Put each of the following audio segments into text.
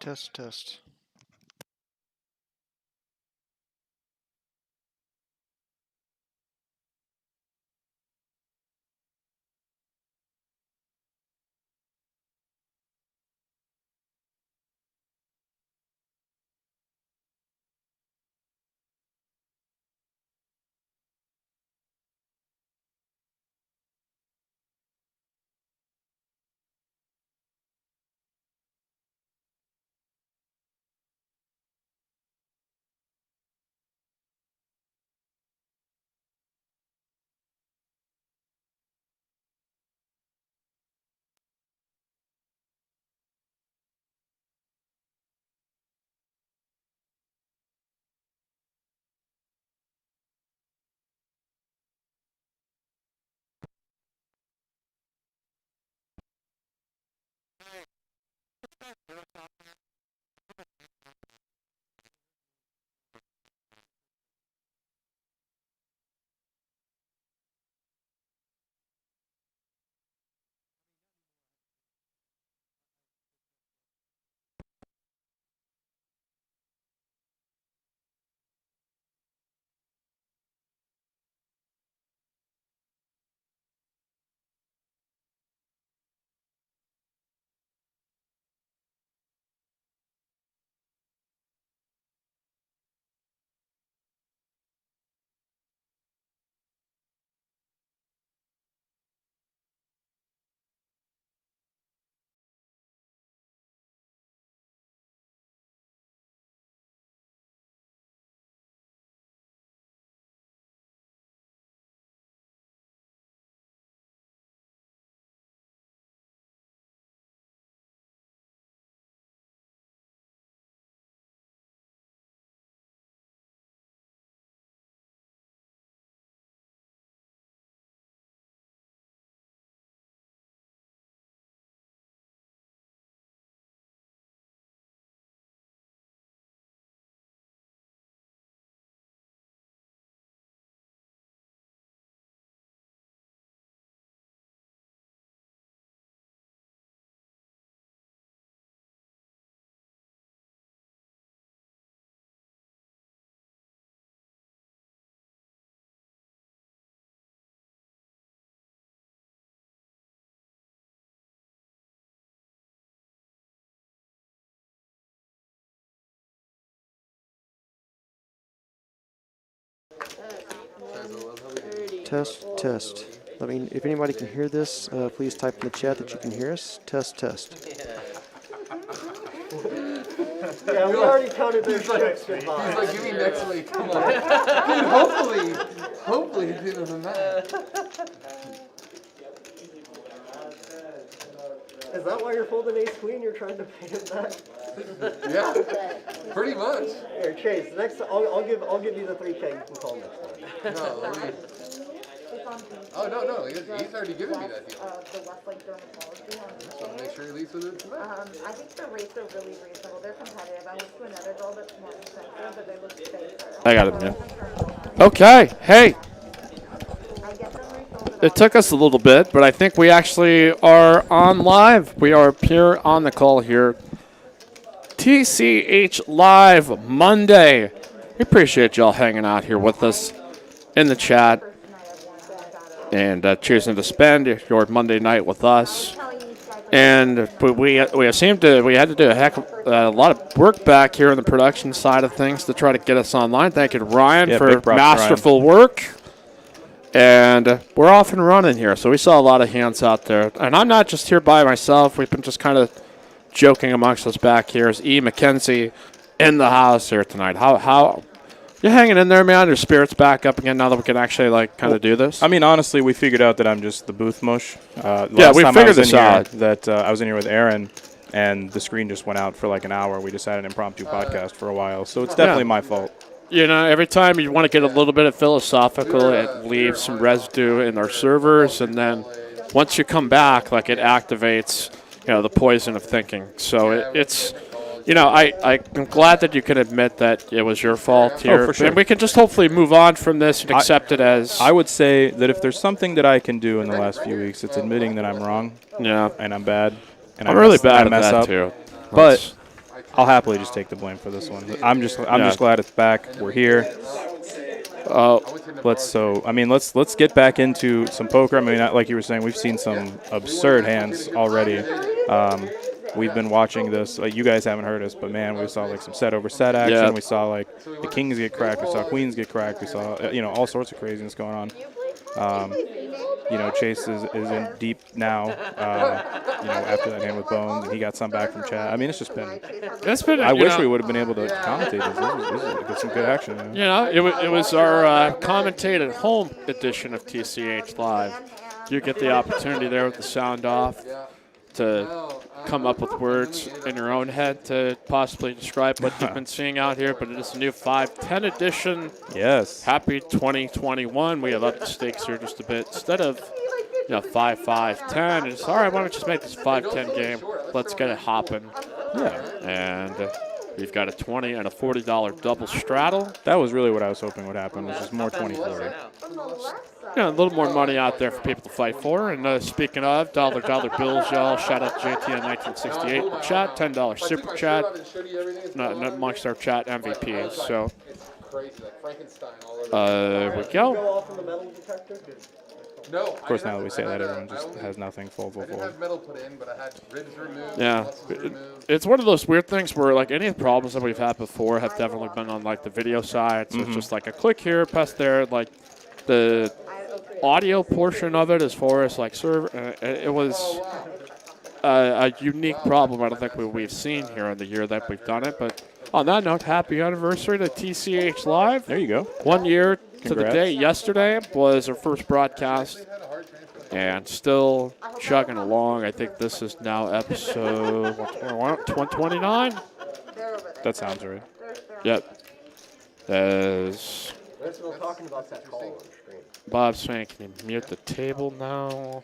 Test, test. Test, test. I mean, if anybody can hear this, please type in the chat that you can hear us. Test, test. Yeah, we already counted their strikes. He's like, give me next week. Come on. Dude, hopefully it doesn't matter. Is that why you're folding ace queen? You're trying to pay him back? Yeah, pretty much. Here, Chase. Next, I'll give you the 3K. You can call next time. No, let me. Oh no, he's already given me that deal. The Westlake Dermatology on I just want to make sure he leaves with it tonight. I think the rates are really reasonable. They're competitive. I went to another girl that's more expensive, but they look safer. I got it, man. Okay, hey. It took us a little bit, but I think we actually are on live. We are here on the call here. TCH Live Monday. We appreciate y'all hanging out here with us in the chat and choosing to spend your Monday night with us. And we had to do a lot of work back here on the production side of things to try to get us online. Thank you to Ryan for masterful work. And we're off and running here. So we saw a lot of hands out there. And I'm not just here by myself. We've been just kind of joking amongst us back here. Is E. McKenzie in the house here tonight? How you hanging in there, man? Your spirits back up again now that we can actually kind of do this? I mean, honestly, we figured out that I'm just the booth mush. Yeah, we figured this out. That I was in here with Aaron, and the screen just went out for like an hour. We just had an impromptu podcast for a while, so it's definitely my fault. You know, every time you want to get a little bit of philosophical, it leaves some residue in our servers, and then once you come back, it activates, the poison of thinking. So it's, I'm glad that you can admit that it was your fault here. Oh, for sure. And we can just hopefully move on from this and accept it as. I would say that if there's something that I can do in the last few weeks, it's admitting that I'm wrong. Yeah. And I'm bad. And I'm really bad at that, too. But I'll happily just take the blame for this one. I'm just glad it's back. We're here. Let's get back into some poker. I mean, like you were saying, we've seen some absurd hands already. We've been watching this. You guys haven't heard us, but man, we saw like some set over set action. Yeah. We saw like the kings get cracked. We saw queens get cracked. We saw all sorts of craziness going on. Chase is in deep now. After that hand with Bones, and he got some back from Chad. I mean, it's just been. I wish we would have been able to commentate this. This is some good action. It was our commentated home edition of TCH Live. You get the opportunity there with the sound off to come up with words in your own head to possibly describe what you've been seeing out here, but it is a new 510 edition. Yes. Happy 2021. We have upped the stakes here just a bit. Instead of 5-5-10, it's all right, why don't we just make this 5-10 game? Let's get it hopping. Yeah. And we've got a $20 and a $40 double straddle. That was really what I was hoping would happen, was just more 20-40. A little more money out there for people to fight for. And speaking of dollar bills, y'all, shout out to JTN 1968 in the chat, $10 super chat, amongst our chat MVPs. So, we go. Go off on the metal detector? No, Of course, now that we say that, everyone just has nothing full. I didn't have metal put in, but I had ribs removed. Yeah, muscles removed. it's one of those weird things where like any of the problems that we've had before have definitely been on like the video side. So it's just like a click here, press there. Like the audio portion of it, as far as like it was a unique problem. I don't think we've seen here in the year that we've done it. But on that note, happy anniversary to TCH Live. There you go. 1 year to the Congrats. day. Yesterday was our first broadcast, and still chugging along. I think this is now episode 129. That sounds right. Yep. There's We're still talking about that call on the screen. Bob saying, can you mute the table now?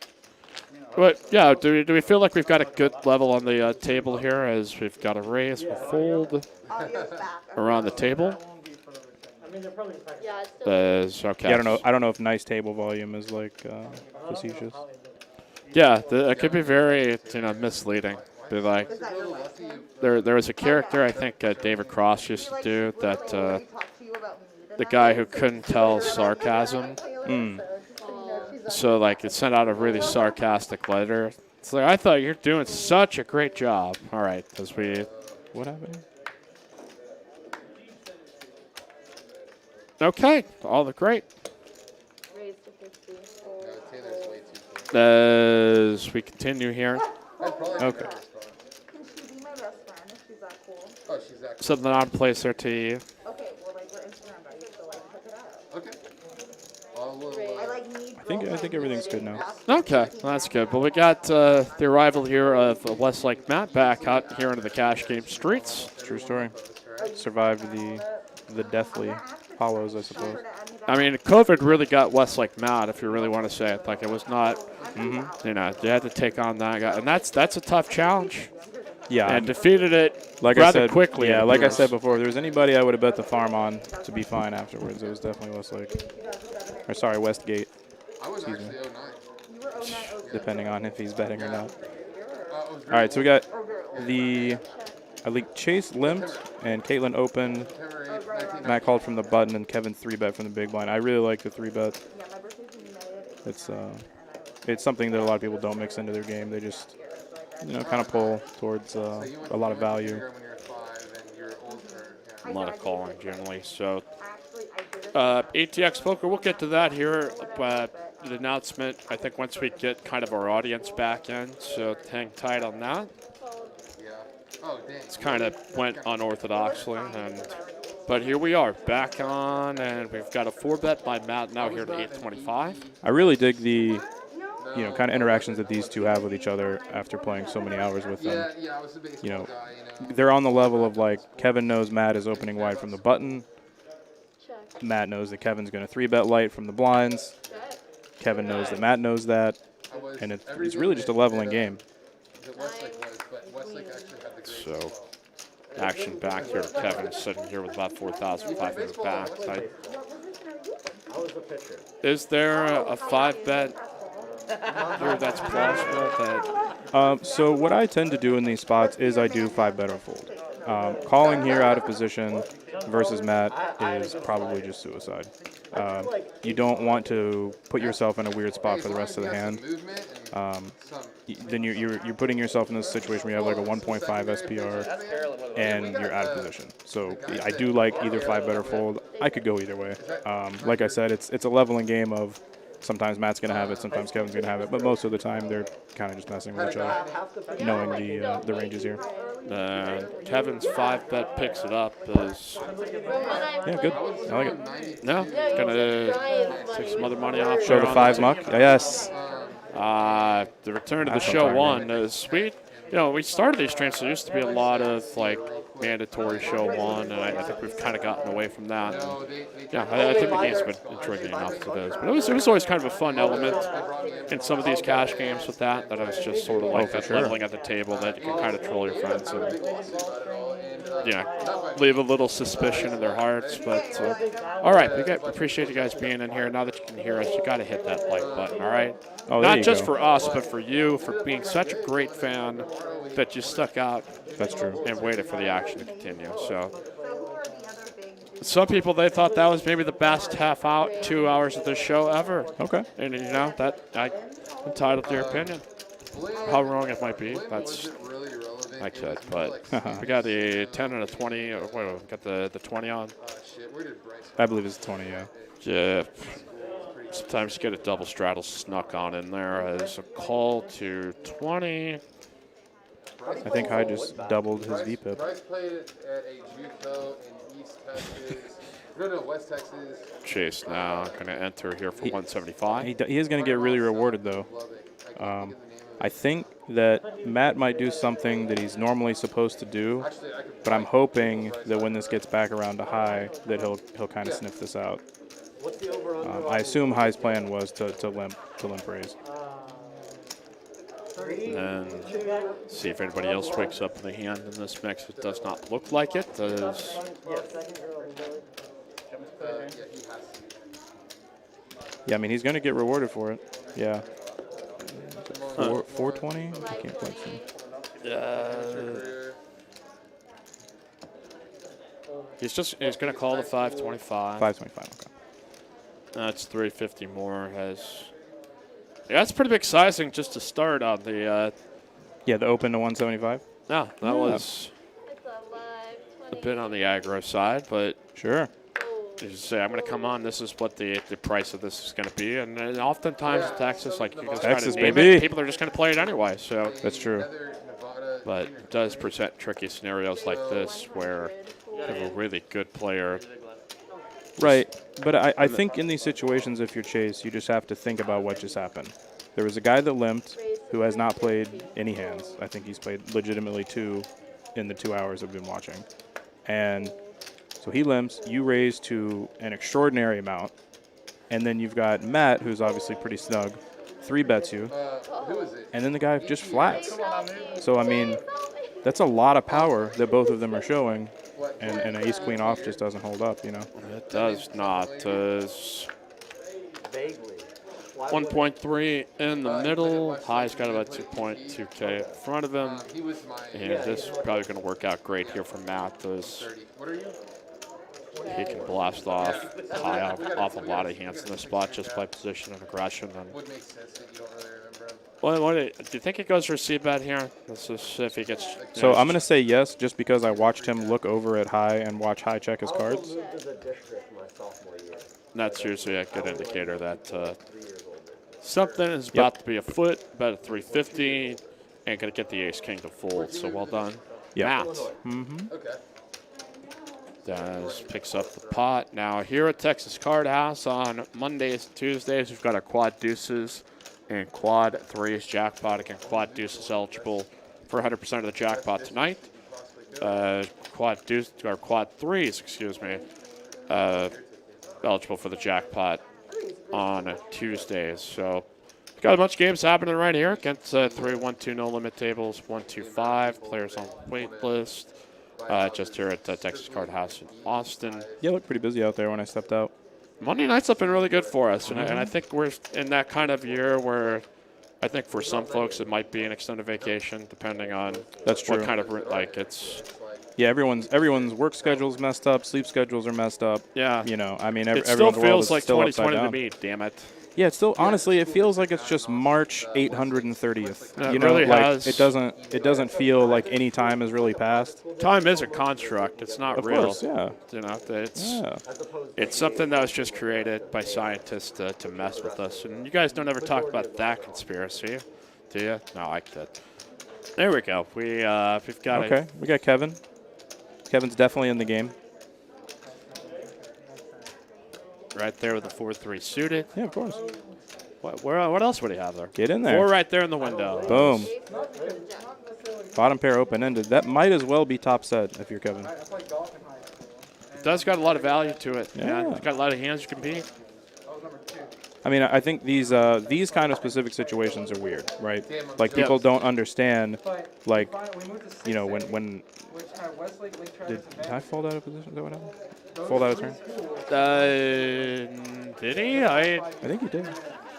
But yeah, do we feel like we've got a good level on the table here, as we've got a raise, a fold around the table? There's okay. Yeah, I don't know if nice table volume is like facetious. Yeah, it could be very misleading. Be like, there was a character I think David Cross used to do that the guy who couldn't tell sarcasm. So like it sent out a really sarcastic letter. It's like, I thought you're doing such a great job. All right, What happened? Okay, all the great. Taylor's way too close. As we continue here, Okay. Can she be my best friend if she's that cool? Oh, she's actually. something on place there to you. Okay, well, like, we're Instagram buddies, so, like, hook it up. Okay. Well, I, like, need I think everything's good now. Okay, well, that's good. But we got the arrival here of Westlake Matt back out here into the cash game streets. True story. Survived the deathly hollows, I suppose. I mean, COVID really got Westlake Matt, if you really want to say it. Like, it was not, you had to take on that guy. And that's a tough challenge. Yeah. And defeated it Like rather I said, quickly. Yeah, like I said before, if there was anybody I would have bet the farm on to be fine afterwards, it was definitely Westgate, I was actually 09. depending on if he's betting or not. All right, so we got I think Chase limped and Caitlin opened. Matt called from the button and Kevin 3-bet from the big blind. I really like the 3-bet. It's something that a lot of people don't mix into their game. They just kind of pull towards a lot of value. When you're 5 and you're older. A lot of calling generally. So, ATX Poker, we'll get to that here. The announcement, I think, once we get kind of our audience back in. So hang tight on that. Yeah. Oh, dang. It's kind of went unorthodoxly, but here we are back on, and we've got a 4-bet by Matt now here to 825. I really dig the kind of interactions that these two have with each other after playing so many hours with them. Yeah, I was a baseball guy, They're on the level of like Kevin knows Matt is opening wide from the button. Matt knows that Kevin's going to 3-bet light from the blinds. Kevin knows that Matt knows that, and it's really just a leveling game. So, action back here to Kevin, sitting here with about 4,500 back. I was the pitcher. Is there a 5-bet here that's plausible? So what I tend to do in these spots is I do 5-bet or fold. Calling here out of position versus Matt is probably just suicide. You don't want to put yourself in a weird spot for the rest of the hand. Then you're putting yourself in this situation where you have like a 1.5 SPR and you're out of position. So I do like either 5-bet or fold. I could go either way. Like I said, it's a leveling game of sometimes Matt's going to have it, sometimes Kevin's going to have it, but most of the time they're kind of just messing with each other, knowing the ranges here. Kevin's 5-bet picks it up. Yeah, good. I like it. No, gonna take some other money off. Show the 5 muck. Yes. The return to the show one is we started these streams. There used to be a lot of like mandatory show one, and I think we've kind of gotten away from that. And, I think the game's been intriguing enough to those. But it was always kind of a fun element in some of these cash games with that I was just sort of like that leveling at the table that you can kind of troll your friends and leave a little suspicion in their hearts. But all right, we appreciate you guys being in here. Now that you can hear us, you got to hit that like button. All right. Oh, Not just for us, but for you, for being such a great fan that you stuck out. That's true. And waited for the action to continue. So, some people, they thought that was maybe the best 2 hours of this show ever. Okay. And that I'm entitled to your opinion. How wrong it might be, that's I could. But we got the 10 and a 20. Wait, we got the 20 on. I believe it's 20. Yeah. Yeah. Sometimes you get a double straddle snuck on in there as a call to 20. I think High just doubled his VPIP. Bryce played at a JUCO in East Texas. West Texas. Chase now going to enter here for 175. He is going to get really rewarded, though. I think that Matt might do something that he's normally supposed to do, but I'm hoping that when this gets back around to High, that he'll kind of sniff this out. I assume High's plan was to limp raise. And see if anybody else wakes up in the hand in this mix. It does not look like it. Yeah, I mean, he's going to get rewarded for it. Yeah. 420? I can't quite see. He's going to call the 525. 525, okay. That's 350 more. That's pretty big sizing just to start on the. The open to 175. No, that was a bit on the aggro side, but sure. You just say I'm going to come on. This is what the price of this is going to be, and oftentimes in Texas, like you just Texas, kind of baby. people are just going to play it anyway. So that's true. But it does present tricky scenarios like this where you have a really good player. Right, but I think in these situations, if you're Chase, you just have to think about what just happened. There was a guy that limped who has not played any hands. I think he's played legitimately 2 in the 2 hours I've been watching. And so he limps, you raise to an extraordinary amount, and then you've got Matt, who's obviously pretty snug, 3-bets you, and then the guy just flats. So, I mean, that's a lot of power that both of them are showing. And an ace-queen off just doesn't hold up, It does not. 1.3 in the middle. High's got about 2.2K in front of him. And this is probably going to work out great here for Matt. He can blast off High off a lot of hands in this spot just by position and aggression. And what do you think he goes for a C-bet here? Let's just see if he gets. So I'm going to say yes, just because I watched him look over at High and watch High check his cards. That's usually a good indicator that something is about to be afoot, about a 350, and going to get the ace-king to fold. So well done, Matt. Daz picks up the pot. Now here at Texas Card House on Mondays and Tuesdays, we've got our quad deuces and quad threes jackpot. Again, quad deuces eligible for 100% of the jackpot tonight. Quad threes, eligible for the jackpot on Tuesdays. So we've got a bunch of games happening right here against 3 1-2 no limit tables, 1-2-5 players on wait list. Just here at Texas Card House in Austin. Yeah, looked pretty busy out there when I stepped out. Monday nights have been really good for us, and I think we're in that kind of year where I think for some folks it might be an extended vacation, depending on That's true. what kind of it's. Yeah, everyone's work schedule's messed up, sleep schedules are messed up. Yeah. You know, I mean, It still everyone's world feels is like still upside 2020 to down. me, damn it. Yeah, it's still honestly, it feels like it's just March 830th. It You know, really like has. it doesn't feel like any time has really passed. Time is a construct. It's not Of real. course, yeah. You know, Yeah. it's something that was just created by scientists to mess with us. And you guys don't ever talk about that conspiracy, do you? No, I did. There we go. We've got Okay, we got Kevin. Kevin's definitely in the game. right there with the 4-3 suited. Yeah, of course. What else would he have there? Get in there. 4 right there in the window. Boom. Bottom pair open-ended. That might as well be top set if you're Kevin. It does got a lot of value to it. Yeah. It's got a lot of hands you can beat. I mean, I think these kind of specific situations are weird, right? Like people don't understand, like, you know, when did I fold out of position? Is that what happened? Fold out of turn? Did he? I think he did.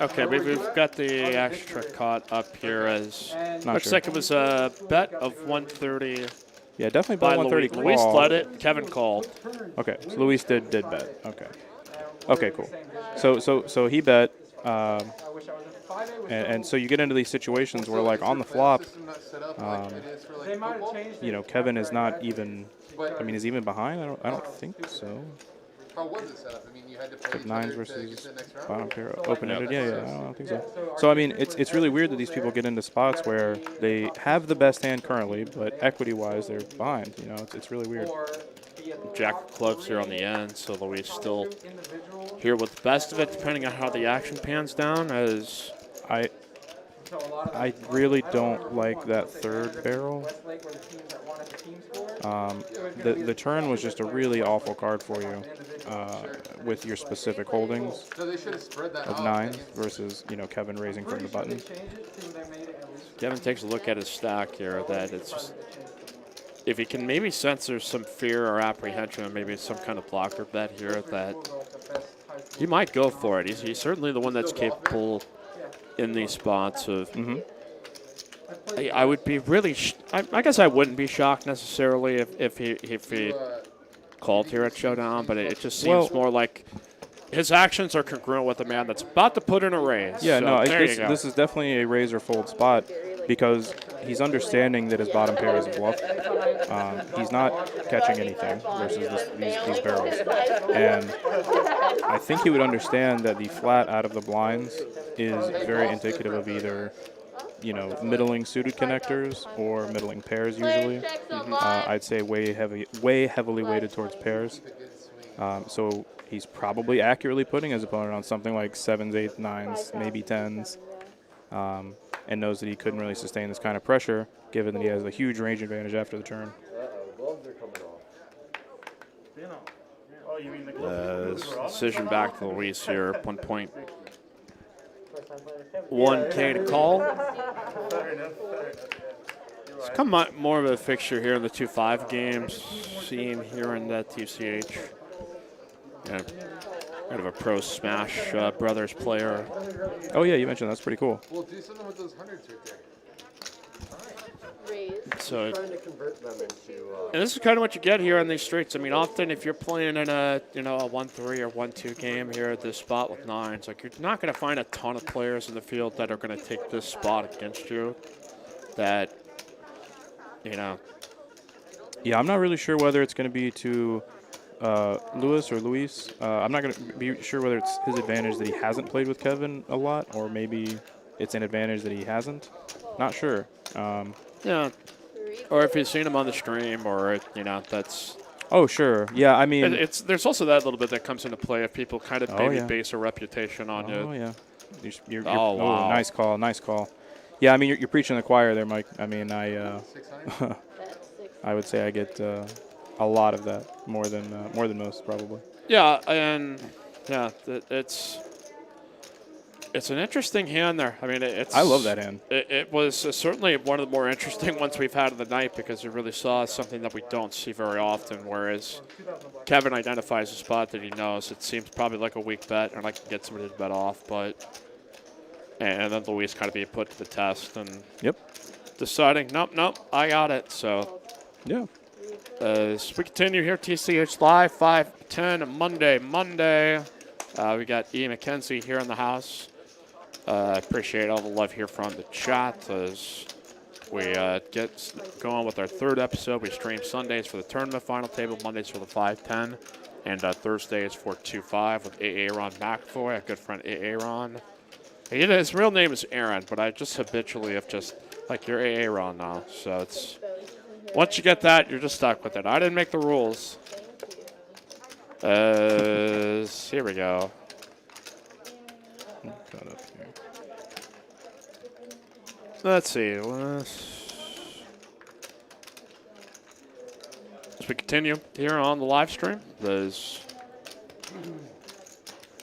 Okay, we've got the extra caught up here as Not looks sure. like it was a bet of 130 Yeah, definitely by bet 130 Luis. Luis call. led it. Kevin called. Okay, so Luis did bet. Okay. Okay, cool. So he bet, and so you get into these situations where, like, on the flop, you know, Kevin is not even. I mean, is he even behind? I don't think so. How was it set up? I mean, you had to play Nines to get versus the next round? bottom pair open-ended. Yeah, I don't think so. So I mean, it's really weird that these people get into spots where they have the best hand currently, but equity-wise they're behind. You know, it's really weird. Jack of clubs here on the end, so Luis still here with the best of it, depending on how the action pans down. As I really don't like that third barrel. The turn was just a really awful card for you with your specific holdings So they should have spread that of out. nines versus, you know, Kevin raising from the button. Kevin takes a look at his stack here, that it's just, if he can maybe sense there's some fear or apprehension or maybe some kind of blocker bet here, that he might go for it. He's certainly the one that's capable in these spots of. I would be really. I guess I wouldn't be shocked necessarily if he called here at showdown, but it just seems more like his actions are congruent with a man that's about to put in a raise. Yeah, so no, there you go. this is definitely a raise or fold spot because he's understanding that his bottom pair is a bluff. He's not catching anything versus these barrels. And I think he would understand that the flat out of the blinds is very indicative of either, you know, middling suited connectors or middling pairs usually. I'd say way heavily weighted towards pairs. So he's probably accurately putting his opponent on something like 7s, 8s, 9s, maybe 10s, and knows that he couldn't really sustain this kind of pressure given that he has a huge range advantage after the turn. Decision back to Luis here, 1.1K to call. It's come more of a fixture here in the 2-5 games, seen here in the TCH. Yeah, kind of a pro Smash Brothers player. Oh yeah, you mentioned that's pretty cool. Well, do something with those hundreds right there. So, Trying to convert them into. and this is kind of what you get here on these streets. I mean, often if you're playing in a 1-3 or 1-2 game here at this spot with nines, like you're not going to find a ton of players in the field that are going to take this spot against you. That, you know. Yeah, I'm not really sure whether it's going to be to Luis or Luis. I'm not going to be sure whether it's his advantage that he hasn't played with Kevin a lot, or maybe it's an advantage that he hasn't. Not sure. Yeah. Or if you've seen him on the stream, or, that's. Oh, sure. Yeah, I mean. There's also that little bit that comes into play if people kind of maybe yeah. base a reputation on you. Oh, yeah. Oh, wow. Nice call, nice call. Yeah, I mean, you're preaching the choir there, Mike. I mean, I would say I get a lot of that, more than most, probably. Yeah, and it's an interesting hand there. I mean, I love that hand. It was certainly one of the more interesting ones we've had of the night because we really saw something that we don't see very often. Whereas Kevin identifies a spot that he knows. It seems probably like a weak bet, and I can get somebody to bet off, and then Luis kind of being put to the test and Yep. deciding, nope, I got it. So Yeah. As we continue here, TCH Live, 5:10 Monday. We got E. McKenzie here in the house. Appreciate all the love here from the chat as we get going with our third episode. We stream Sundays for the tournament final table, Mondays for the 5:10, and Thursdays for 2-5 with Aaron McAvoy, a good friend Aaron. His real name is Aaron, but I just habitually have just, like, you're Aaron now. So it's, once you get that, you're just stuck with it. I didn't make the rules. Here we go. Cut up here. Let's see. As we continue here on the live stream, I'm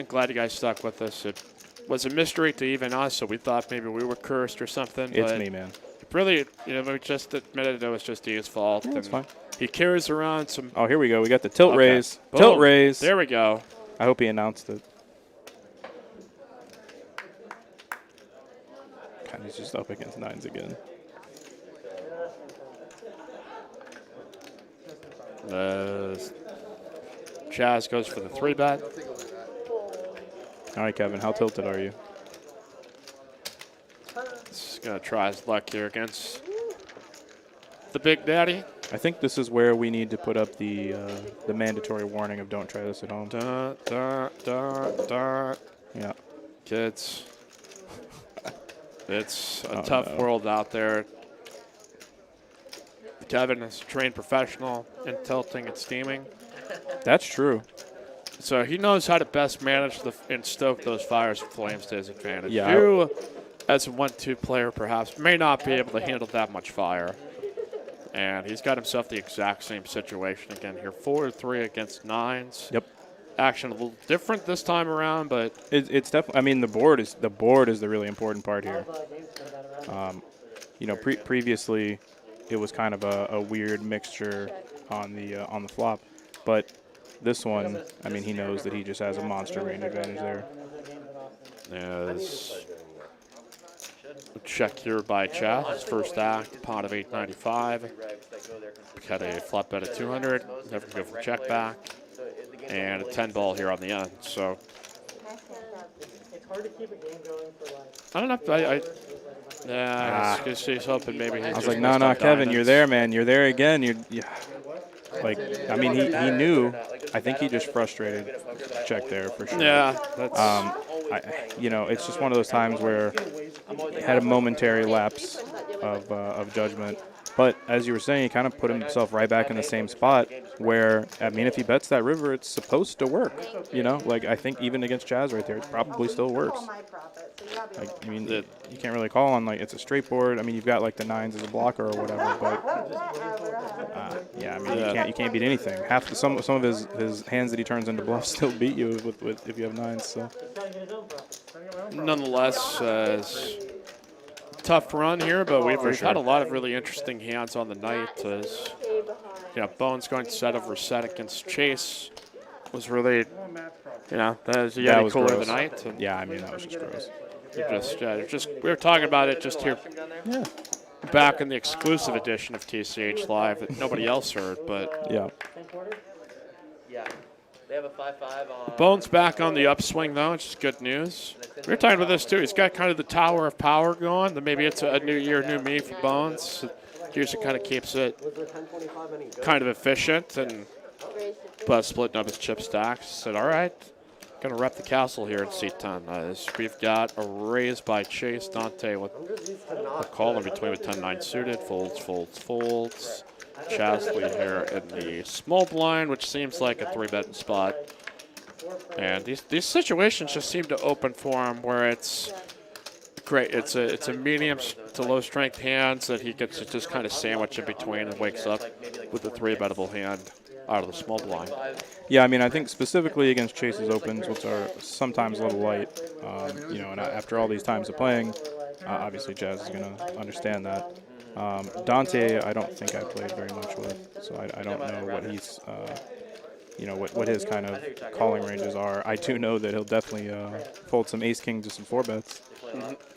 glad you guys stuck with us. It was a mystery to even us, so we thought maybe we were cursed or something. It's but me, man. really, we just admitted it was just his fault. Yeah, that's fine. He carries around some. Oh, here we go. We got the tilt Okay. raise. Boom. Tilt raise. There we go. I hope he announced it. God, he's just up against 9s again. Chaz goes for the 3-bet. All right, Kevin, how tilted are you? He's going to try his luck here against the Big Daddy. I think this is where we need to put up the mandatory warning of don't try this at home. Yeah. Kids. It's a tough world out there. Kevin is a trained professional in tilting and steaming. That's true. So he knows how to best manage and stoke those fires and flames to his advantage. Yeah, You, as a 1-2 player, perhaps, may not be able to handle that much fire. And he's got himself the exact same situation again here. 4-3 against 9s. Yep. Action a little different this time around, but It's definitely. I mean, the board is the really important part here. Previously, it was kind of a weird mixture on the flop, but this one, I mean, he knows that he just has a monster range advantage there. as check here by Chaz. First act, pot of 895. Got a flop bet of 200. Never go for check back. And a 10 ball here on the end. So I don't know. He's hoping maybe. I was like, no, Kevin, you're there, man. You're there again. Like, I mean, he knew. I think he just frustrated check there for sure. Yeah. That's, it's just one of those times where he had a momentary lapse of judgment. But as you were saying, he kind of put himself right back in the same spot where, I mean, if he bets that river, it's supposed to work. Like, I think even against Chaz right there, it probably still works. Like, I mean, you can't really call on, like, it's a straight board. I mean, you've got, like, the 9s as a blocker or whatever, but, you can't beat anything. Some of his hands that he turns into bluffs still beat you with if you have 9s, so. nonetheless, tough run here, but we've had a lot of really interesting hands on the night. As Bones going set over set against Chase was really, that was the Yeti cooler of the night. And yeah, I mean, that was just gross. We were talking about it just here back in the exclusive edition of TCH Live that nobody else heard, but yeah. They have a 5-5 on. Bones back on the upswing, though, which is good news. We were talking about this, too. He's got kind of the tower of power going. Then maybe it's a new year, new me for Bones. Usually kind of keeps it kind of efficient and splitting up his chip stacks. Said, all right, going to rep the castle here in C10. We've got a raise by Chase. Dante with a call in between with 10-9 suited. Folds. Chasley here in the small blind, which seems like a 3-bet spot. And these situations just seem to open for him where it's great. It's a medium to low strength hands that he gets to just kind of sandwich in between and wakes up with a 3-bettable hand out of the small blind. Yeah, I mean, I think specifically against Chase's opens, which are sometimes a little light, and after all these times of playing, obviously Jazz is going to understand that. Dante, I don't think I played very much with, so I don't know what he's, what his kind of calling ranges are. I do know that he'll definitely fold some ace-king to some 4-bets.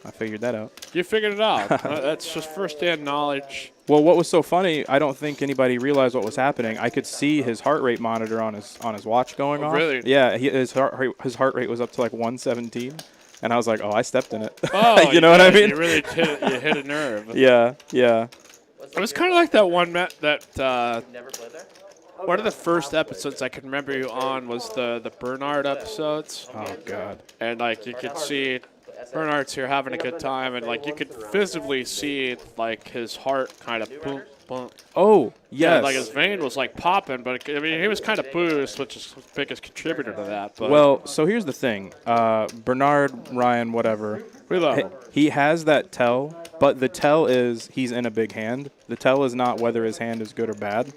I figured that out. You figured it out. That's just first-hand knowledge. Well, what was so funny, I don't think anybody realized what was happening. I could see his heart rate monitor on his watch going off. Really? Yeah, his heart rate was up to like 117, and I was like, oh, I stepped in it. Oh, you know what I did. mean? You really hit a nerve. Yeah. It was kind of like that one that Never played there? one of the first episodes I can remember you on was the Bernard episodes. Oh God. And like you could see Bernard's here having a good time, and like you could visibly see like his heart kind of boom, boom. Oh yes. Like his vein was like popping, but I mean he was kind of boozed, which is the biggest contributor to that. But Well, so here's the thing. Bernard, Ryan, whatever. we love him. He has that tell, but the tell is he's in a big hand. The tell is not whether his hand is good or bad.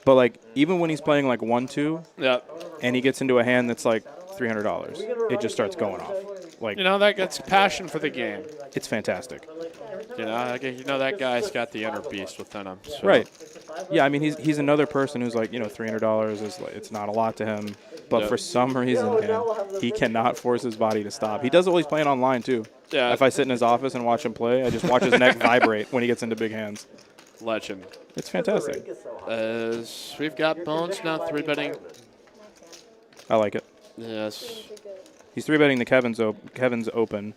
But like even when he's playing like 1-2 Yeah. and he gets into a hand that's like $300, it just starts going off. Like You know, that gets passion for the game. it's fantastic. You know that guy's got the inner beast within him. So. Right. Yeah, I mean he's another person who's like, $300 is like, it's not a lot to him, but Yeah. for some reason, man, he cannot force his body to stop. He does it while he's playing online too. Yeah. If I sit in his office and watch him play, I just watch his neck vibrate when he gets into big hands. Legend. It's fantastic. We've got Bones now 3-betting. I like it. Yes. He's 3-betting the Kevin's Open,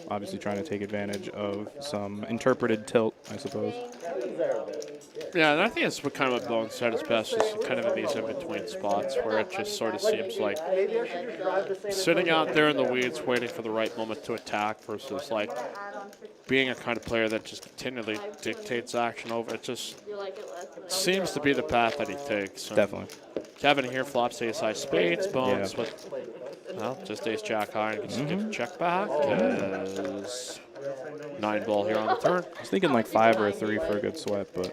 obviously trying to take advantage of some interpreted tilt, I suppose. Yeah, and I think it's what kind of what Bones said is best, is kind of in these in-between spots where it just sort of seems like sitting out there in the weeds waiting for the right moment to attack versus like being a kind of player that just continually dictates action over. It just seems to be the path that he takes. So Definitely. Kevin here flops ace high spades. Bones with, well, just ace jack high and gets to check back. As 9-ball here on the turn. I was thinking like 5 or a 3 for a good sweat, but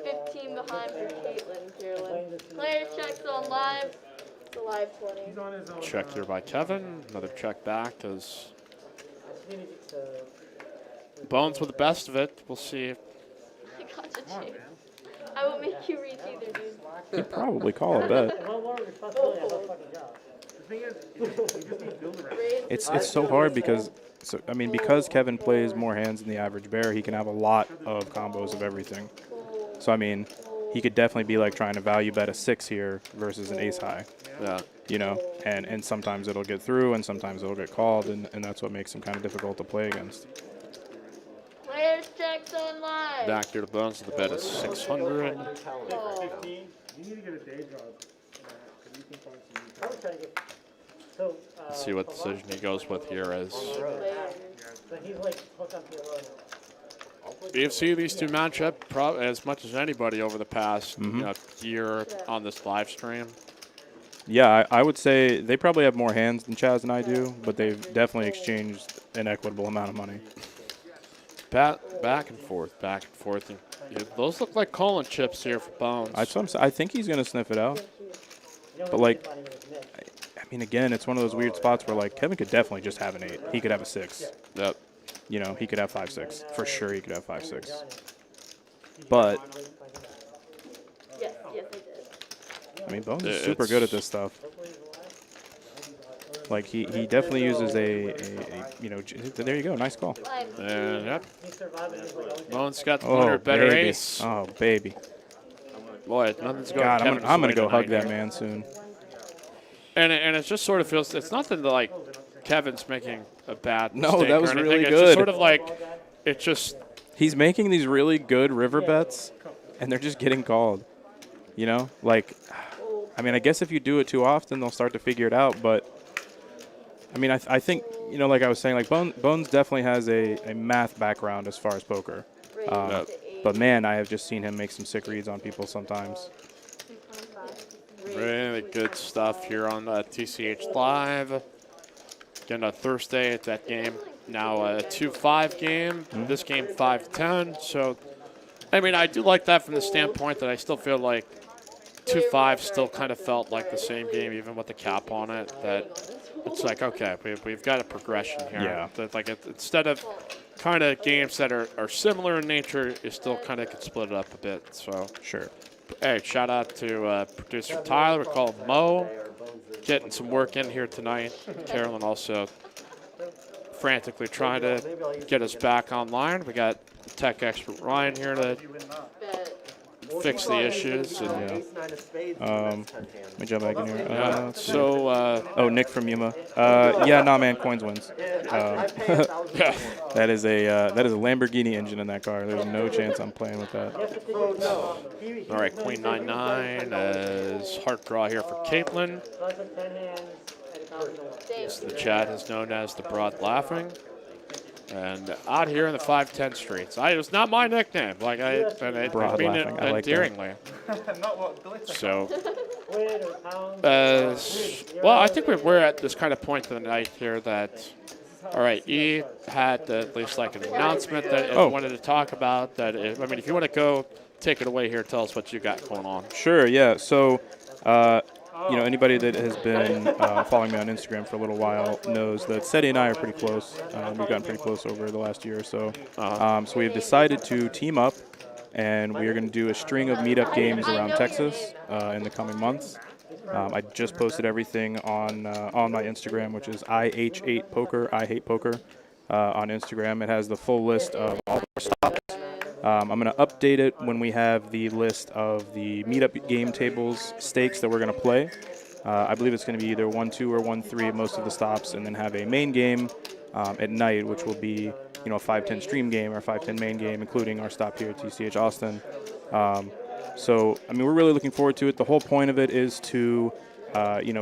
15 behind for Caitlin Kierlin. Player checks on live. It's a live 20. Check here by Kevin. Another check back as Bones with the best of it. We'll see. I got you, Jake. I won't make you reach either, dude. he'd probably call a bet. It's so hard because Kevin plays more hands than the average bear, he can have a lot of combos of everything. So I mean, he could definitely be like trying to value bet a 6 here versus an ace high. Yeah. And sometimes it'll get through and sometimes it'll get called, and that's what makes him kind of difficult to play against. Players checks on live. Back here to Bones. The bet is 600. Let's see what decision he goes with here as you've seen these two match up as much as anybody over the past year on this live stream. Yeah, I would say they probably have more hands than Chaz and I do, but they've definitely exchanged an equitable amount of money. Back and forth. And, those look like colon chips here for Bones. I think he's going to sniff it out. But, like, I mean, again, it's one of those weird spots where, like, Kevin could definitely just have an 8. He could have a 6. Yep. He could have 5-6. For sure he could have 5-6. But, Yes, I did. I mean, Bones is super good at this stuff. Like, he definitely uses there you go, nice call. And, yep. Bones got the Oh, winner, better baby. ace. Oh, baby. Boy, nothing's going. God, Kevin's I'm going to way go hug tonight that here. man soon. And it just sort of feels, it's nothing that, like, Kevin's making a bad No, mistake that was or anything. really It's just good. sort of like, it just, He's making these really good river bets, and they're just getting called. Like, I mean, I guess if you do it too often, they'll start to figure it out. But, I mean, I think, like I was saying, like Bones definitely has a math background as far as poker. But, man, I have just seen him make some sick reads on people sometimes. really good stuff here on TCH Live. Again, Thursday at that game. Now a 2-5 game. This game 5-10. So, I mean, I do like that from the standpoint that I still feel like 2-5 still kind of felt like the same game, even with the cap on it. That it's like, okay, we've got a progression here. Yeah. That, like, instead of kind of games that are similar in nature, you still kind of could split it up a bit. So, Sure. hey, shout out to producer Tyler. We call him Mo. Getting some work in here tonight. Carolyn also frantically trying to get us back online. We got tech expert Ryan here to Bet. fix the issues. And, Let me jump back in here. Let's see. so, Oh, Nick from Yuma. Yeah, nah, man, coins wins. yeah. That is a Lamborghini engine in that car. There's no chance I'm playing with that. All right, Queen 9-9 as heart draw here for Caitlin. As the chat is known as the Broad Laughing. And out here in the 510 streets. It was not my nickname. Like I Broad mean it Laughing, I like that. endearingly. So, well, I think we're at this kind of point of the night here that, all right, E had at least like an announcement that it wanted to talk about. That if you want to go take it away here, tell us what you got going on. Sure, yeah. So, anybody that has been following me on Instagram for a little while knows that Seti and I are pretty close. We've gotten pretty close over the last year or so. So we've decided to team up, and we are going to do a string of meetup games around Texas in the coming months. I just posted everything on my Instagram, which is IH8Poker, I Hate Poker, on Instagram. It has the full list of all of our stops. I'm going to update it when we have the list of the meetup game tables stakes that we're going to play. I believe it's going to be either 1-2 or 1-3 most of the stops, and then have a main game at night, which will be a 5-10 stream game or a 5-10 main game, including our stop here at TCH Austin. So, we're really looking forward to it. The whole point of it is to,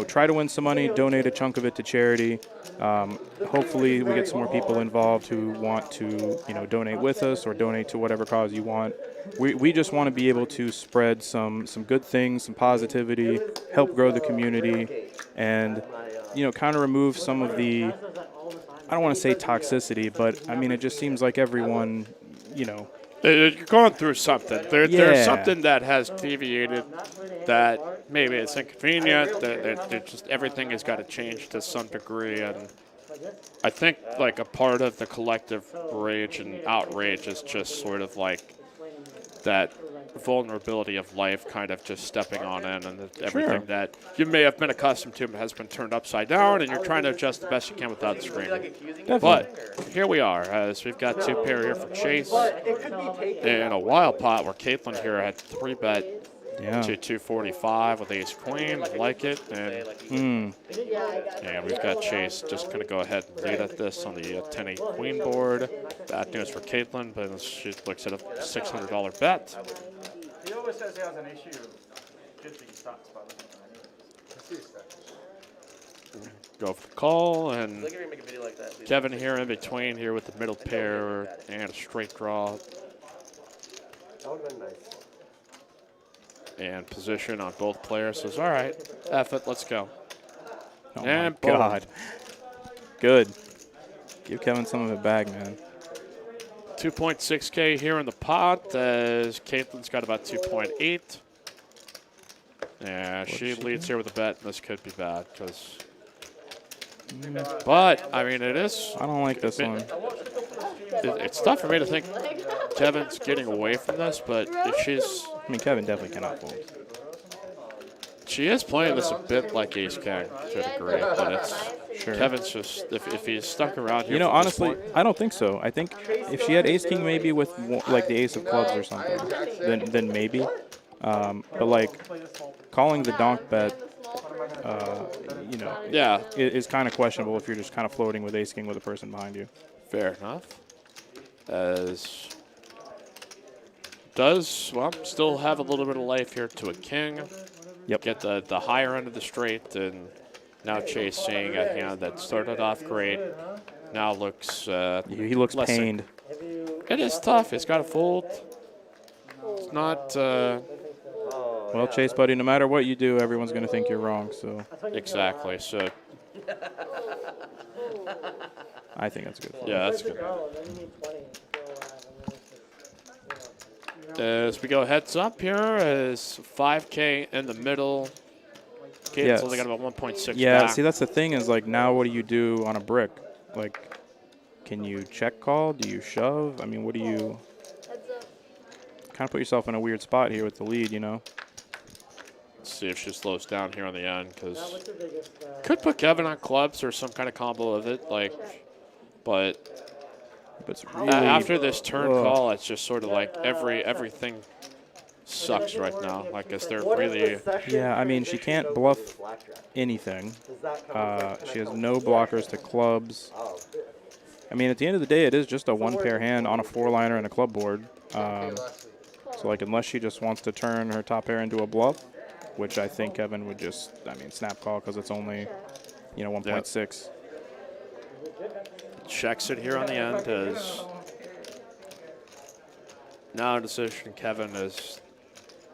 try to win some money, donate a chunk of it to charity. Hopefully we get some more people involved who want to, donate with us or donate to whatever cause you want. We just want to be able to spread some good things, some positivity, help grow the community, and, kind of remove some of the, I don't want to say toxicity, but, it just seems like everyone, You're going through something. There's something that has deviated that maybe it's inconvenient, that just everything has got to change to some degree. And I think like a part of the collective rage and outrage is just sort of like that vulnerability of life kind of just stepping on in, and everything that you may have been accustomed to has been turned upside down, and you're trying to adjust the best you can without screaming. But here we are, as we've got two pair here for Chase, and a wild pot where Caitlin here had 3-bet to 245 with ace queen. Like it. And we've got Chase just going to go ahead and lead at this on the 10-8 queen board. Bad news for Caitlin, but she looks at a $600 bet. He always says he has an issue of judging stats by looking at it. Go for the call, and Kevin here in between here with the middle pair and a straight draw. That would have been nice. And position on both players says, all right, F it, let's go. Oh and my God. Good. Give Kevin some of it back, man. 2.6K here in the pot, as Caitlin's got about 2.8. Yeah, she leads here with a bet, and this could be bad, because... But, it is... I don't like this one. It's tough for me to think Kevin's getting away from this, but if she's... Kevin definitely cannot fold. She is playing this a bit like Ace King to a degree, but it's Kevin's just if he's stuck around here. Honestly, I don't think so. I think if she had Ace King maybe with like the Ace of Clubs or something, then maybe. But like calling the donk bet, is kind of questionable if you're just kind of floating with Ace King with a person behind you. Fair enough. As does still have a little bit of life here to a king. Yep. Get the higher end of the straight, and now Chase seeing a hand that started off great. Now looks he looks pained. It is tough. It's got to fold. It's not. Well, Chase, buddy, no matter what you do, everyone's going to think you're wrong. So exactly. So I think that's good. Yeah, that's good. As we go heads up here, is 5K in the middle. Caitlin's only got about 1.6 Yeah, back. see, that's the thing is, like, now what do you do on a brick? Like, can you check call? Do you shove? What do you... Kind of put yourself in a weird spot here with the lead, Let's see if she slows down here on the end, because could put Kevin on clubs or some kind of combo of it, But But it's really, after this turn ugh. call, it's just sort of like everything sucks right now. Like, is there really? Yeah, I mean, she can't bluff anything. She has no blockers to clubs. I mean, at the end of the day, it is just a one-pair hand on a four-liner and a club board. So, like, unless she just wants to turn her top pair into a bluff, which I think Kevin would just, I mean, snap call because it's only, 1.6. Checks it here on the end as now in decision. Kevin is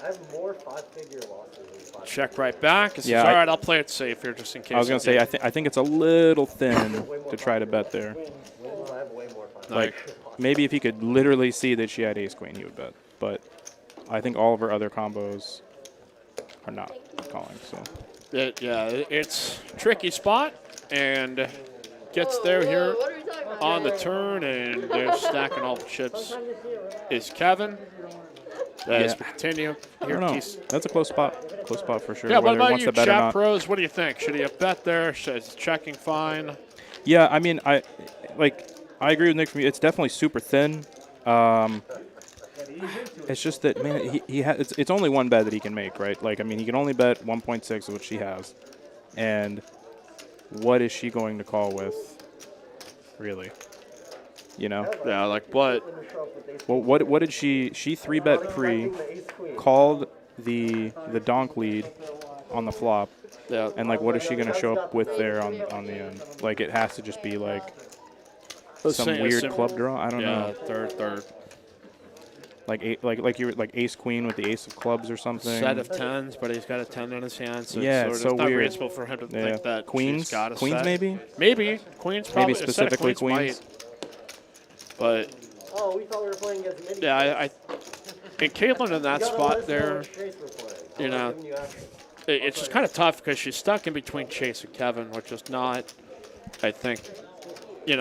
I have more 5-figure losses than 5 check right back. Yeah, All right, I'll play it safe here just in case. I was going to say, I think it's a little thin to try to bet there. I have way more 5 Like, maybe if he could literally see that she had ace-queen, he would bet. But I think all of her other combos are not calling, so. It's a tricky spot, and gets there here What are we talking about? on the turn, and they're stacking all the chips. Is Kevin. As we continue I here, don't know. Keith. That's a close spot. Close spot for sure. Yeah, what whether he about wants you, to bet or chat not. pros? What do you think? Should he have bet there? Is checking fine? Yeah, I mean, I agree with Nick from you. It's definitely super thin. It's just that, man, it's only one bet that he can make, right? Like, I mean, he can only bet 1.6, which she has. And what is she going to call with, really? Yeah, like what? Well, what did she 3-bet pre, called the donk lead on the flop, Yeah. and, like, what is she going to show up with there on the end? Like, it has to just be, like, some weird club draw? I don't know. Third. Like ace queen with the ace of clubs or something. Set of tens, but he's got a 10 in his hand, so Yeah, it's it's sort of so not weird. reasonable for him to think that Queens, she's got a queens set. maybe. Maybe queens, probably Maybe specifically a set of queens. queens. Might. But Oh, we thought we were playing against mini. yeah, and Caitlin in that spot there, it's just kind of tough because she's stuck in between Chase and Kevin, which is not, I think,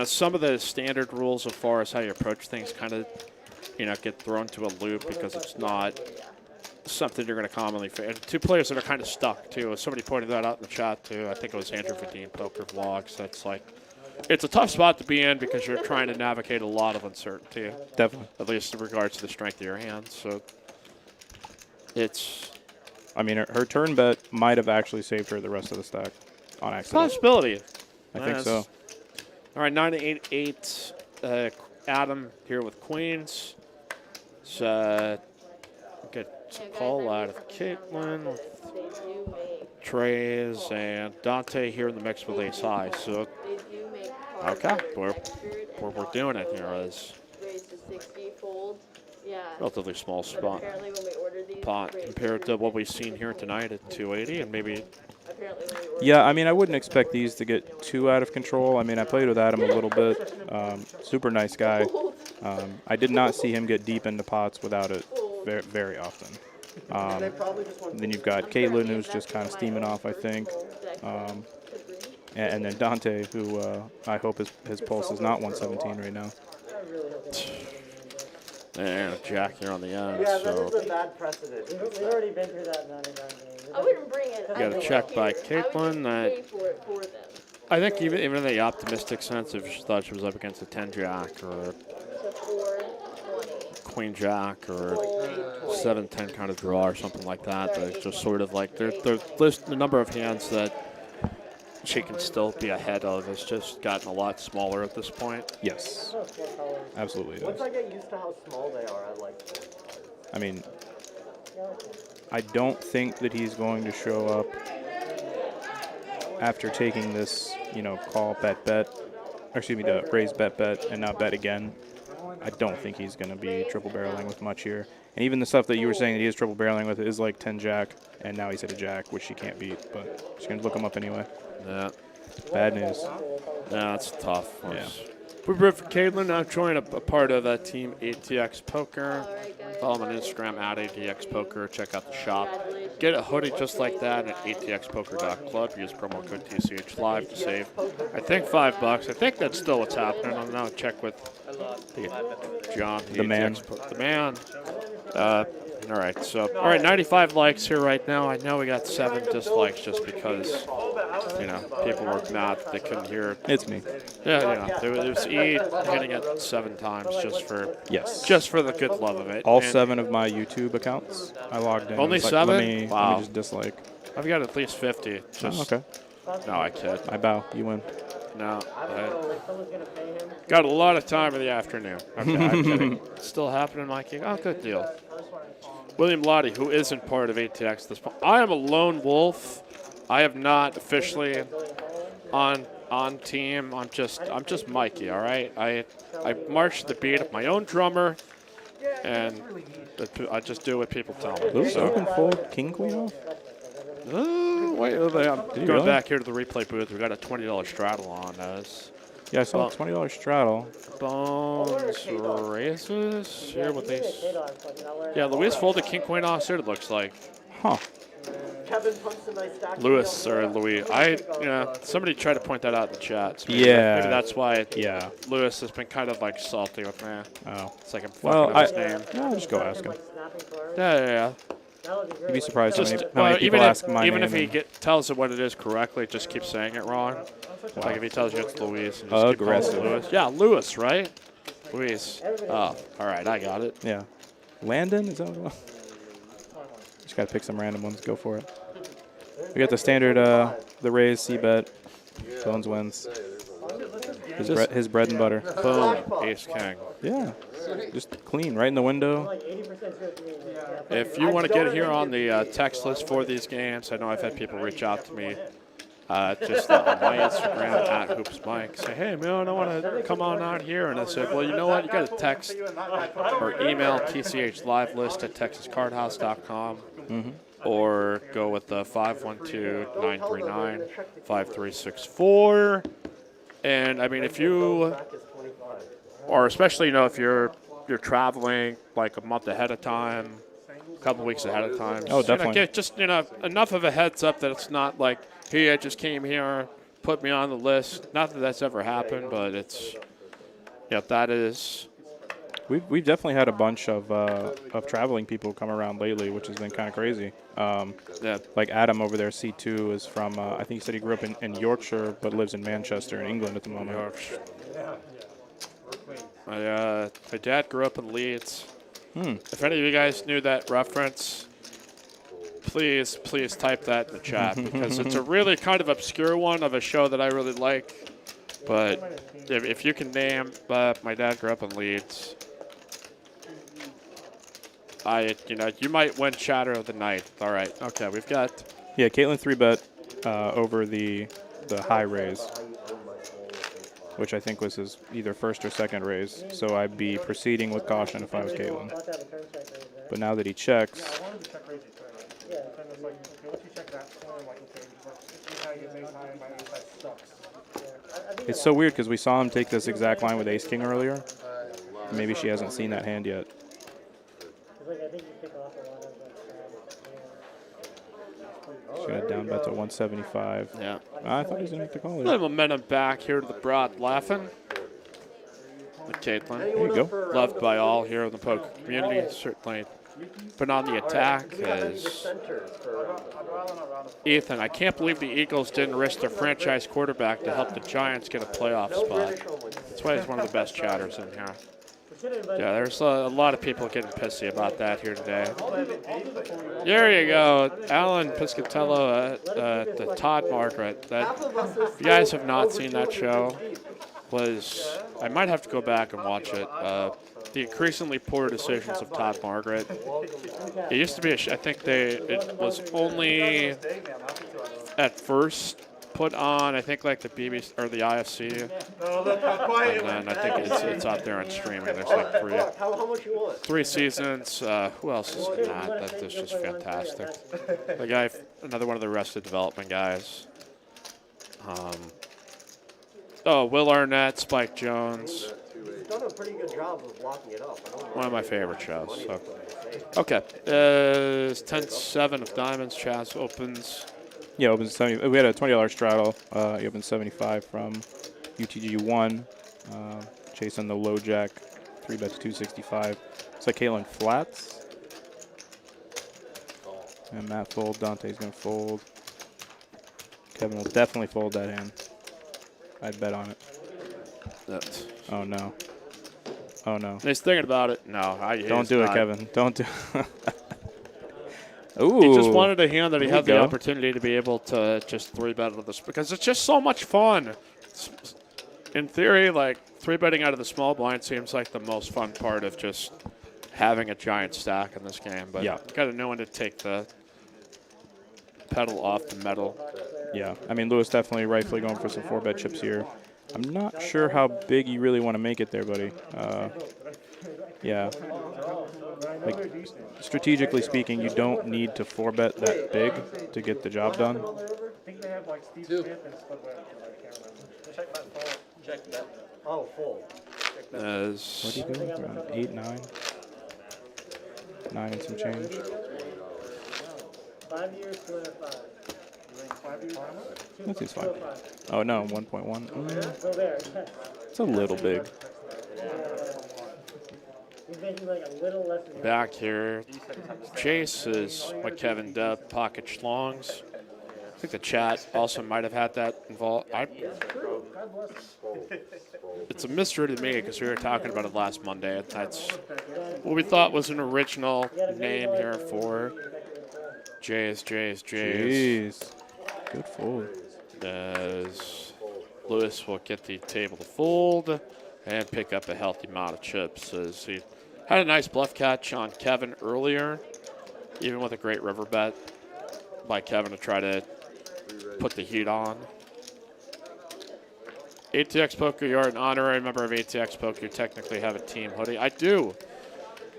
some of the standard rules as far as how you approach things kind of, get thrown to a loop because it's not something you're going to commonly face. Two players that are kind of stuck, too. Somebody pointed that out in the chat, too. I think it was Andrew Vadim, Poker Vlogs. That's like, it's a tough spot to be in because you're trying to navigate a lot of uncertainty. Definitely. At least in regards to the strength of your hands. So it's... I mean, her turn bet might have actually saved her the rest of the stack on accident. Possibility. I think so. All right, 9-8-8. Adam here with queens. So get some call out of Caitlin with Trays and Dante here in the mix with ace high. So okay, we're doing it here as relatively small spot pot compared to what we've seen here tonight at 280 and maybe. Yeah, I mean, I wouldn't expect these to get too out of control. I mean, I played with Adam a little bit. Super nice guy. I did not see him get deep into pots without it very, very often. Then you've got Caitlin, who's just kind of steaming off, I think. And then Dante, who I hope his pulse is not 117 right now. And Jack here on the end. Yeah, so. that is a bad precedent. We've already been through that 99 games. I wouldn't bring it. Got a check by Caitlin that For them. I think even in the optimistic sense, if she thought she was up against a 10-jack or queen-jack or 7-10 kind of draw or something like that, but it's just sort of like the number of hands that she can still be ahead of has just gotten a lot smaller at this point. Yes, absolutely. Once I get used to how small they are, I like them. I mean, I don't think that he's going to show up after taking this, call, bet, or excuse me, to raise, bet, and now bet again. I don't think he's going to be triple barreling with much here. And even the stuff that you were saying that he is triple barreling with is like 10-jack, and now he's hit a jack, which she can't beat, but she's going to look him up anyway. Yeah. Bad news. Yeah, that's tough. Yeah. We're with Caitlin, now join a part of team ATX Poker. Follow them on Instagram at ATX Poker. Check out the shop. Get a hoodie just like that at atxpoker.club. Use promo code TCH Live to save, I think, $5. I think that's still what's happening. I'll now check with John, The man. The man. All right, so, all right, 95 likes here right now. I know we got 7 dislikes just because, you know, people were mad they couldn't hear it. It's me. Yeah. There was E hitting it 7 times Yes. just for the good love of it. All And 7 of my YouTube accounts, I logged in. Only It's like, 7? Let me Wow. just dislike. I've got at least 50. Just, Okay. No, I kid. I bow. You win. No. Got a lot of time in the afternoon. Okay, I'm kidding. Still happening, Mikey? Oh, good deal. William Lottie, who isn't part of ATX at this point. I am a lone wolf. I have not officially on team. I'm just Mikey, all right? I march to the beat of my own drummer, and I just do what people tell me. Lewis open fold king queen off? Wait, I'm going really? back here to the replay booth. We got a $20 straddle on us. Yeah, I saw a $20 straddle. Bones raises here with these. Yeah, Luis folded king queen off suited, looks like. Huh. Kevin punts a nice stack. Lewis or Louis. Somebody tried to point that out in the chat. So Yeah. Maybe that's why Yeah. Lewis has been kind of like salty with me. Oh. It's like I'm fucking up his name. No, I'll just go ask him. Yeah. You'd be surprised Just, how many people ask my even name. if he and- tells it what it is correctly, just keep saying it wrong. Like if he tells you it's Luis, and just keep calling it Aggressive. Lewis. Yeah, Lewis, right? Luis. Oh, all right, I got it. Yeah. Landon? Is that what it was? Just got to pick some random ones. Go for it. We got the standard, the raise, C-bet. Bones wins. His bread and butter. Boom, ace king. Yeah. Just clean, right in the window. If you want to get here on the text list for these games, I know I've had people reach out to me just on my Instagram at HoopsMike, say, hey, man, I want to come on out here. And I said, well, you know what? You got to text or email TCH live list at texascardhouse.com or go with the 512-939-5364. And, I mean, if you, or especially, you know, if you're traveling like a month ahead of time, a couple weeks ahead of time. Oh, definitely. Get just, enough of a heads up that it's not like, hey, I just came here, put me on the list. Not that that's ever happened, but it's, that is. We've definitely had a bunch of traveling people come around lately, which has been kind of crazy. Like Adam over there, C2, is from, I think he said he grew up in Yorkshire, but lives in Manchester in England at the moment. My dad grew up in Leeds. If any of you guys knew that reference, please type that in the chat because it's a really kind of obscure one of a show that I really like. But if you can name, my dad grew up in Leeds. You might win Chatter of the Night. All right, okay, we've got. Yeah, Caitlin 3-bet over the high raise, which I think was his either first or second raise. So I'd be proceeding with caution if I was Caitlin. But now that he checks, it's so weird because we saw him take this exact line with Ace King earlier. Maybe she hasn't seen that hand yet. She got a down bet to 175. Yeah. I thought he was going to have to call A it. little momentum back here to the broad laughing. With Caitlin. There you go. Loved by all here in the poker community. Certainly been on the attack as Ethan. I can't believe the Eagles didn't risk their franchise quarterback to help the Giants get a playoff spot. That's why he's one of the best chatters in here. Yeah, there's a lot of people getting pissy about that here today. There you go, Alan Piscatello at the Todd Margaret. If you guys have not seen that show, I might have to go back and watch it. The increasingly poor decisions of Todd Margaret. It used to be, I think it was only at first put on, I think, like the BBC or the IFC, and then I think it's out there on streaming. There's like three seasons. Who else is in that? That's just fantastic. The guy, another one of the Arrested Development guys. Will Arnett, Spike Jones. He's done a pretty good job of blocking it up. One of my favorite shows. So. Okay, it's 10-7 of diamonds. Chaz opens. Yeah, opens 70. We had a $20 straddle. He opened 75 from UTG1. Chasing the low jack, 3-bet to 265. It's like Caitlin flats. And Matt fold. Dante's going to fold. Kevin will definitely fold that hand. I'd bet on it. That's, Oh, no. Oh, no. he's thinking about it. No, Don't do it, Kevin. Don't do it. Ooh. He just wanted a hand that he There had you the go. opportunity to be able to just 3-bet out of this because it's just so much fun. In theory, like 3-betting out of the small blind seems like the most fun part of just having a giant stack in this game. But Yeah. got to know when to take the pedal off the metal. Yeah, I mean, Lewis definitely rightfully going for some 4-bet chips here. I'm not sure how big you really want to make it there, buddy. Yeah. Like, strategically speaking, you don't need to 4-bet that big to get the job done. I think they have like Steve Smith and Spud Webb. I can't remember. Check that fold. Check that. Oh, full. What do you go? Around 8, 9? 9 and some change. 5 years, 2 and 5. That seems fine. Oh, no, 1.1. Go there. It's a little big. He's making like a little less than Back here, Chase is what Kevin dubbed pocket schlongs. I think the chat also might have had that involved. It's a mystery to me because we were talking about it last Monday. That's what we thought was an original name here for Jays. Jeez. Good fold. As Lewis will get the table to fold and pick up a healthy amount of chips as he had a nice bluff catch on Kevin earlier, even with a great river bet by Kevin to try to put the heat on. ATX Poker, you're an honorary member of ATX Poker. You technically have a team hoodie. I do.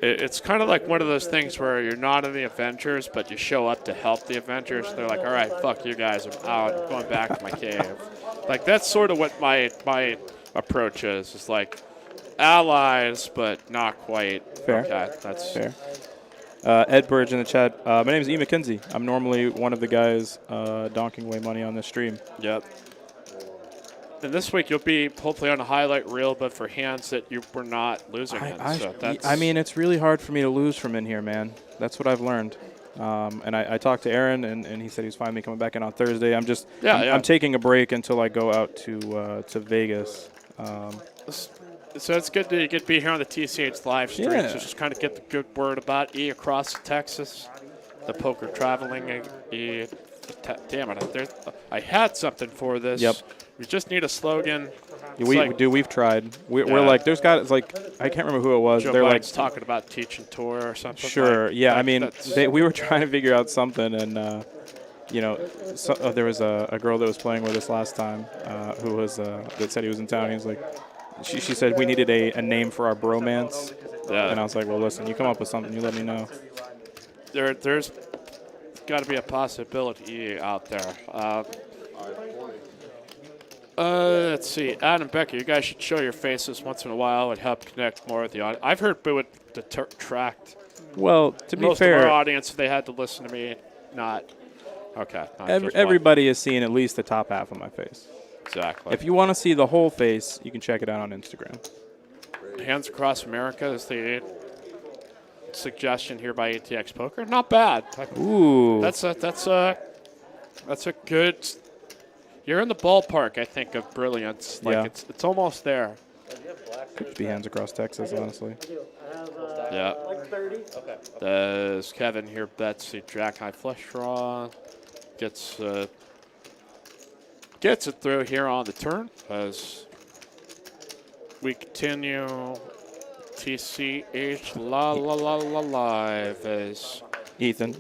It's kind of like one of those things where you're not in the Avengers, but you show up to help the Avengers. They're like, all right, fuck you guys. I'm out. I'm going back to my cave. Like, that's sort of what my approach is. It's like allies, but not quite. Fair. Okay, that's Fair. Ed Burge in the chat. My name is E. McKenzie. I'm normally one of the guys donking away money on this stream. Yep. And this week you'll be hopefully on a highlight reel, but for hands that you were not losing in. So that's I mean, it's really hard for me to lose from in here, man. That's what I've learned. And I talked to Aaron, and he said he's finally coming back in on Thursday. I'm taking a break until I go out to Vegas. So it's good that you get to be here on the TCH live stream Yeah. to just kind of get the good word about E across Texas, the poker traveling E. Damn it! I had something for this. Yep. We just need a slogan. We've tried. We're like, there's guys like, I can't remember who it was. Joe They're Biden's like talking about teaching tour or something. Sure. Like, yeah. like I mean, we were trying to figure out something, and you know, there was a girl that was playing with us last time who was that said he was in town. He was like, she said we needed a name for our bromance. Yeah. And I was like, well, listen, you come up with something, you let me know. There's got to be a possibility out there. Let's see. Adam Becker, you guys should show your faces once in a while. It would help connect more with the audience. I've heard Boo would detract. Well, to be most fair, of our audience, if they had to listen to me, not. Okay. Everybody has seen at least the top half of my face. Exactly. If you want to see the whole face, you can check it out on Instagram. Hands Across America is the suggestion here by ATX Poker. Not bad. Ooh. That's a good. You're in the ballpark, I think, of brilliance. Like Yeah. it's almost there. Could be Hands Across Texas, honestly. Yeah. like 30. Okay. Does Kevin here bets the jack high flush draw? Gets it through here on the turn as we continue. TCH la live as Ethan,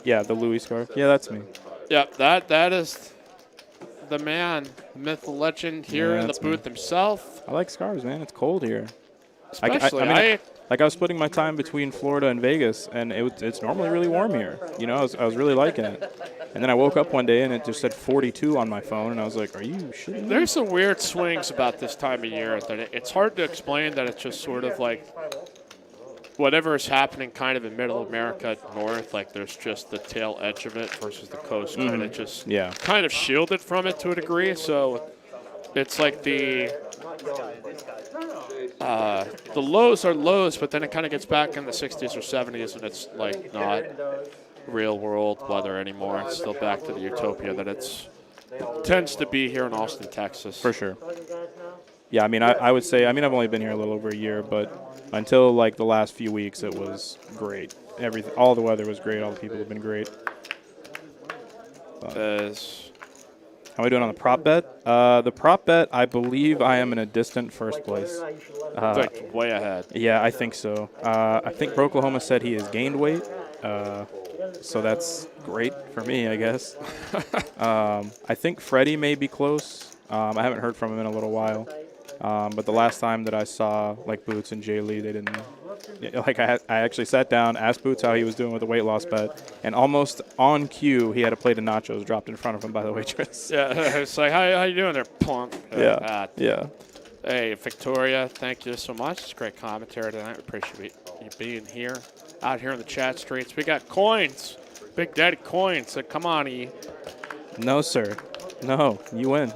yeah, the Louis scarf. Yeah, that's me. Yep, that is the man, myth, the legend here Yeah, in the that's me. booth himself. I like scarves, man. It's cold here. Especially, I was splitting my time between Florida and Vegas, and it's normally really warm here. You know, I was really liking it. And then I woke up one day and it just said 42 on my phone, and I was like, "Are you shitting me?" There's some weird swings about this time of year that it's hard to explain. That it's just sort of like whatever is happening kind of in middle America north, like there's just the tail edge of it versus the coast kind of just kind of shielded from it to a degree. So it's like the lows are lows, but then it kind of gets back in the 60s or 70s, and it's like not. real world weather anymore. It's still back to the utopia that tends to be here in Austin, Texas. For sure. Yeah, I mean, I would say, I mean, I've only been here a little over a year, but until like the last few weeks, it was great. All the weather was great. All the people have been great. How are we doing on the prop bet? The prop bet, I believe I am in a distant first place. Like way ahead. Yeah, I think so. I think Oklahoma said he has gained weight, so that's great for me, I guess. I think Freddie may be close. I haven't heard from him in a little while. But the last time that I saw like Boots and Jay Lee, they didn't. Like I actually sat down, asked Boots how he was doing with the weight loss bet, and almost on cue, he had a plate of nachos dropped in front of him by the waitress. Yeah, it's like, how you doing there, punk? Yeah. Hey, Victoria, thank you so much. It's great commentary tonight. We appreciate you being here, out here in the chat streets. We got coins, Big Daddy coins. So come on, E. No, sir. No, you win.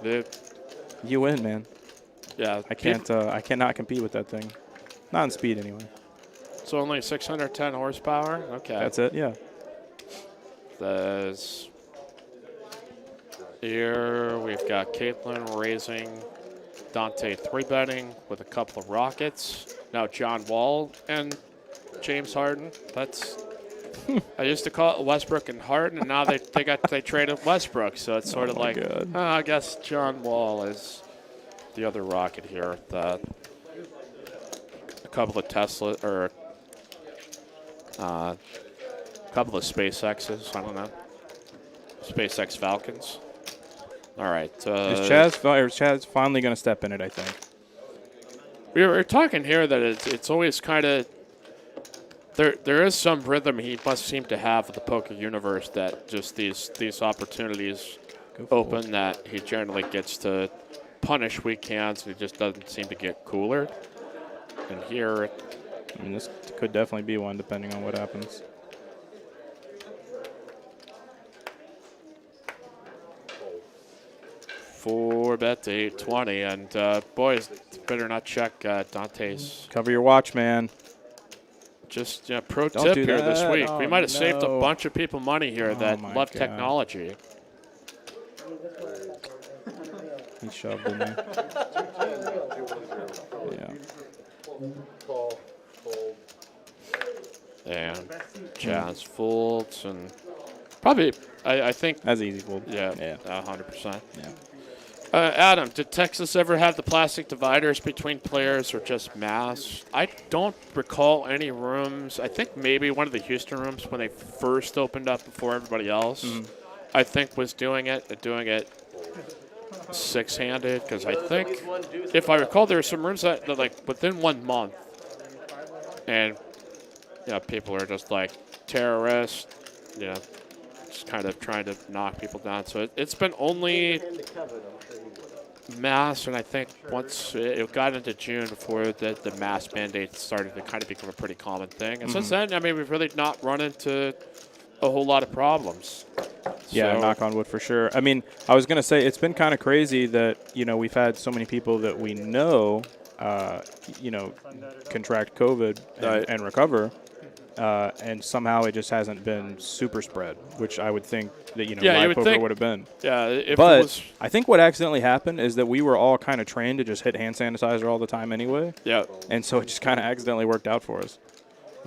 Dude. You win, man. Yeah, I can't. I cannot compete with that thing. Not in speed, anyway. It's only 610 horsepower. Okay. That's it. Yeah. Here we've got Caitlin raising Dante 3-betting with a couple of rockets. Now John Wall and James Harden. That's I used to call it Westbrook and Harden, and now they traded Westbrook. So it's sort of like I guess John Wall is the other rocket here. A couple of Tesla or a couple of SpaceXs. I don't know. SpaceX Falcons. All right. Is Chaz finally going to step in it, I think? We were talking here that it's always kind of there is some rhythm he must seem to have with the poker universe that just these opportunities open that he generally gets to punish weak hands and he just doesn't seem to get cooler. And here, I mean, this could definitely be one depending on what happens. Four bet to 820, and boys, better not check Dante's. Cover your watch, man. Just pro tip here this week. We might have saved a no. bunch of people money here that love technology. He shoved in there. Yeah. And Chaz folds, and probably, I think. That's easy fold. Yeah, 100%. Yeah. Adam, did Texas ever have the plastic dividers between players or just mass? I don't recall any rooms. I think maybe one of the Houston rooms when they first opened up before everybody else, I think was doing it six-handed, because I think, if I recall, there were some rooms that like within 1 month, and people are just like terrorists, just kind of trying to knock people down. So it's been only mass, and I think once it got into June before the mass mandate started to kind of become a pretty common thing. And since then, I mean, we've really not run into a whole lot of problems. Yeah, So, knock on wood for sure. I mean, I was going to say it's been kind of crazy that, we've had so many people that we know, contract COVID and recover. And somehow it just hasn't been super spread, which I would think that, live poker would have been. Yeah, but I think what accidentally happened is that we were all kind of trained to just hit hand sanitizer all the time anyway. Yeah. And so it just kind of accidentally worked out for us.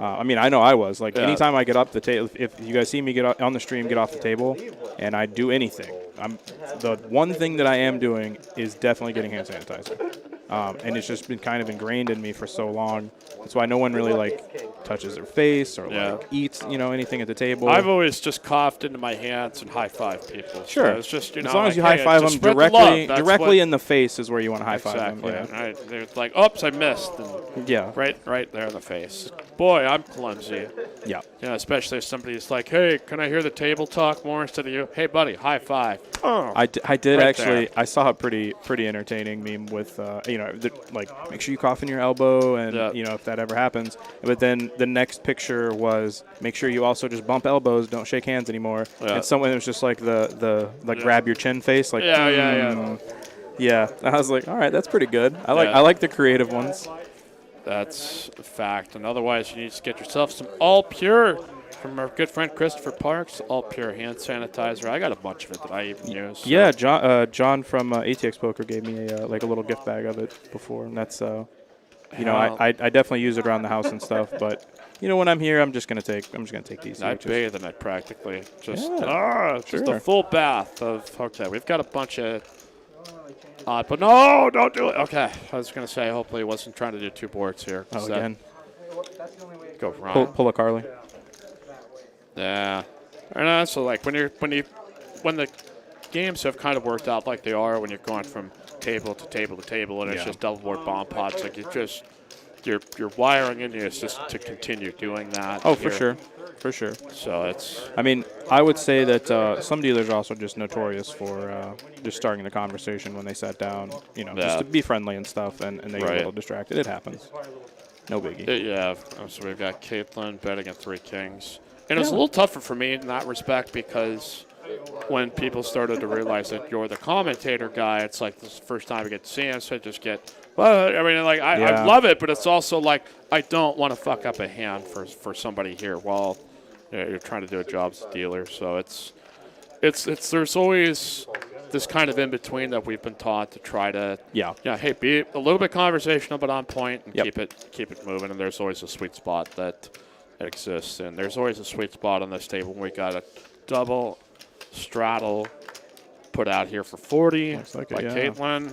I mean, I know I was. Like, anytime I get up the table, if you guys see me get on the stream, get off the table, and I do anything, the one thing that I am doing is definitely getting hand sanitizer. And it's just been kind of ingrained in me for so long. That's why no one really, touches their face or, eats, anything at the table. I've always just coughed into my hands and high-five people. Sure. So it's just, as long as you high-five them directly in the face is where you want to high-five them. Yeah. Right. They're like, oops, I missed. And right there in the face. Boy, I'm clumsy. Yeah. Especially if somebody's like, hey, can I hear the table talk more instead of you? Hey, buddy, high five. Oh, I did right actually. there. I saw a pretty entertaining meme with, make sure you cough in your elbow and, if that ever happens. But then the next picture was make sure you also just bump elbows, don't shake hands anymore. Yeah. And someone was just like the grab your chin face. Like, Yeah. I was like, all right, that's pretty good. I like the creative ones. That's a fact. And otherwise, you need to get yourself some All Pure from our good friend Christopher Parks. All Pure hand sanitizer. I got a bunch of it that I even use. So. Yeah, John from ATX Poker gave me a like a little gift bag of it before, and that's you know, I definitely use it around the house and stuff. But you know, when I'm here, I'm just gonna take these. I bathe in it practically. Just sure. just a full bath of. Okay, we've got a bunch of. But no, don't do it. Okay, I was gonna say. Hopefully, he wasn't trying to do 2 boards here. Oh, again. Go Ryan. Pull a Carly. Yeah, and so like when the games have kind of worked out like they are, when you're going from table to table to table, and it's just double board bomb pots, like you're wiring in you just to continue doing that. Oh, for sure. So it's. I mean, I would say that some dealers are also just notorious for just starting the conversation when they sat down, you know, just to be friendly and stuff, and they get a little distracted. It happens. No biggie. Yeah. So we've got Caitlin betting at 3 kings. And it's a little tougher for me in that respect because when people started to realize that you're the commentator guy, it's like this is the first time I get to see him, so I just get, well, I mean, like, I love it, but it's also like I don't want to fuck up a hand for somebody here while you're trying to do a job as a dealer. So it's there's always this kind of in between that we've been taught to try to hey, be a little bit conversational but on point and keep it moving. And there's always a sweet spot that exists, and there's always a sweet spot on this table when we got a double straddle put out here for 40 by Caitlin.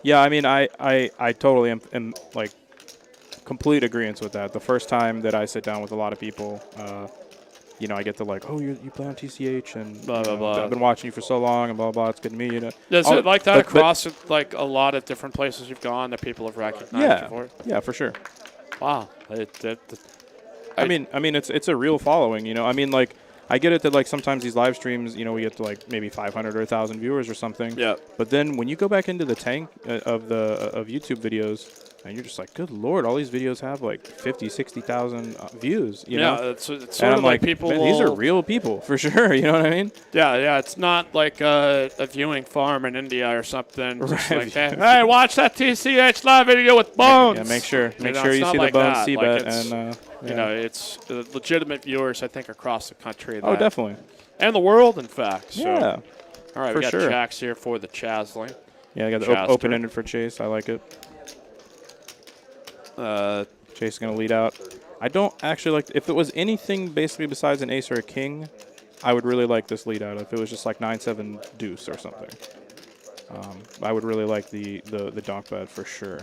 Yeah, I mean, I totally am like complete agreement with that. The first time that I sit down with a lot of people, you know, I get to like, oh, you play on TCH, and blah, blah, blah. I've been watching you for so long, and blah, blah, it's good to meet you. Is it like that across like a lot of different places you've gone that people have recognized you for? Yeah, for sure. Wow. I mean, it's a real following, you know. I mean, like, I get it that like sometimes these live streams, you know, we get to like maybe 500 or 1,000 viewers or something. Yeah. But then when you go back into the tank of YouTube videos, and you're just like, good Lord, all these videos have like 50, 60,000 views. You know? It's sort and of I'm like people. Man, these are real people for sure. You know what I mean? Yeah. It's not like a viewing farm in India or something. Just like, hey, watch that TCH live video with Bones. Yeah, make sure you see the Bones that. C-bet and. You know, it's legitimate viewers, I think, across the country. Oh, definitely. And the world, in fact. So. Yeah. All right, we got Jacks here for the Chasley. Yeah, I got the open-ended for Chase. I like it. Chase is going to lead out. I don't actually like – if it was anything basically besides an ace or a king, I would really like this lead out. If it was just like 9-7 deuce or something. I would really like the donk bet for sure.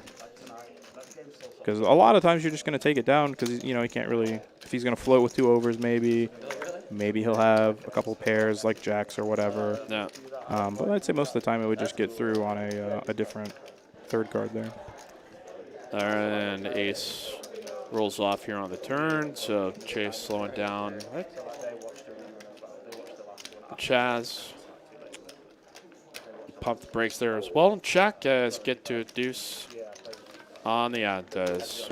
Because a lot of times you're just going to take it down because, you know, he can't really – if he's going to float with 2 overs maybe he'll have a couple pairs like jacks or whatever. Yeah. But I'd say most of the time it would just get through on a different third card there. All right, and ace rolls off here on the turn, so Chase slowing down. Chaz pump the brakes there as well and check as get to a deuce on the Antas.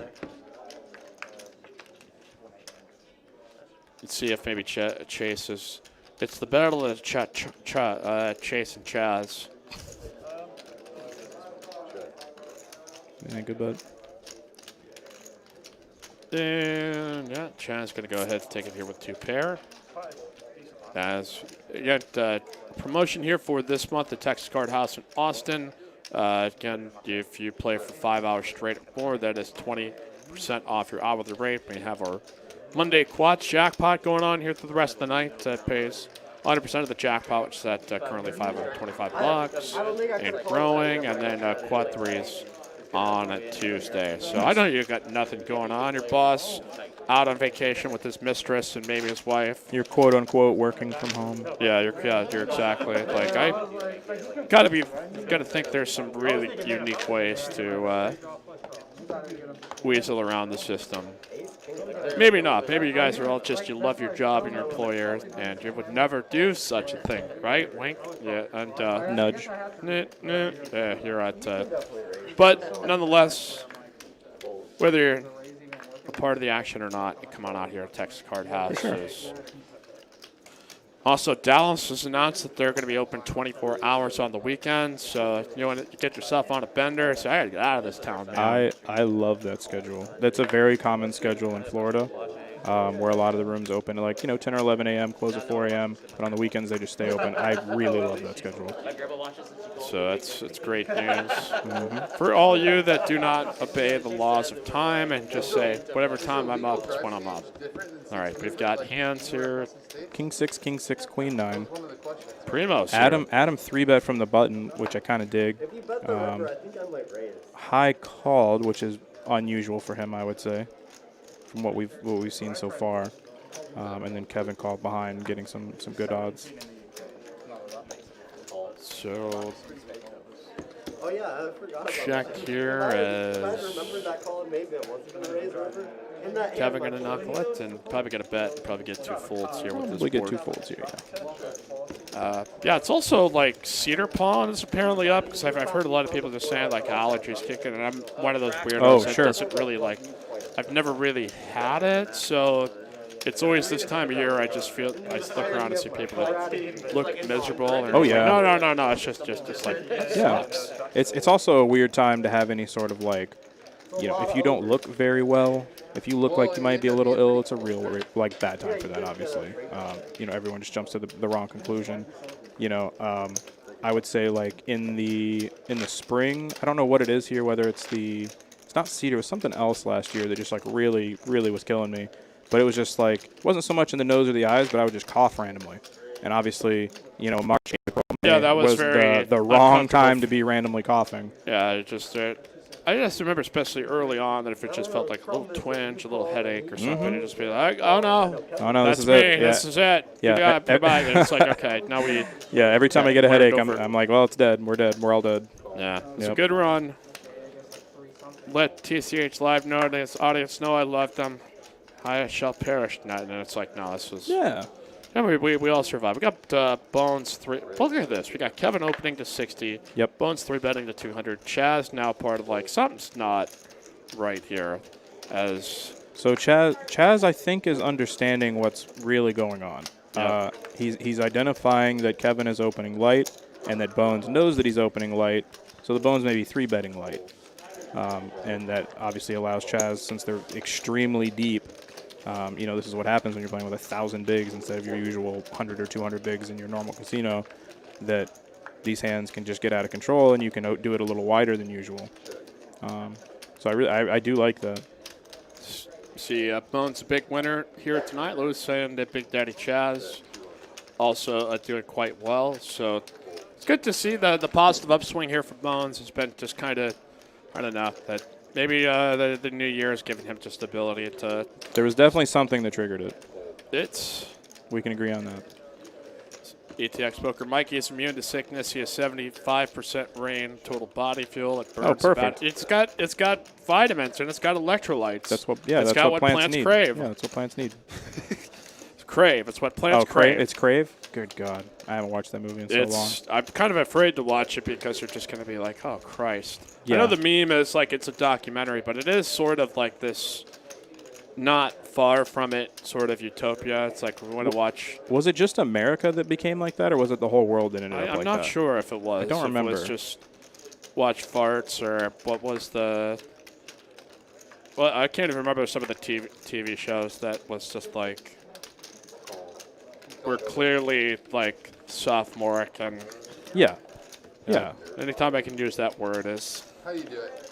Let's see if maybe Chase is. It's the battle of Chase and Chaz. Yeah, good bet. And yeah, Chaz going to go ahead and take it here with 2 pair. As promotion here for this month, the Texas Card House in Austin. Again, if you play for 5 hours straight or more, that is 20% off your hourly rate. We have our Monday quads jackpot going on here through the rest of the night. That pays 100% of the jackpot, which is at currently $525 and growing. And then quad 3s on a Tuesday. So I know you got nothing going on. Your boss out on vacation with his mistress and maybe his wife. You're quote unquote working from home. Yeah, you're exactly like I gotta think there's some really unique ways to weasel around the system. Maybe not. Maybe you guys are all just, you love your job and your employer, and you would never do such a thing, right? Wink. Yeah, and nudge. Yeah, you're at. But nonetheless, whether you're a part of the action or not, you come on out here at Texas Card House. Sure. Also, Dallas has announced that they're going to be open 24 hours on the weekend. So if you want to get yourself on a bender, say, I got to get out of this town, man. I love that schedule. That's a very common schedule in Florida, where a lot of the rooms open at like 10 or 11 a.m., close at 4 a.m. But on the weekends they just stay open. I really love that schedule. So it's great news. For all you that do not obey the laws of time and just say, whatever time I'm up is when I'm up. All right, we've got hands here. King 6, Queen 9. Primos. Adam 3-bet from the button, which I kind of dig. If you bet the river, I think I might raise. High called, which is unusual for him, I would say, from what we've seen so far. And then Kevin called behind, getting some good odds. So Oh yeah, I forgot about check that. here If I as remember that call and maybe I wasn't gonna raise river. In that Kevin hand, going to like, knuckle it and probably going to bet, probably get 2 folds here with this We get board. 2 folds here. Yeah. Yeah, it's also like Cedar Pond is apparently up because I've heard a lot of people just saying like allergies kicking, and I'm one of those weirdos that doesn't really like. I've never really had it, so it's always this time of year I just feel I look around and see people that look miserable. And Oh, yeah. No. It's just like Yeah. sucks. It's also a weird time to have any sort of like, if you don't look very well, if you look like you might be a little ill, it's a real like bad time for that. Obviously, everyone just jumps to the wrong conclusion. I would say like in the spring, I don't know what it is here. Whether it's not cedar, it was something else last year that just like really was killing me. But it was just like it wasn't so much in the nose or the eyes, but I would just cough randomly. And obviously, March, April, May that was very the wrong uncomfortable. time to be randomly coughing. Yeah, I just remember, especially early on, that if it just felt like a little twinge, a little headache or something, it'd just be like, oh no, this that's is me, it. this is it. Yeah. Goodbye. And it's like, okay, now we. Yeah, every time I get a let it headache, over. I'm like, well, it's dead. We're dead. We're all dead. Yeah, it's a Yep. good run. Let TCH Live know, this audience know I love them. I shall perish. And it's like, no, this was. Yeah. And we all survived. We got Bones 3. Look at this. We got Kevin opening to 60. Yep. Bones 3 betting to 200. Chaz now part of like something's not right here. So Chaz, I think, is understanding what's really going on. Yep. He's identifying that Kevin is opening light and that Bones knows that he's opening light. So the Bones may be 3-betting light. And that obviously allows Chaz, since they're extremely deep, this is what happens when you're playing with 1,000 bigs instead of your usual 100 or 200 bigs in your normal casino, that these hands can just get out of control and you can do it a little wider than usual. So I do like that. See, Bones a big winner here tonight. Louis saying that Big Daddy Chaz also doing quite well. So it's good to see the positive upswing here for Bones. It's been just kind of, I don't know, that maybe the new year has given him just the ability to. There was definitely something that triggered it. We can agree on that. ETX Poker Mikey is immune to sickness. He has 75% rain total body fuel. It burns perfect. It's got vitamins and it's got electrolytes. That's what plants need. crave. Yeah, that's what plants need. Crave. It's what plants crave. It's Crave? Good God. I haven't watched that movie in so long. I'm kind of afraid to watch it because you're just going to be like, oh, Christ. Yeah. I know the meme is like it's a documentary, but it is sort of like this not far from it sort of utopia. It's like we want to watch. Was it just America that became like that, or was it the whole world that ended up like that? I'm not sure if it was. I don't remember. If it was just watch farts or what was the. Well, I can't even remember some of the TV shows that was just like. We're clearly like sophomoric and. Yeah. Anytime I can use that word is. How you do it?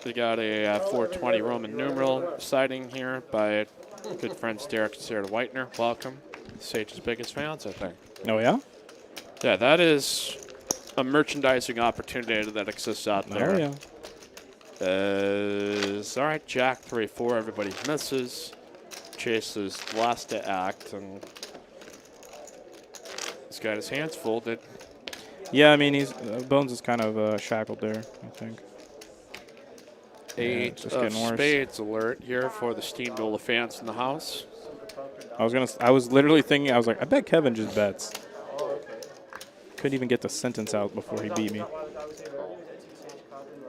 We got a 420 Roman numeral sighting here by good friends Derek and Sarah Whitener. Welcome. Sage's biggest fans, I think. Oh, yeah? Yeah, that is a merchandising opportunity that exists out there. Oh, yeah. All right, Jack 3-4. Everybody misses. Chase is last to act, and he's got his hands folded. Yeah, I mean, Bones is kind of shackled there, I think. 8 of spades alert here for the Steamroller fans in the house. I was literally thinking, I was like, I bet Kevin just bets. Couldn't even get the sentence out before he beat me.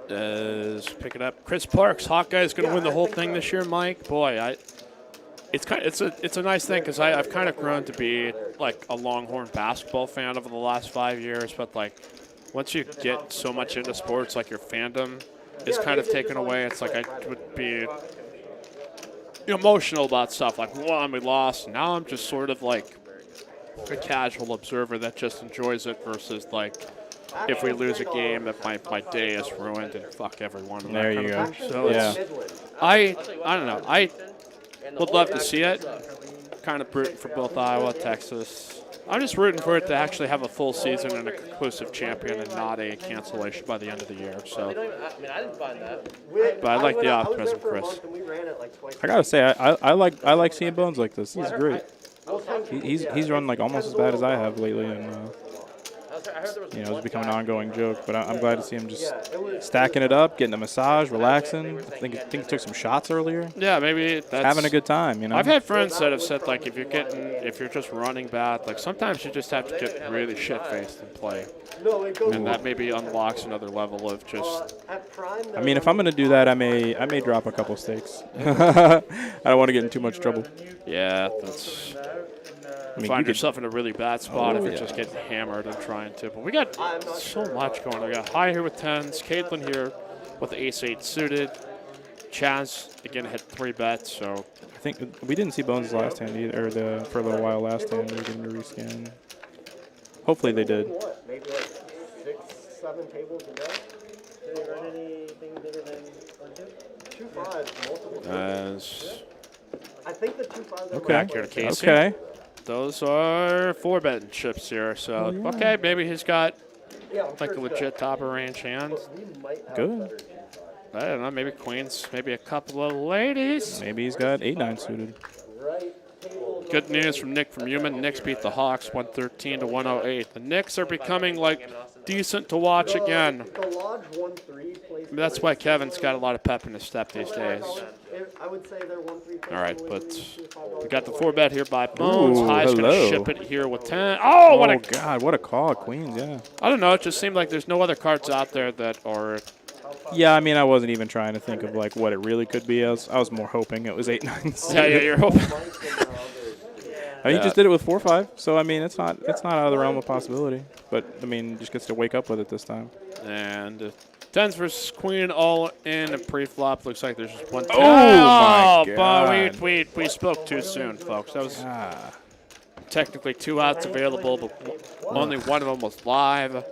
Pick it up. Chris Parks, Hawkeye's going to win the whole thing this year, Mike. Boy, it's a nice thing because I've kind of grown to be like a Longhorn basketball fan over the last 5 years, but like once you get so much into sports, like your fandom is kind of taken away. It's like I would be emotional about stuff like, well, we lost. Now I'm just sort of like a casual observer that just enjoys it versus like if we lose a game that my day is ruined and fuck everyone. And There that you kind go. of thing. So it's, I don't know. I would love to see it. Kind of rooting for both Iowa, Texas. I'm just rooting for it to actually have a full season and a conclusive champion and not a cancellation by the end of the year. So, I mean, I didn't find that. but I like the optimism, Chris. I gotta say, I like seeing Bones like this. He's great. He's run like almost as bad as I have lately, and it's become an ongoing joke. But I'm glad to see him just stacking it up, getting a massage, relaxing. I think he took some shots earlier. Yeah, maybe that's Having a good time, you know. I've had friends that have said like if you're just running bad, like sometimes you just have to get really shit faced and play, and that maybe unlocks another level of just. I mean, if I'm gonna do that, I may drop a couple steaks. I don't want to get in too much trouble. Yeah, that's. I mean, Find you yourself in a really bad spot if you're yeah. just getting hammered and trying to. But we got so much going on. We got High here with 10s, Caitlin here with the ace-8 suited. Chaz, again, hit 3 bets, so. I think we didn't see Bones' last hand either, or for a little while last hand. We were getting to rescan. Hopefully they did. What? Maybe like 6, 7 tables a day? Did they run anything bigger than 2 5s, multiple tables? I think the 2 5s are Okay. Back here to Casey. Okay. Those are 4 betting chips here, so okay, maybe he's got like a legit top of range hand. Good. I don't know, maybe queens, maybe a couple of ladies. Maybe he's got 8-9 suited. Good news from Nick from Human. Knicks beat the Hawks 113 to 108. The Knicks are becoming like decent to watch again. That's why Kevin's got a lot of pep in his step these days. I would say they're 1-3. All right, but we got the 4 bet here by Bones. Ooh, High's going to hello. ship it here with 10. Oh, what a God, what a call, Queens, yeah. I don't know. It just seemed like there's no other cards out there that are. Yeah, I mean, I wasn't even trying to think of like what it really could be. I was more hoping it was 8-9. Yeah, you're hoping. I mean, he just did it with 4-5, so I mean, it's not out of the realm of possibility. But I mean, just gets to wake up with it this time. And 10s versus queen all in a pre-flop. Looks like there's just one. Oh, my but God. we spoke too soon, folks. That was technically 2 outs available, but only one of them was live.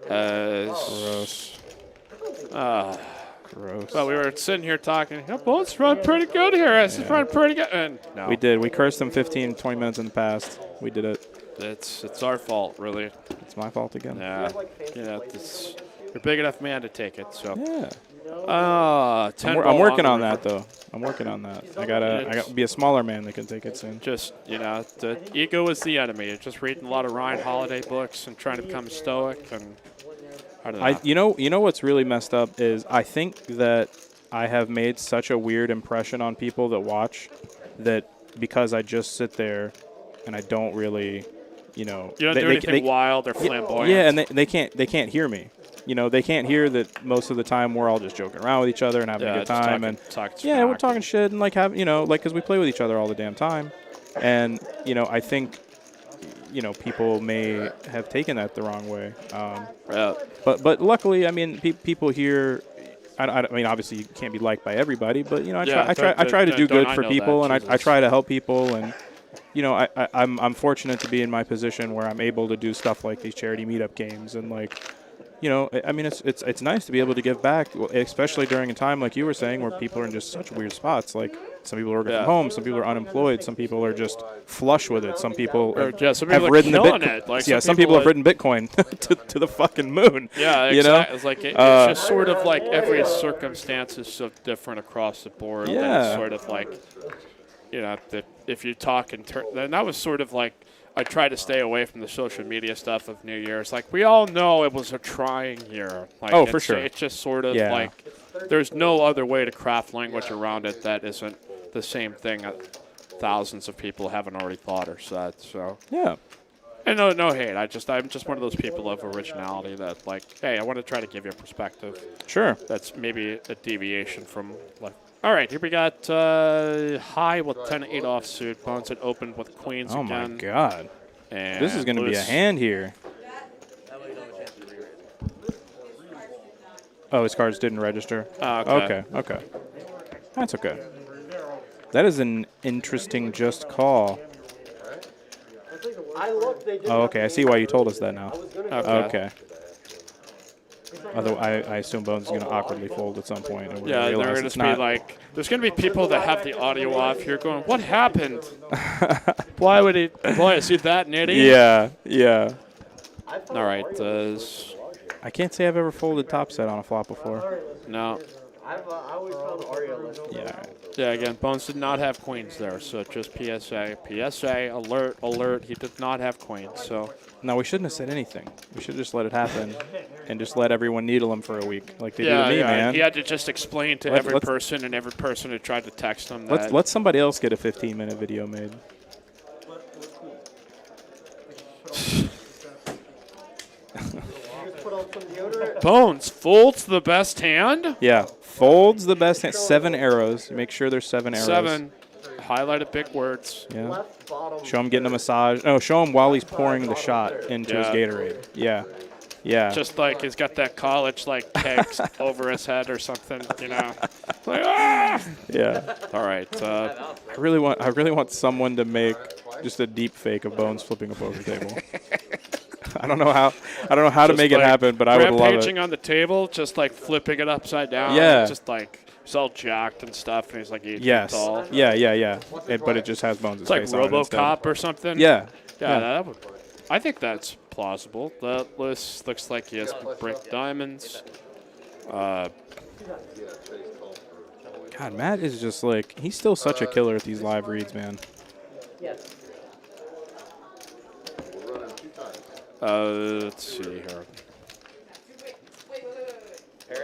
Gross. Gross. Well, we were sitting here talking. Bones run pretty good here. This is running pretty good. And no, We did. We cursed him 15, 20 minutes in the past. We did it. it's our fault, really. It's my fault again. Yeah, you're a big enough man to take it. So. Yeah. 10 I'm working on that though. I'm working on that. I gotta be a smaller man that can take it soon. Just, the ego is the enemy. You're just reading a lot of Ryan Holiday books and trying to become stoic, and I don't know. You know what's really messed up is I think that I have made such a weird impression on people that watch that because I just sit there and I don't really, You don't do anything wild or flamboyant. Yeah, and they can't hear me. They can't hear that most of the time we're all just joking around with each other and having a good time. We're talking shit and because we play with each other all the damn time. And, I think, people may have taken that the wrong way. But luckily, I mean, people here, I mean, obviously you can't be liked by everybody, but, I try to do good for people and I try to help people. And, I'm fortunate to be in my position where I'm able to do stuff like these charity meetup games and I mean, it's nice to be able to give back, especially during a time like you were saying, where people are in just such weird spots. Like some people are working from home, some people are unemployed, some people are just flush with it. Some people have ridden the Bitcoin. Some people have ridden Bitcoin to the fucking moon. Yeah, exactly. It's like it's just sort of like every circumstance is so different across the board. Yeah. That it's sort of like, if you talk and that was sort of like. I try to stay away from the social media stuff of New Year's. Like, we all know it was a trying year. Like, for sure. It's just sort of like there's no other way to craft language around it that isn't the same thing that thousands of people haven't already thought or said. So yeah. And no hate. I'm just one of those people of originality that, like, hey, I want to try to give you a perspective. Sure. That's maybe a deviation from like All right, here we got high with 10-8 offsuit. Bones had opened with queens Oh, again. my God. And This is going to be a loose. hand here. Oh, his cards didn't register? Okay. Okay. That's okay. That is an interesting just call. Oh, okay. I see why you told us that now. Okay. Although I assume Bones is going to awkwardly fold at some point. And Yeah, they're going to be like, there's going to be people that have the audio off here going, what happened? Why would he, boy, is he that nitty? Yeah. All right. I can't say I've ever folded top set on a flop before. No. I always found Aria less. Yeah. Yeah, again, Bones did not have queens there, so just PSA. PSA, alert, he did not have queens, so. No, we shouldn't have said anything. We should just let it happen and just let everyone needle him for a week like they do to me, man. He had to just explain to every person and every person who tried to text him that. Let somebody else get a 15-minute video made. Bones folds the best hand? Yeah, folds the best hand. 7 arrows. Make sure there's 7 arrows. 7. Highlighted big words. Yeah. Show him getting a massage. No, show him while he's pouring the shot into his Gatorade. Yeah. Just like he's got that college kegs over his head or something, you know. Like, ah! Yeah. All right. I really want someone to make just a deep fake of Bones flipping a poker table. I don't know how to make it happen, but I would love it. Rampaging on the table, just like flipping it upside down. Yeah. Just like he's all jacked and stuff, and he's like 8 feet Yes. tall. Yeah. But it just has Bones' It's like face on it instead. RoboCop or something. Yeah. That would. I think that's plausible. That list looks like he has brick diamonds. God, Matt is just like, he's still such a killer at these live reads, man. Let's see here.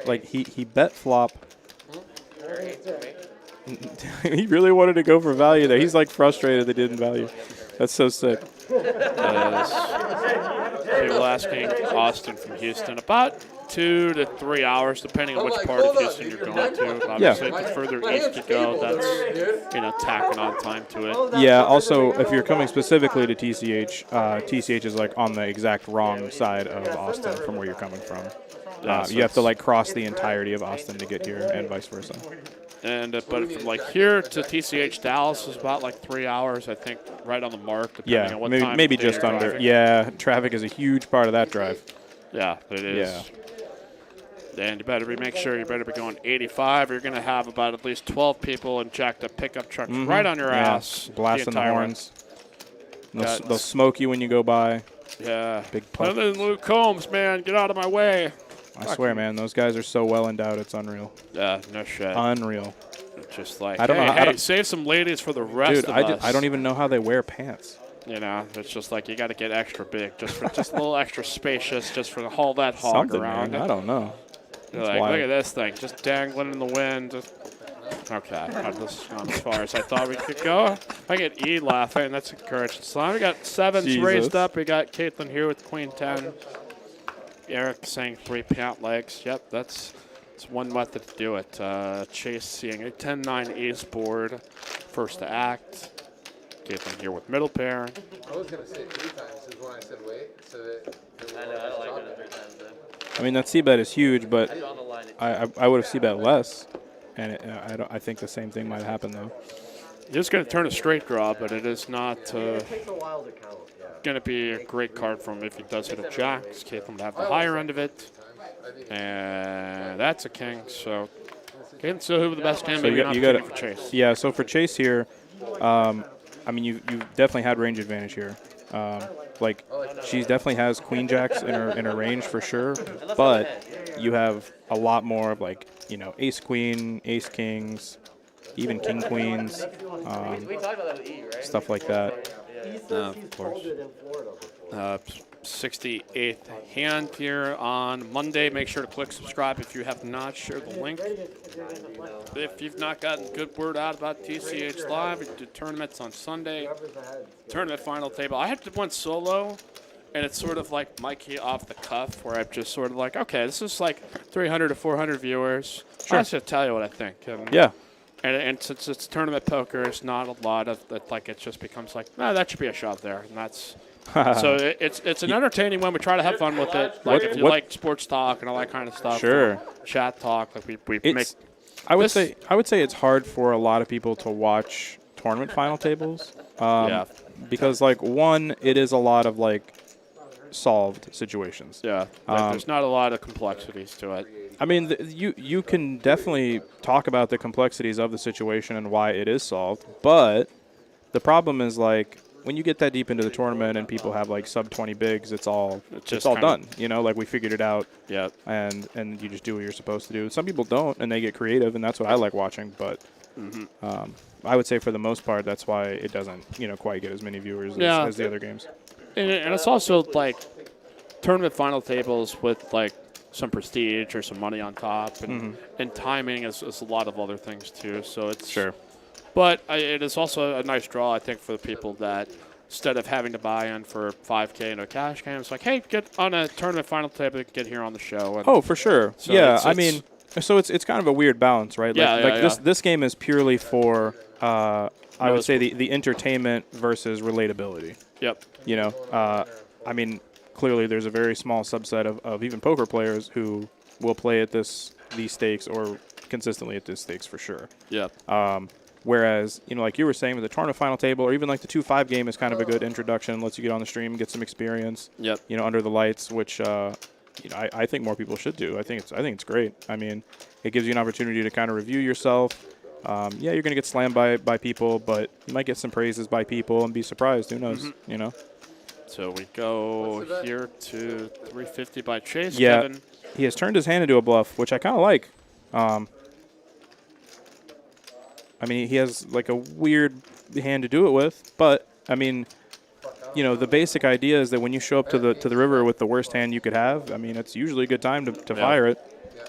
Like, he bet flop. He really wanted to go for value there. He's like frustrated they didn't value. That's so sick. People asking Austin from Houston about 2 to 3 hours, depending on which part of Houston you're going to. Obviously, the further east you go, that's tacking on time to it. Yeah. Also, if you're coming specifically to TCH, TCH is like on the exact wrong side of Austin from where you're coming from. You have to cross the entirety of Austin to get here, and vice versa. And but from here to TCH Dallas is about 3 hours, I think, right on the mark. Depending on what time maybe just under. driving. Yeah, traffic is a huge part of that drive. Yeah, it is. Yeah. And you better be going 85. Or you're going to have about at least 12 people in jacked up pickup trucks right on your ass. Blasting the horns. They'll smoke you when you go by. Yeah. Big puff. And then Luke Combs, man, get out of my way. I swear, man, those guys are so well endowed, it's unreal. Yeah, no shit. Unreal. It's just like, I don't know. Hey, save some ladies for the rest of us. I don't even know how they wear pants. You know, it's just like you got to get extra big, just a little extra spacious, just for to haul that hog around. Man. I don't know. You're like, look at this thing, just dangling in the wind. Okay, got this gone as far as I thought we could go. I get E laughing. That's encouraging. So we got 7s raised up. We got Caitlin here with Queen 10. Eric saying 3 pant legs. Yep, that's one method to do it. Chase seeing a 10-9 ace board. First to act. Caitlin here with middle pair. I was going to say 3 times is when I said wait. So that I know, I don't like it 3 times then. I mean, that C-bet is huge, but I would have C-bet less. And I think the same thing might happen, though. It's going to turn a straight draw, but it is not It takes a while to count. going to be a great card from if he does hit a jack. Caitlin would have the higher end of it. And that's a king, so Caitlin's still with the best hand, maybe not for Chase. Yeah, so for Chase here, I mean, you definitely had range advantage here. She definitely has queen jacks in her range for sure, but you have a lot more of ace queen, ace kings, even king queens, We talked about that with E, right? stuff like that. Of course. 68th hand here on Monday. Make sure to click subscribe if you have not. Share the link. If you've not gotten good word out about TCH Live, the tournaments on Sunday. Tournament final table. I had to went solo, and it's sort of like Mikey off the cuff, where I'm just sort of like, okay, this is 300 to 400 viewers. Sure. I should tell you what I think. And Yeah. And since it's tournament poker, it's not a lot of that. Like it just becomes like, that should be a shove there, and that's. So it's an entertaining one. We try to have fun with it. Like if you like sports talk and all that kind of stuff. Sure. Chat talk. Like we make. I would say it's hard for a lot of people to watch tournament final tables. Because like one, it is a lot of like solved situations. Yeah. Like there's not a lot of complexities to it. I mean, you can definitely talk about the complexities of the situation and why it is solved, but the problem is like when you get that deep into the tournament and people have like sub 20 bigs, it's all done. You know, like we figured it out. Yeah. And you just do what you're supposed to do. Some people don't, and they get creative, and that's what I like watching. But I would say for the most part, that's why it doesn't quite get as many viewers as the other games. And it's also like tournament final tables with like some prestige or some money on top, and timing is a lot of other things too. So it's sure. But it is also a nice draw, I think, for the people that instead of having to buy in for $5K in a cash game, it's like, hey, get on a tournament final table, get here on the show. And oh, for sure. so yeah, I mean, so it's kind of a weird balance, right? This game is purely for I would say the entertainment versus relatability. Yep. I mean, clearly there's a very small subset of even poker players who will play at these stakes or consistently at this stakes for sure. Yep. Whereas, like you were saying with the tournament final table or even like the 2-5 game is kind of a good introduction, lets you get on the stream, get some experience, under the lights, which, I think more people should do. I think it's great. I mean, it gives you an opportunity to kind of review yourself. You're going to get slammed by people, but you might get some praises by people and be surprised. Who knows, So we go here to 350 by Chase. Yeah, Kevin. He has turned his hand into a bluff, which I kind of like. I mean, he has like a weird hand to do it with, but I mean, the basic idea is that when you show up to the river with the worst hand you could have, I mean, it's usually a good time to fire it.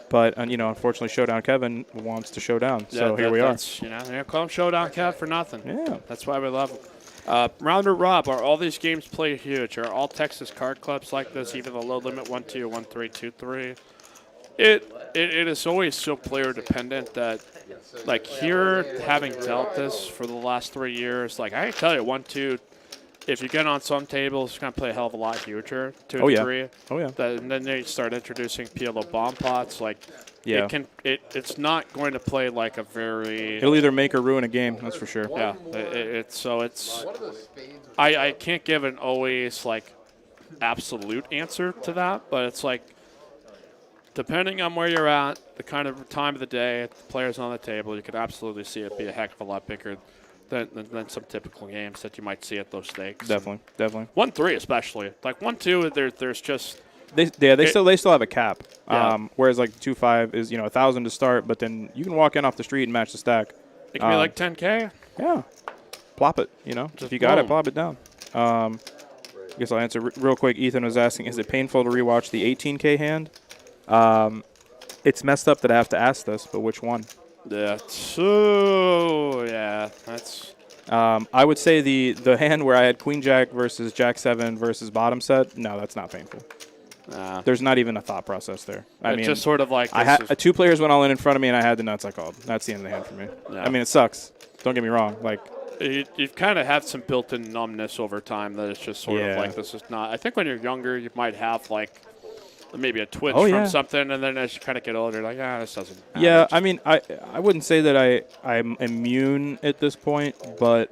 But unfortunately, Showdown Kevin wants to show down, so here we are. They call him Showdown Kev for nothing. Yeah, that's why we love him. Rounder Rob, are all these games played huge? Are all Texas card clubs like this, even the low limit 1-2, 1-3, 2-3? It is always so player dependent that, like here, having dealt this for the last 3 years, like I can tell you, 1-2, if you get on some tables, it's going to play a hell of a lot huger to a degree. Oh yeah. And then they start introducing PLO bomb pots, like yeah. It's not going to play like a very. It'll either make or ruin a game. That's for sure. Yeah. I can't give an always like absolute answer to that, but it's like. Depending on where you're at, the kind of time of the day, the players on the table, you could absolutely see it be a heck of a lot bigger than some typical games that you might see at those stakes. Definitely. 1-3 especially. Like 1-2, there's just they still have a cap. Yeah. Whereas like 2-5 is 1,000 to start, but then you can walk in off the street and match the stack. It can be like 10K. Yeah. Plop it. Just if you got it, plop it down. I guess I'll answer real quick. Ethan was asking, is it painful to rewatch the 18K hand? It's messed up that I have to ask this, but which one? Yeah. So that's. I would say the hand where I had Queen Jack versus Jack 7 versus bottom set. No, that's not painful. There's not even a thought process there. I mean, just sort of like two players went all in front of me, and I had the nuts I called. That's the end of the hand for me. Yeah. I mean, it sucks. Don't get me wrong. Like. You've kind of had some built-in numbness over time that it's just sort of like this is not. I think when you're younger, you might have like. Maybe a twitch from something, and then as you kind of get older, like, this doesn't matter. Yeah, I mean, I wouldn't say that I'm immune at this point, but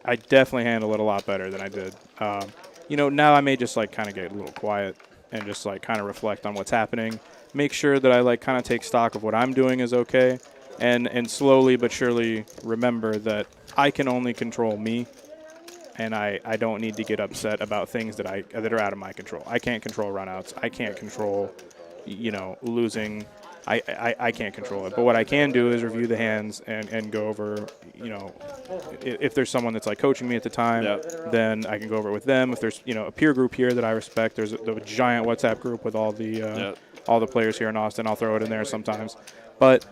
I definitely handle it a lot better than I did. Now I may just, like, kind of get a little quiet and just, like, kind of reflect on what's happening, make sure that I, like, kind of take stock of what I'm doing is okay, and slowly but surely remember that I can only control me. And I don't need to get upset about things that are out of my control. I can't control runouts. I can't control, losing. I can't control it. But what I can do is review the hands and go over, if there's someone that's like coaching me at the time, then I can go over it with them. If there's, a peer group here that I respect, there's a giant WhatsApp group with all the players here in Austin. I'll throw it in there sometimes. But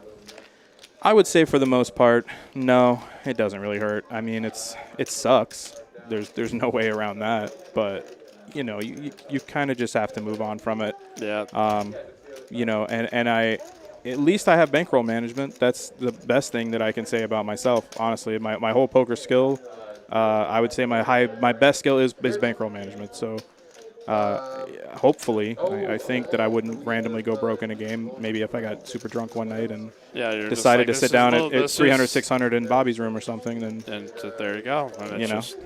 I would say for the most part, no, it doesn't really hurt. I mean, it sucks. There's no way around that, but you kind of just have to move on from it. Yeah. And at least I have bankroll management. That's the best thing that I can say about myself. Honestly, my whole poker skill, I would say my best skill is bankroll management. So hopefully, I think that I wouldn't randomly go broke in a game. Maybe if I got super drunk one night and decided to sit down at 300, 600 in Bobby's room or something, then so there you go. And you know. just,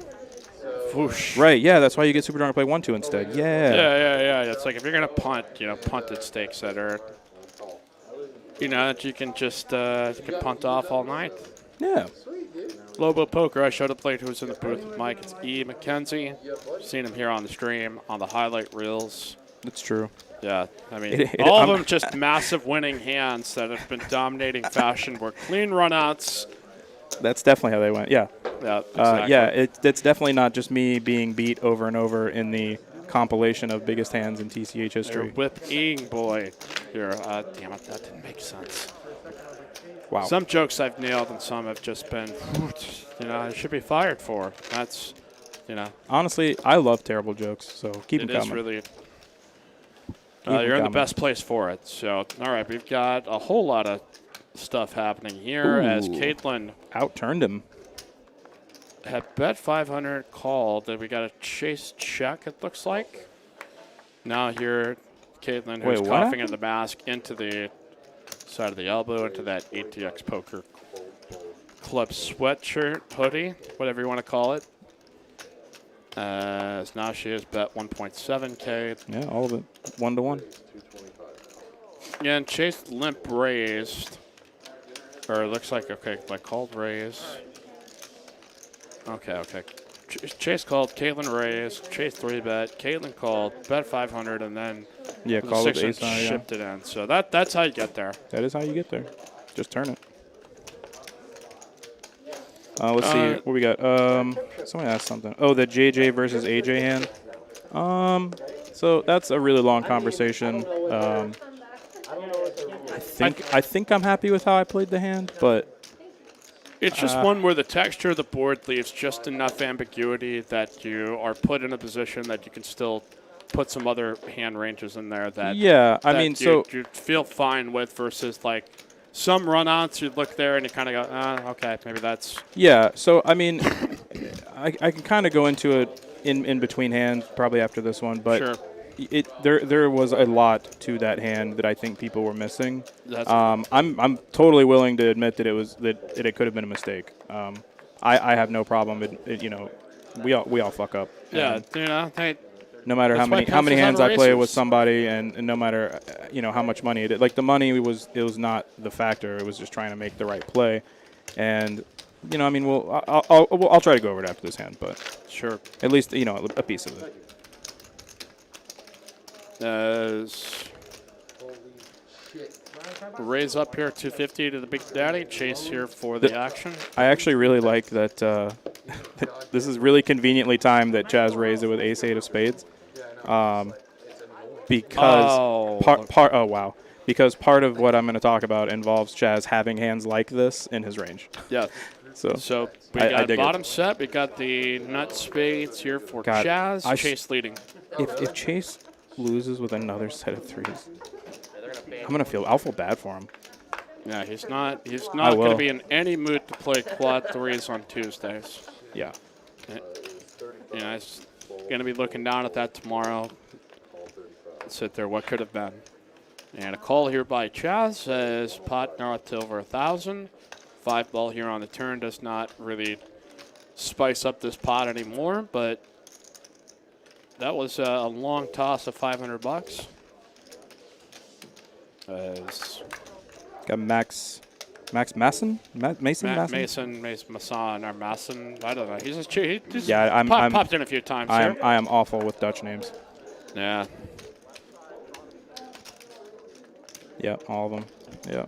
whoosh. Right, yeah, that's why you get super drunk and play 1-2 instead. Yeah. It's like if you're gonna punt, punted stakes that are, that you can just you can punt off all night. Yeah. Lobo Poker, I showed a plate who was in the booth with Mike. It's E. McKenzie. Seen him here on the stream, on the highlight reels. That's true. Yeah, I mean, all of them just massive winning hands that have been dominating fashion. Were clean runouts. That's definitely how they went, yeah. Yeah, exactly. It's definitely not just me being beat over and over in the compilation of biggest hands in TCH history. Whip-eating boy here. Damn it, that didn't make sense. Wow. Some jokes I've nailed and some have just been, I should be fired for. That's, Honestly, I love terrible jokes, so keep them coming. coming. It is really, you're in the best place for it. So, all right, we've got a whole lot of stuff happening here as Caitlin outturned him. Had bet 500 called. Then we got a chase check, it looks like. Now here, Caitlin, who's coughing in the mask into the side of the elbow, into that ATX Poker Club sweatshirt, hoodie, whatever you want to call it. As now she has bet 1.7K. Yeah, all of it. 1-to-1. Yeah, and Chase limp raised. Or it looks like, like called raise. Okay. Chase called, Caitlin raised, Chase 3-bet, Caitlin called, bet 500, and then called the 6 shipped it in. So that's how you get there. That is how you get there. Just turn it. Let's see what we got. Someone asked something. Oh, the JJ versus AJ hand. So that's a really long conversation. I think I'm happy with how I played the hand, but it's just one where the texture of the board leaves just enough ambiguity that you are put in a position that you can still put some other hand ranges in there that you feel fine with versus like some runouts you look there and you kind of go, okay, maybe that's So I mean, I can kind of go into it in between hands probably after this one, but sure. There was a lot to that hand that I think people were missing. I'm totally willing to admit that it could have been a mistake. I have no problem. We all fuck up. Yeah, hey, no matter how many hands I play with somebody, and no matter how much money it is. Like the money was not the factor. It was just trying to make the right play, and I'll try to go over it after this hand, but sure, at least a piece of it. Raise up here 250 to the Big Daddy. Chase here for the action. I actually really like that. This is really conveniently timed that Chaz raised it with Ace-8 of spades, because because part of what I'm going to talk about involves Chaz having hands like this in his range. Yeah. So we got bottom set. We got the nut spades here for Chaz. Chase leading. If Chase loses with another set of threes, I'll feel bad for him. Yeah, he's not going to be in any mood to play quad threes on Tuesdays. Yeah. He's going to be looking down at that tomorrow. Sit there, what could have been. And a call here by Chaz says pot north to over 1,000. 5-ball here on the turn does not really spice up this pot anymore, but that was a long toss of $500. Got Max Masson? Mason? Masson, or Masson. I don't know. He's I'm popped in a few times here. I am awful with Dutch names. Yeah. Yeah, all of them. Yeah.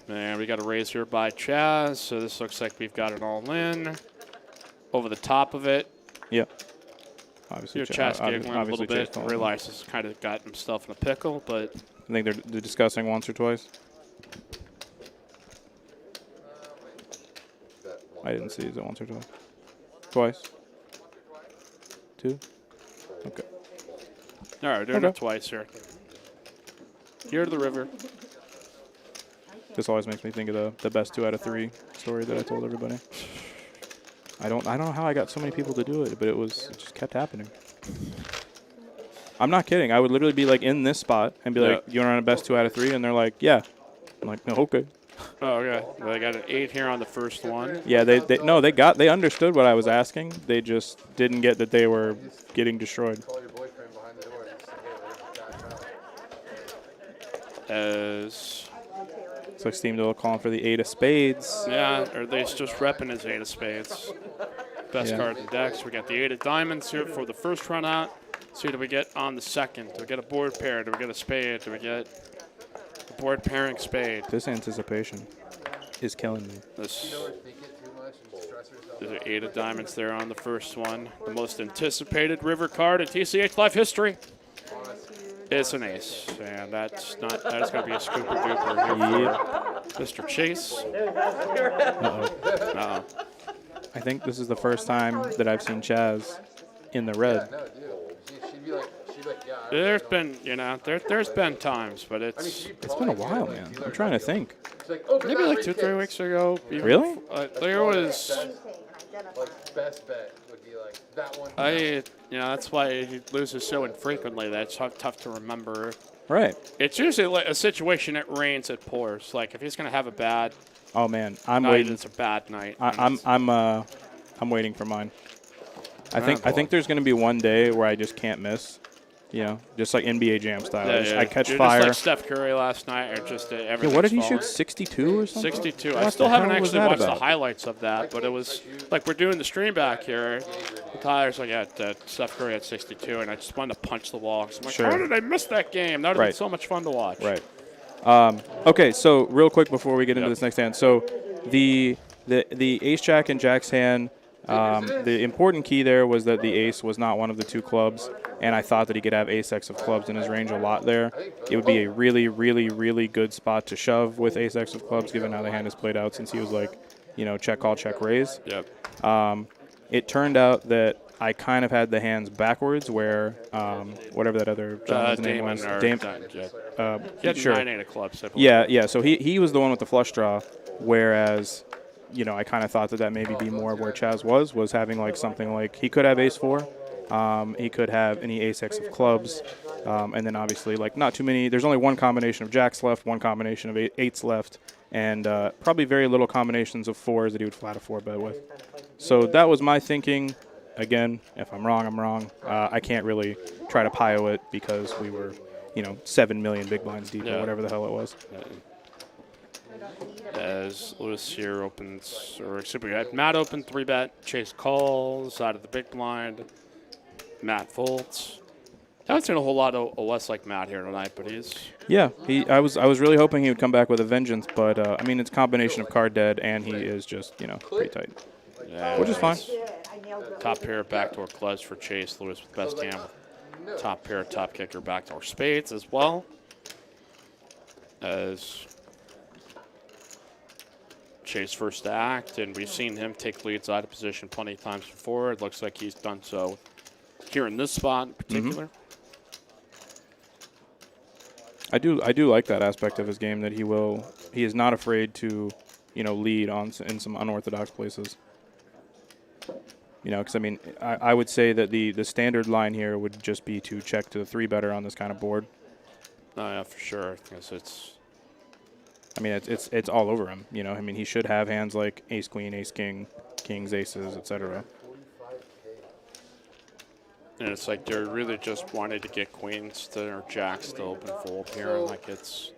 And we got a raise here by Chaz, so this looks like we've got it all in. Over the top of it. Yeah. Obviously, Chaz giggling a little bit. Realizes kind of got himself in a pickle, but I think they're discussing once or twice. I didn't see. Is it once or twice? Twice. 2. Okay. All right, we're doing it twice here. Here to the river. This always makes me think of the best 2 out of 3 story that I told everybody. I don't know how I got so many people to do it, but it just kept happening. I'm not kidding. I would literally be like in this spot and be like, "You want to run a best 2 out of 3?" And they're like, "Yeah." I'm like, "No, okay." Oh, okay. Well, they got an 8 here on the first one. Yeah, they understood what I was asking. They just didn't get that they were getting destroyed. Call your boyfriend behind the door and just say, hey, As So Steam Duel calling for the 8 of spades. yeah, or they just repping his 8 of spades. Best card in the decks. We got the 8 of diamonds here for the first run out. See, do we get on the second? Do we get a board pair? Do we get a spade? Do we get a board pairing spade? This anticipation is killing me. This think it too much and stress yourself. there's an 8 of diamonds there on the first one. The most anticipated river card in TCH live history. It's an ace, and that's going to be a scooper duper here for Mr. Chase. Uh-oh. I think this is the first time that I've seen Chaz in the red. No, dude. She'd be like, yeah. There's been, there's been times, but it's been a while, man. I'm trying to think. She's like, oh, maybe like 2-3 weeks ago. even Really? There was. Like, best bet would be like that one. That's why he loses so infrequently. That's tough to remember. Right. It's usually like a situation. It rains, it pours. Like if he's gonna have a bad Oh man, I'm night, waiting. it's a bad night. I'm waiting for mine. I think there's gonna be one day where I just can't miss. You know, just like NBA Jam style. I catch You're fire. Just like Steph Curry last night, or just everything. Yeah, what did he shoot? 62 or something? 62. What I still the haven't hell was actually that watched about? the highlights of that, but it was like we're doing the stream back here. Tyler's like, yeah, Steph Curry at 62, and I just wanted to punch the wall. So I'm like, Sure. how did I miss that game? That would have been so much fun to watch. Right. Okay, so real quick before we get into this next hand, so the ace jack and jack's hand. The important key there was that the ace was not one of the 2 clubs, and I thought that he could have ace-x of clubs in his range a lot there. It would be a really, really, really good spot to shove with ace-x of clubs, given how the hand is played out, since he was like, check call, check raise. Yep. It turned out that I kind of had the hands backwards, where whatever that other gentleman's name was, he had sure. 9-8 of clubs. I believe. Yeah. So he was the one with the flush draw, whereas. I kind of thought that maybe be more where Chaz was having like something like he could have ace-4, he could have any ace-x of clubs, and then obviously like not too many. There's only one combination of jacks left, one combination of eights left, and probably very little combinations of 4s that he would flat a 4-bet with. So that was my thinking. Again, if I'm wrong, I'm wrong. I can't really try to PIO it because we were, 7 million big blinds deep or whatever the hell it was. As Lewis here opens, or excuse me, Matt opened 3-bet, Chase calls out of the big blind, Matt folds. I haven't seen a whole lot of West like Matt here tonight, but he's I was really hoping he would come back with a vengeance, but it's a combination of card dead and he is just pretty tight, which is fine. Top pair backdoor clubs for Chase. Lewis with best hand. Top pair, top kicker, backdoor spades as well. As Chase first to act, and we've seen him take leads out of position plenty of times before. It looks like he's done so here in this spot in particular. I do like that aspect of his game, that he is not afraid to, lead in some unorthodox places. Because I would say that the standard line here would just be to check to the 3-better on this kind of board. Oh yeah, for sure. Because it's all over him. He should have hands like ace queen, ace king, kings, aces, etc. And it's like they're really just wanting to get queens or jacks to open fold here, and like it's.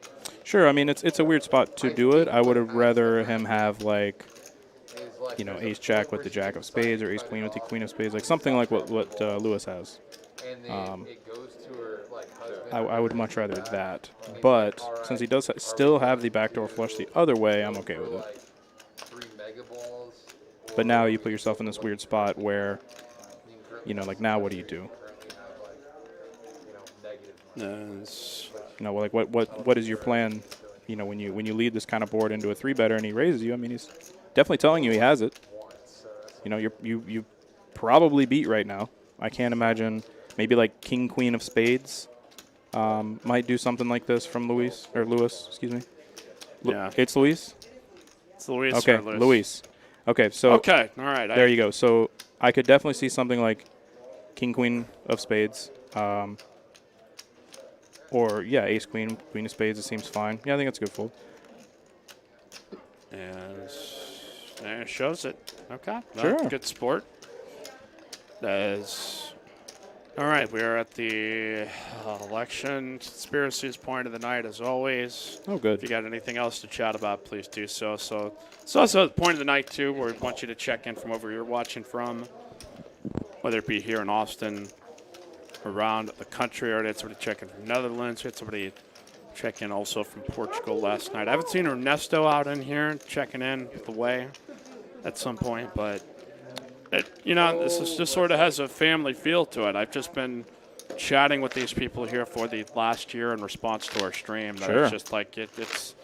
Sure, it's a weird spot to do it. I would have rather him have like, ace jack with the jack of spades, or ace queen with the queen of spades, like something like what Lewis has. I would much rather that, but since he does still have the backdoor flush the other way, I'm okay with it. But now you put yourself in this weird spot where, like now what do you do? Like what is your plan? When you lead this kind of board into a 3-better and he raises you, he's definitely telling you he has it. You probably beat right now. I can't imagine maybe like king queen of spades might do something like this from Lewis, excuse me. Yeah. It's Luis? It's Luis. Okay, or Luis. Luis. Okay, so Okay, all right. there you go. So I could definitely see something like King, Queen of Spades. Or, yeah, Ace, Queen, Queen of Spades. It seems fine. Yeah, I think that's a good fold. And it shows it. Okay. Sure. Good sport. All right, we are at the election conspiracies point of the night, as always. Oh, good. If you got anything else to chat about, please do so. So it's also the point of the night, too, where we want you to check in from wherever you're watching from, whether it be here in Austin, around the country. I already had somebody checking from Netherlands. We had somebody check in also from Portugal last night. I haven't seen Ernesto out in here checking in the way at some point, but this is just sort of has a family feel to it. I've just been chatting with these people here for the last year in response to our stream. That Sure. It's just like it's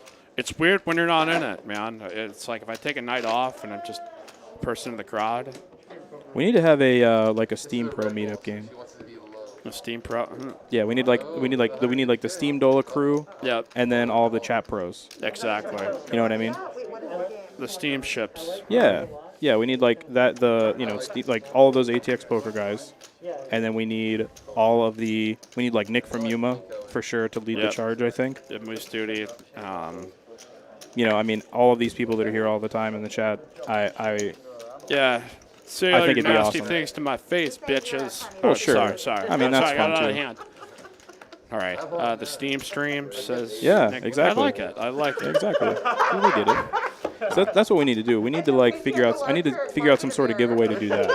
weird when you're not in it, man. It's like if I take a night off and I'm just a person in the crowd. We need to have a Steam Pro meetup game. A Steam Pro. Yeah, we need the Steam Dola crew. Yep. And then all the chat pros. Exactly. You know what I mean? The Steam ships. Yeah. Yeah, we need like that like all of those ATX poker guys. And then we need like Nick from Yuma for sure to lead the charge, I think. Moose Duty. All of these people that are here all the time in the chat, Yeah. Say I all think your it'd be nasty awesome. things to my face, bitches. Oh, sure. Sorry. I mean, that's sorry, I got fun, it out of too. hand. All right. The Steam stream says. Yeah, Nick, exactly. I like it. Exactly. We get it. So that's what we need to do. We need to figure out some sort of giveaway to do that.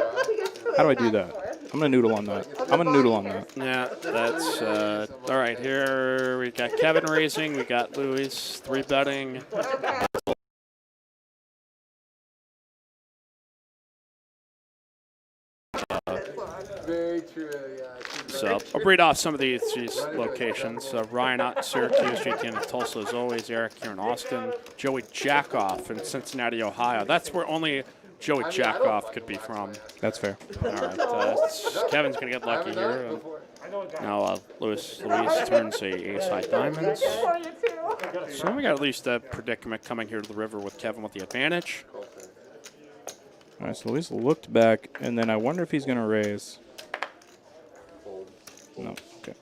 How do I do that? I'm gonna noodle on that. Yeah, that's all right. Here we got Kevin raising. We got Louis 3-betting. Very true, yeah. So I'll read off some of these locations. Ryan out in Syracuse, JT in Tulsa as always, Eric here in Austin, Joey Jackoff in Cincinnati, Ohio. That's where only Joey Jackoff could be from. That's fair. All right, Kevin's going to get lucky here. Now Luis turns a ace-high diamonds. So we got at least a predicament coming here to the river with Kevin with the advantage. All right, so Luis looked back, and then I wonder if he's going to raise. No, okay.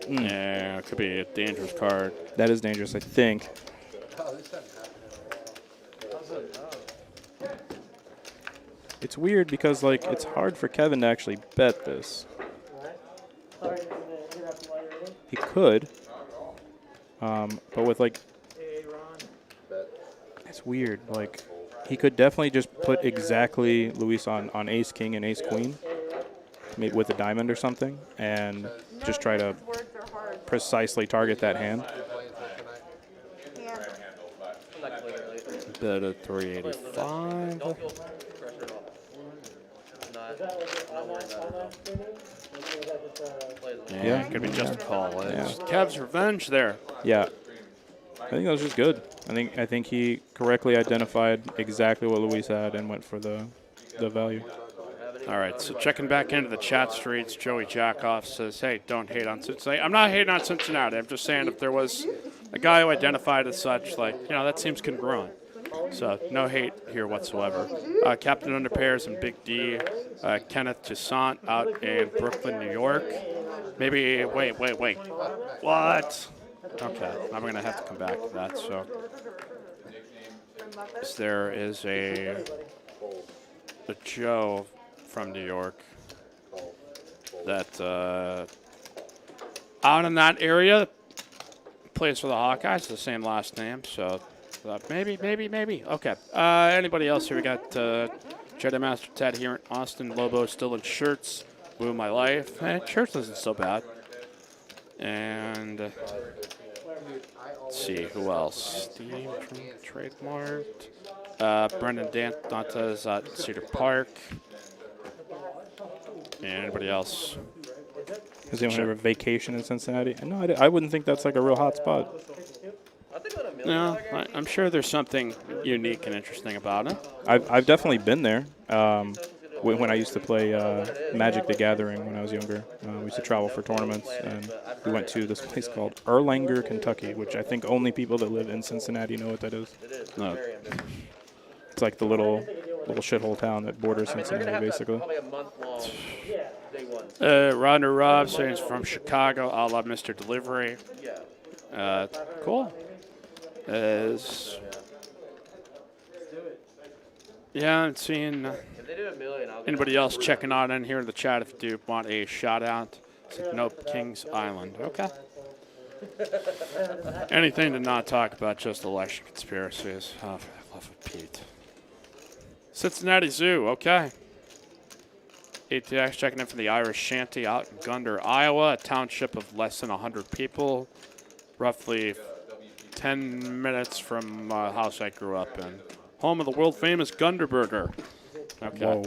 Yeah, it could be a dangerous card. That is dangerous, I think. It's weird because, it's hard for Kevin to actually bet this. He could. But with, it's weird. He could definitely just put exactly Luis on ace king and ace queen, maybe with a diamond or something, and just try to precisely target that hand. Bet at 385. Yeah, it could be just a call. It's Kev's revenge there. Yeah. I think that was just good. I think he correctly identified exactly what Luis had and went for the value. All right, so checking back into the chat streets, Joey Jackoff says, hey, don't hate on Cincinnati. I'm not hating on Cincinnati. I'm just saying if there was a guy who identified as such, that seems congruent. So no hate here whatsoever. Captain Under Pairs and Big D, Kenneth Toussaint out in Brooklyn, New York. Maybe, wait. What? Okay, I'm going to have to come back to that. So there is a Joe from New York that out in that area plays for the Hawkeyes, the same last name. So maybe. Okay. Anybody else here? We got Jedi Master Ted here in Austin. Lobo still in shirts. Woo my life. Shirts isn't so bad. And let's see who else. Steve from Trademarked. Brendan Dantes at Cedar Park. And anybody else? Does anyone have a vacation in Cincinnati? No, I wouldn't think that's a real hot spot. No, I'm sure there's something unique and interesting about it. I've definitely been there. when I used to play Magic the Gathering when I was younger. We used to travel for tournaments, and we went to this place called Erlanger, Kentucky, which I think only people that live in Cincinnati know what that is. No. It's like the little shithole town that borders Cincinnati, basically. Probably a month long. Day one. Ronda Rob saying he's from Chicago. I love Mr. Delivery. Yeah. Cool. Yeah, I'm seeing If they do a million, I'll anybody else checking out in here in the chat if you do want a shout out. It's like, nope, Kings Island. Okay. Anything to not talk about, just election conspiracies. Oh, for the love of Pete. Cincinnati Zoo, okay. ATX checking in for the Irish Shanty out in Gunder, Iowa, a township of less than 100 people, roughly 10 minutes from the house I grew up in. Home of the world-famous Gunder Burger. Okay. Whoa.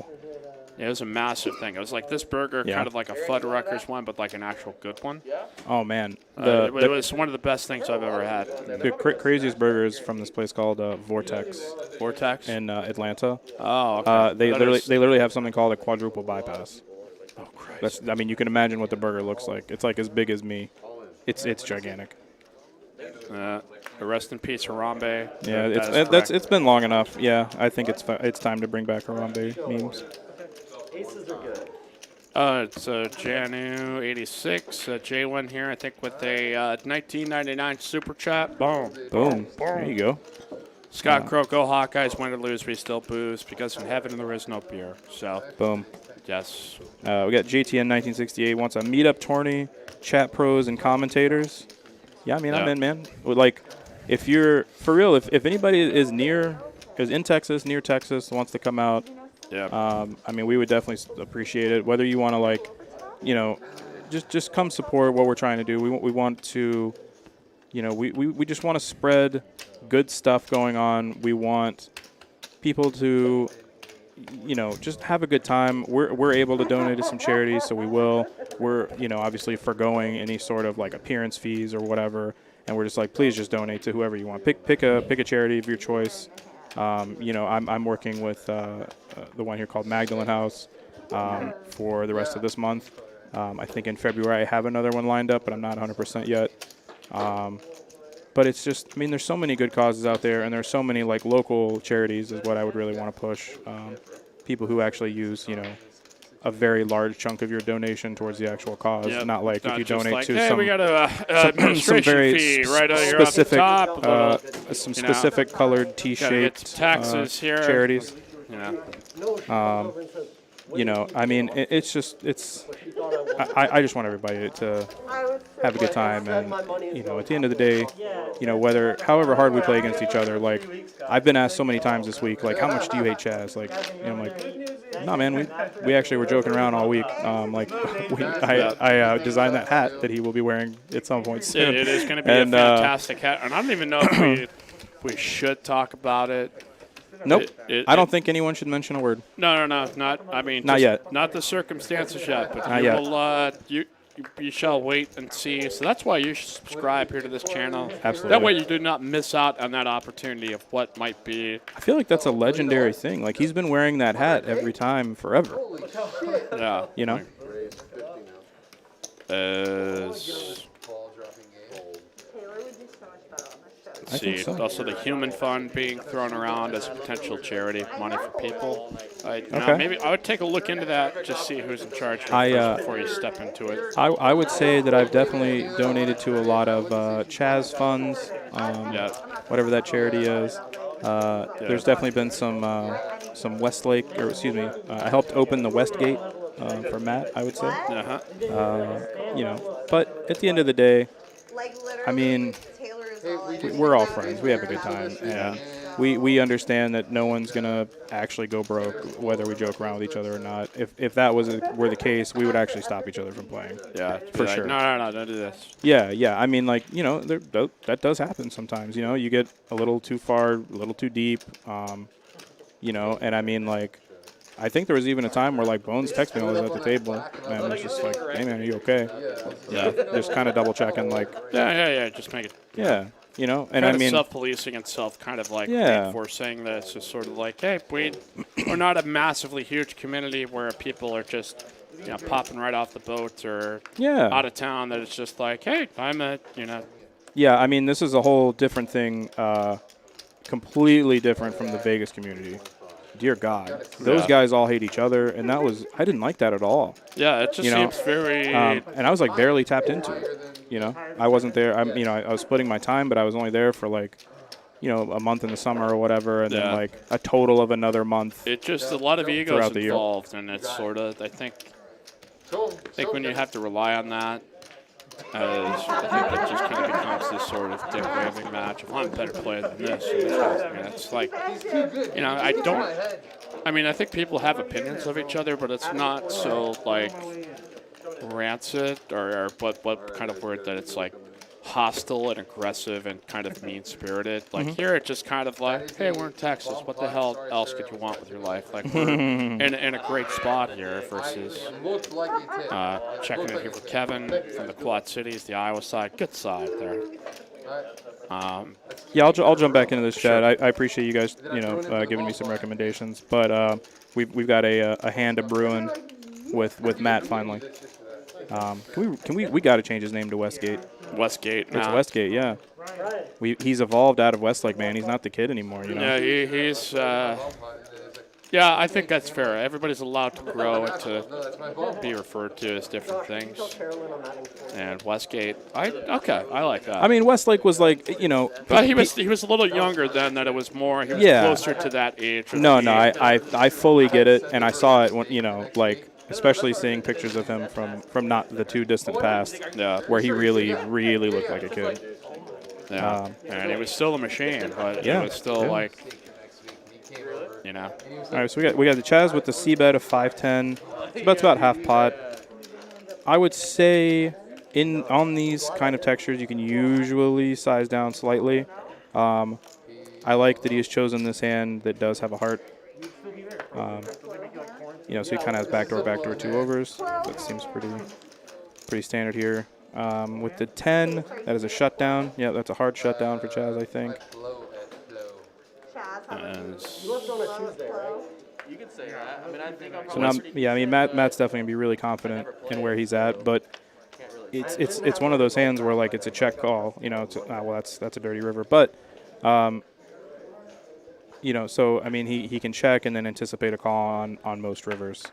Yeah, it was a massive thing. It was like this burger, Yeah. kind of like a Fuddruckers one, but like an actual good one. Oh, man. It was one of the best things I've ever had. The craziest burger is from this place called Vortex. Vortex? In Atlanta. Oh, okay. They literally have something called a quadruple bypass. Oh, Christ. You can imagine what the burger looks like. It's like as big as me. It's gigantic. Rest in peace, Harambe. Yeah, it's been long enough. Yeah, I think it's time to bring back Harambe memes. Aces are good. It's Janu 86, J1 here, I think, with a 1999 super chat. Boom. Boom. There you go. Scott Crow, go Hawkeyes, win or lose, we still booze because in heaven there is no beer. So, boom. Yes. We got JTN 1968 wants a meetup tourney, chat pros and commentators. Yeah, I mean, I'm in, man. Like, if you're for real, if anybody is in Texas, near Texas, wants to come out. Yeah. I mean, we would definitely appreciate it. Whether you want to just come support what we're trying to do. We want to, we just want to spread good stuff going on. We want people to, just have a good time. We're able to donate to some charities, so we will. We're, obviously forgoing any sort of like appearance fees or whatever, and we're just like, please just donate to whoever you want. Pick a charity of your choice. I'm working with the one here called Magdalene House for the rest of this month. I think in February I have another one lined up, but I'm not 100% yet. But it's just, I mean, there's so many good causes out there, and there's so many like local charities is what I would really want to push. People who actually use, a very large chunk of your donation towards the actual cause, not like if you donate to some, we got a administration some very fee right here specific, off the top, some specific colored T-shaped taxes here. charities. Yeah. I mean, it's just, I just want everybody to have a good time, and, at the end of the day, however hard we play against each other, like, I've been asked so many times this week, like, how much do you hate Chaz? Like, I'm like, no, man, we actually were joking around all week. I designed that hat that he will be wearing at some point soon. It is going to be a fantastic hat, and I don't even know if we should talk about it. Nope. I don't think anyone should mention a word. No, not. I mean, not yet. Not the circumstances yet, but not yet. You shall wait and see. So that's why you should subscribe here to this channel. Absolutely. That way you do not miss out on that opportunity of what might be. I feel like that's a legendary thing. Like, he's been wearing that hat every time forever. Yeah. I think so. Also, the Human Fund being thrown around as a potential charity, money for people. Maybe I would take a look into that, just see who's in charge before you step into it. I would say that I've definitely donated to a lot of Chaz funds, whatever that charity is. There's definitely been some Westlake, or excuse me, I helped open the Westgate for Matt, I would say. But at the end of the day, I mean, we're all friends. We have a good time, and we understand that no one's gonna actually go broke, whether we joke around with each other or not. If that were the case, we would actually stop each other from playing. Yeah, for sure. No, don't do this. Yeah. I mean, like, that does happen sometimes. You get a little too far, a little too deep. And I mean, like, I think there was even a time where, like, Bones texted me while I was at the table, and it was just like, hey, man, are you okay? Yeah. Just kind of double checking, like. Yeah, just make it. Yeah. you know. And kind I of mean, self-policing and kind of like Yeah. reinforcing that it's just sort of like, hey, we're not a massively huge community where people are just, popping right off the boat or Yeah. out of town. That it's just like, hey, I'm a, yeah, I mean, this is a whole different thing, completely different from the Vegas community. Dear God, those Yeah. guys all hate each other, and I didn't like that at all. yeah, it just You know, seems very. And I was like barely tapped into it. You know, I wasn't there. I was splitting my time, but I was only there for like, a month in the summer or whatever, and then Yeah. like a total of another month. It's just a lot of egos Throughout the year. involved, and it's sort of. I think when you have to rely on that, I think it just kind of becomes this sort of dick waving match. If I'm a better player than this, it's like, I don't. I mean, I think people have opinions of each other, but it's not so like rancid or what kind of word that it's like hostile and aggressive and kind of mean-spirited. Like here, it's just kind of like, hey, we're in Texas. What the hell else could you want with your life? Like we're in a great spot here versus checking in here with Kevin from the Quad Cities, the Iowa side. Good side there. Yeah, I'll jump back into this chat. I appreciate you guys, giving me some recommendations. But we've got a hand of brewing with Matt finally. We got to change his name to Westgate. Westgate. It's Westgate, yeah. He's evolved out of Westlake, man. He's not the kid anymore, Yeah, he's. Yeah, I think that's fair. Everybody's allowed to grow and to be referred to as different things. And Westgate, I like that. I mean, Westlake was like, but he was a little younger then. That it was more. He was closer to that age. No, I fully get it, and I saw it when like. Especially seeing pictures of him from not the too distant past, where he really looked like a kid. Yeah, and it was still a machine, but it was still like, All right, so we got the Chaz with the C bet of 510. That's about half pot. I would say on these kind of textures, you can usually size down slightly. I like that he has chosen this hand that does have a heart. So he kind of has backdoor 2 overs. That seems pretty standard here. With the 10, that is a shutdown. Yeah, that's a hard shutdown for Chaz, I think. You left on a Tuesday, right? You could say that. I mean, I think I'm So now, Matt's definitely gonna be really confident in where he's at, but it's one of those hands where like it's a check call. That's a dirty river, but. So I mean, he can check and then anticipate a call on most rivers.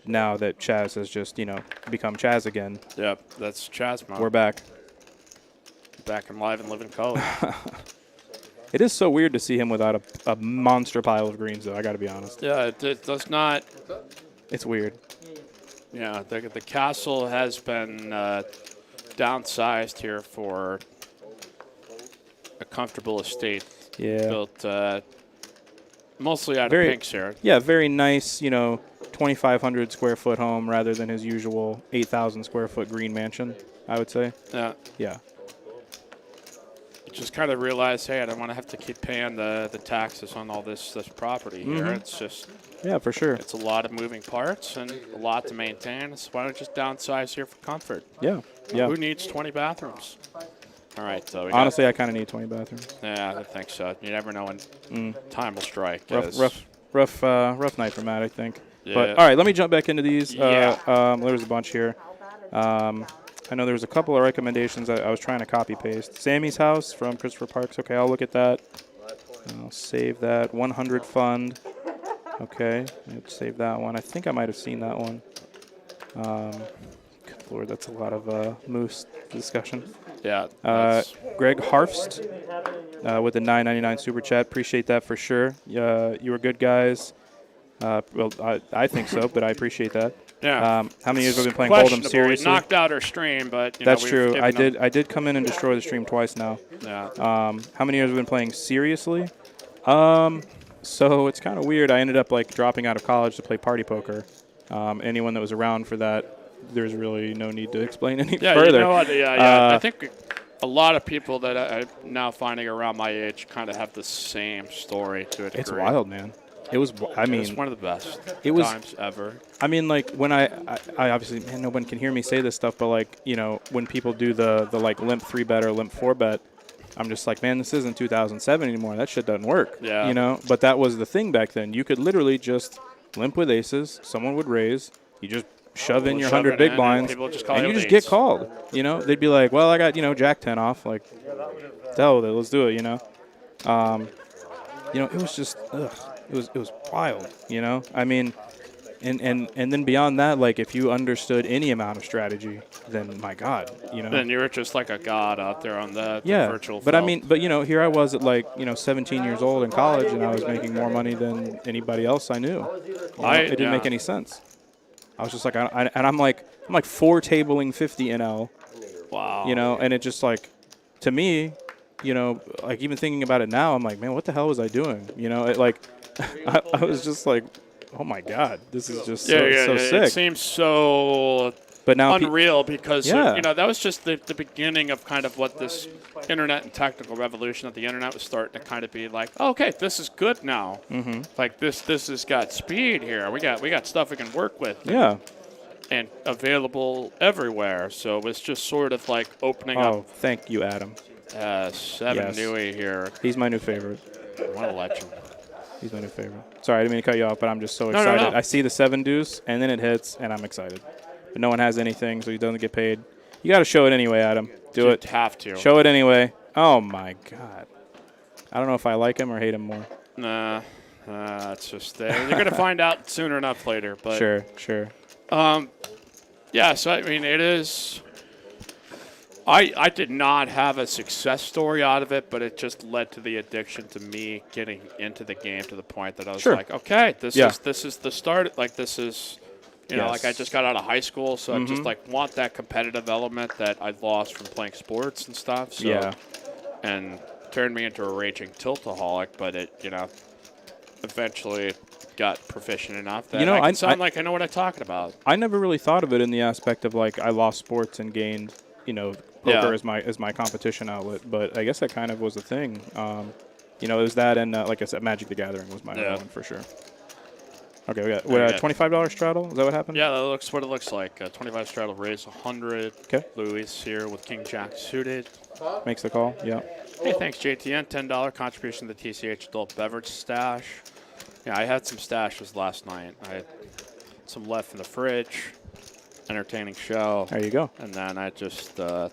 Now that Chaz has just become Chaz again. Yep, that's Chaz mode. We're back and live and living color. It is so weird to see him without a monster pile of greens, though. I got to be honest. Yeah, it does not. It's weird. Yeah, the castle has been downsized here for a comfortable estate. Yeah. Built mostly out of pinks here. Yeah, very nice, 2,500 square foot home rather than his usual 8,000 square foot green mansion, I would say. Yeah. Yeah. You just kind of realize, hey, I don't want to have to keep paying the taxes on all this property here. It's just. Yeah, for sure. It's a lot of moving parts and a lot to maintain. So why don't you just downsize here for comfort? Yeah. Yeah. Who needs 20 bathrooms? All right, so honestly, I kind of need 20 bathrooms. Yeah, I think so. You never know when time will strike. Rough night for Matt, I think. Yeah. But all right, let me jump back into these. Yeah. There's a bunch here. I know there was a couple of recommendations I was trying to copy paste. Sammy's House from Christopher Parks. Okay, I'll look at that. I'll save that. 100 Fund. Okay, let's save that one. I think I might have seen that one. Good Lord, that's a lot of moose discussion. Yeah. Greg Harfst with the $9.99 super chat. Appreciate that for sure. You were good guys. Well, I think so, but I appreciate that. Yeah. How many years have we been playing Hold'em seriously? We knocked out our stream, but that's true. I did come in and destroy the stream twice now. Yeah. How many years have we been playing seriously? So it's kind of weird. I ended up like dropping out of college to play party poker. Anyone that was around for that, there's really no need to explain any further. You know what? Yeah. I think a lot of people that I'm now finding around my age kind of have the same story to a degree. It's wild, man. It was. I mean, it's one of the best times ever. I mean, like when I obviously, man, no one can hear me say this stuff, but like when people do the like limp 3-bet or limp 4-bet, I'm just like, man, this isn't 2007 anymore. That shit doesn't work. Yeah. You know, but that was the thing back then. You could literally just limp with aces. Someone would raise. You just shove in your 100 big blinds, and you just get called. You know, they'd be like, well, I got, Jack 10 off. Like, hell with it. Let's do it, you know. It was just, it was wild, you know. I mean, and then beyond that, like, if you understood any amount of strategy, then my God, you know. Then you were just like a god out there on the virtual but field. I mean, here I was at like 17 years old in college, and I was making more money than anybody else I knew. It didn't make any sense. I was just like, I'm like 4 tabling 50 NL. Wow. You know, and it just like, to me, like even thinking about it now, I'm like, man, what the hell was I doing? You know, it like, I was just like, oh my God, this is just so sick. It seems so but now unreal because, that was just the beginning of kind of what this internet and technical revolution of the internet was starting to kind of be like, oh, okay, this is good now. Mm-hmm. Like this has got speed here. We got stuff we can work with. Yeah. And available everywhere. So it's just sort of like opening up. Oh, thank you, Adam. 7 Newey here. He's my new favorite. What a legend. He's my new favorite. Sorry, I didn't mean to cut you off, but I'm just so excited. No. I see the 7 deuce, and then it hits, and I'm excited. But no one has anything, so he doesn't get paid. You got to show it anyway, Adam. Do it. Have to. Show it anyway. Oh, my God. I don't know if I like him or hate him more. Nah. It's just you're going to find out sooner enough later. But Sure. Yeah, so, I mean, it is – I did not have a success story out of it, but it just led to the addiction to me getting into the game to the point that I was like, okay, this is the start. Like, this is – like I just got out of high school, so I just like want that competitive element that I lost from playing sports and stuff. So, and turned me into a raging tiltaholic, but it, eventually got proficient enough that I can sound like I know what I'm talking about. I never really thought of it in the aspect of like I lost sports and gained, poker as my competition outlet. But I guess that kind of was the thing. It was that, and like I said, Magic the Gathering was my one for sure. Okay, we got $25 straddle. Is that what happened? Yeah, that looks what it looks like. 25 straddle raise 100. Okay. Louis here with King Jack suited. Makes the call. Yeah. Hey, thanks JTN. $10 contribution to the TCH adult beverage stash. Yeah, I had some stashes last night. I had some left in the fridge. Entertaining show. There you go. And then I just. I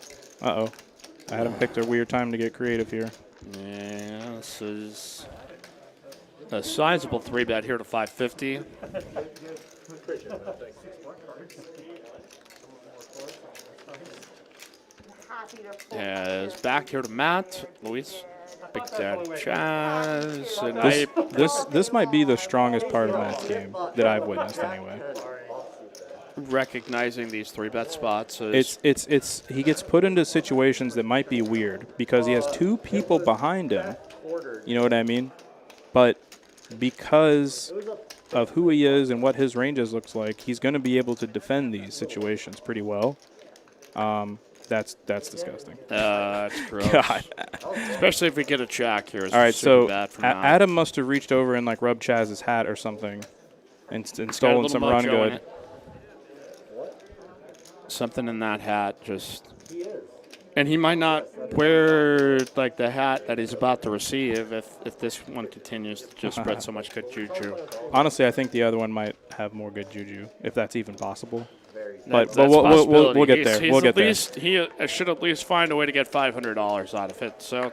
had him picked a weird time to get creative here. Yeah, this is a sizable 3-bet here to 550. Yeah, it's back here to Matt, Luis, Big Dad Chaz, and this might be the strongest part of Matt's game that I've witnessed anyway. Recognizing these 3-bet spots. It's he gets put into situations that might be weird because he has 2 people behind him. You know what I mean? But because of who he is and what his ranges looks like, he's going to be able to defend these situations pretty well. That's disgusting. That's gross. God. Especially if we get a jack here. All right, so Adam must have reached over and like rubbed Chaz's hat or something and stolen some run good. Something in that hat just. And he might not wear like the hat that he's about to receive if this one continues to just spread so much good juju. Honestly, I think the other one might have more good juju, if that's even possible. But we'll get there. He should at least find a way to get $500 out of it. So,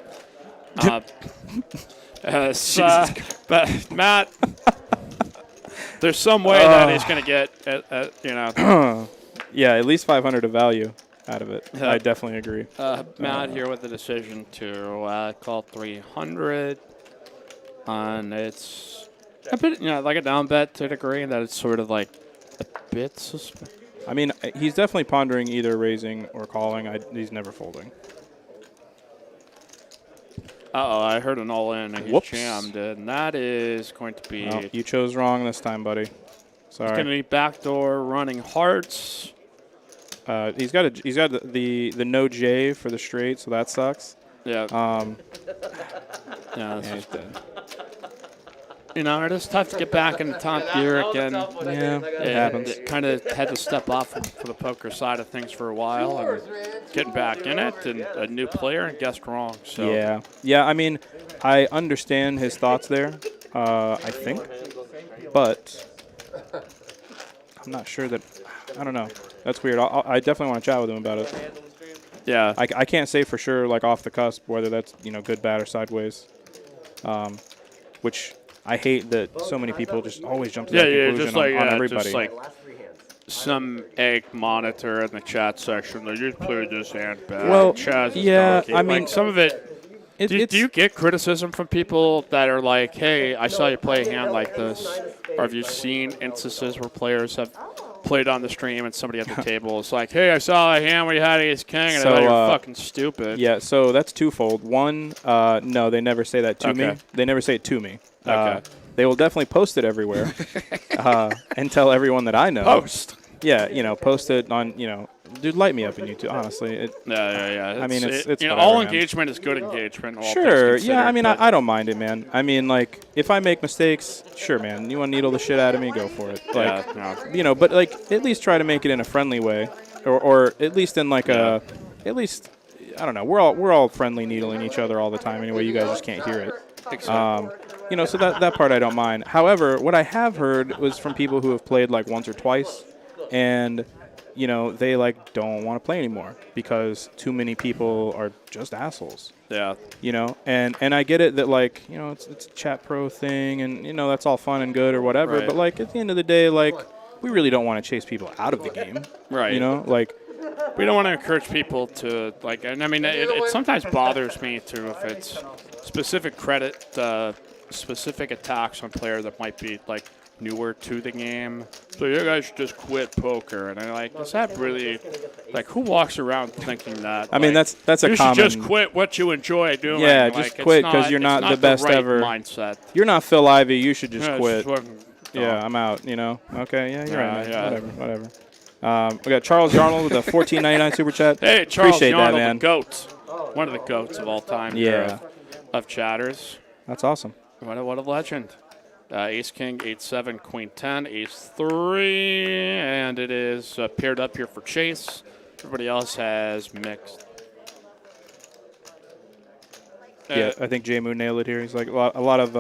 but Matt, there's some way that he's going to get, Yeah, at least 500 of value out of it. I definitely agree. Matt here with the decision to call 300, and it's a bit, like a down bet to a degree that it's sort of like a bit suspect. I mean, he's definitely pondering either raising or calling. He's never folding. I heard an all-in, and he jammed it, and that is going to be... Oh, you chose wrong this time, buddy. Sorry. It's going to be backdoor running hearts. He's got the no J for the straight, so that sucks. Yeah. Yeah, he's dead. You know, it is tough to get back in the top gear again. Yeah, it And happens. kind of had to step off for the poker side of things for a while, and getting back in it, and a new player, and guessed wrong. So Yeah. I mean, I understand his thoughts there. I think, but I'm not sure that. I don't know. That's weird. I definitely want to chat with him about it. yeah, I can't say for sure, like off the cusp, whether that's good, bad, or sideways. Which I hate that so many people just always jump to that conclusion just like on everybody. just like some egg monitor in the chat section. They just played this hand bad. Well, Chaz is yeah, donkey. I mean, like some of it. Do you get criticism from people that are like, "Hey, I saw you play a hand like this," or have you seen instances where players have played on the stream and somebody at the table is like, "Hey, I saw a hand where you had ace king, and I thought you were fucking stupid." Yeah, so that's twofold. One, no, they never say that to me. Okay. They never say it to me. Okay. They will definitely post it everywhere and tell everyone that I know. Post. Yeah, post it on, dude, light me up in YouTube, honestly. Yeah. I mean, it's you know, whatever, all man. engagement is good engagement. All Sure, things yeah, I considered, mean, but- I don't mind it, man. I mean, like, if I make mistakes, sure, man. You want to needle the shit out of me, go for it. Like, yeah, no. but, like, at least try to make it in a friendly way. Or at least in, like, I don't know. We're all friendly needling each other all the time anyway. You guys just can't hear it. So that part I don't mind. However, what I have heard was from people who have played, like, once or twice, and they like don't want to play anymore because too many people are just assholes. Yeah. And I get it that like it's a chat pro thing and that's all fun and good or whatever. Right. But like at the end of the day, like we really don't want to chase people out of the game. Right. Like we don't want to encourage people to like. And I mean, it sometimes bothers me too if it's specific credit, specific attacks on players that might be like newer to the game. So you guys should just quit poker. And I'm like, is that really, like, who walks around thinking that? I mean, like, that's a you common. should just quit what you enjoy doing. Yeah, like, just it's quit because you're not the best right ever. Mindset. You're not Phil Ivey. You should just Yeah, quit. just fucking Yeah, dumb. I'm out. Okay, yeah, you're right. Man. Yeah. Whatever. We got Charles Yarnold with a $14.99 super chat. Hey, Charles Appreciate that, Yarnold, man. the GOAT. One of the GOATs of all time. Yeah. Of chatters. That's awesome. What a legend. Ace King, 8-7, Queen 10, Ace 3, and it is paired up here for Chase. Everybody else has mixed. Yeah, I think J Moon nailed it here. He's like a lot of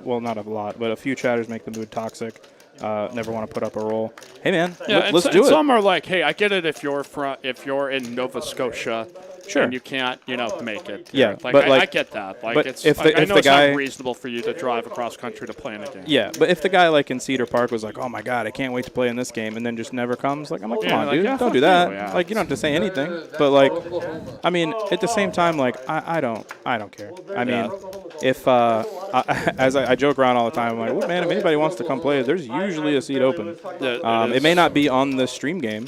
well, not a lot, but a few chatters make the mood toxic. Never want to put up a roll. Hey man, let's do it. Some are like, hey, I get it if you're in Nova Scotia. Sure. And you can't, make it. Yeah, like, but I get that. Like, but it's. if the- I if know the it's guy- not reasonable for you to drive across country to play in a game. Yeah, but if the guy like in Cedar Park was like, "Oh my God, I can't wait to play in this game," and then just never comes, like I'm like, "Come on, like, dude, yeah, don't fuck do that." you, yeah. Like you don't have to say anything. But like, I mean, at the same time, like I don't care. I mean, if as I joke around all the time, I'm like, "Well, man, if anybody wants to come play, there's usually a seat open." It may not be on the stream game.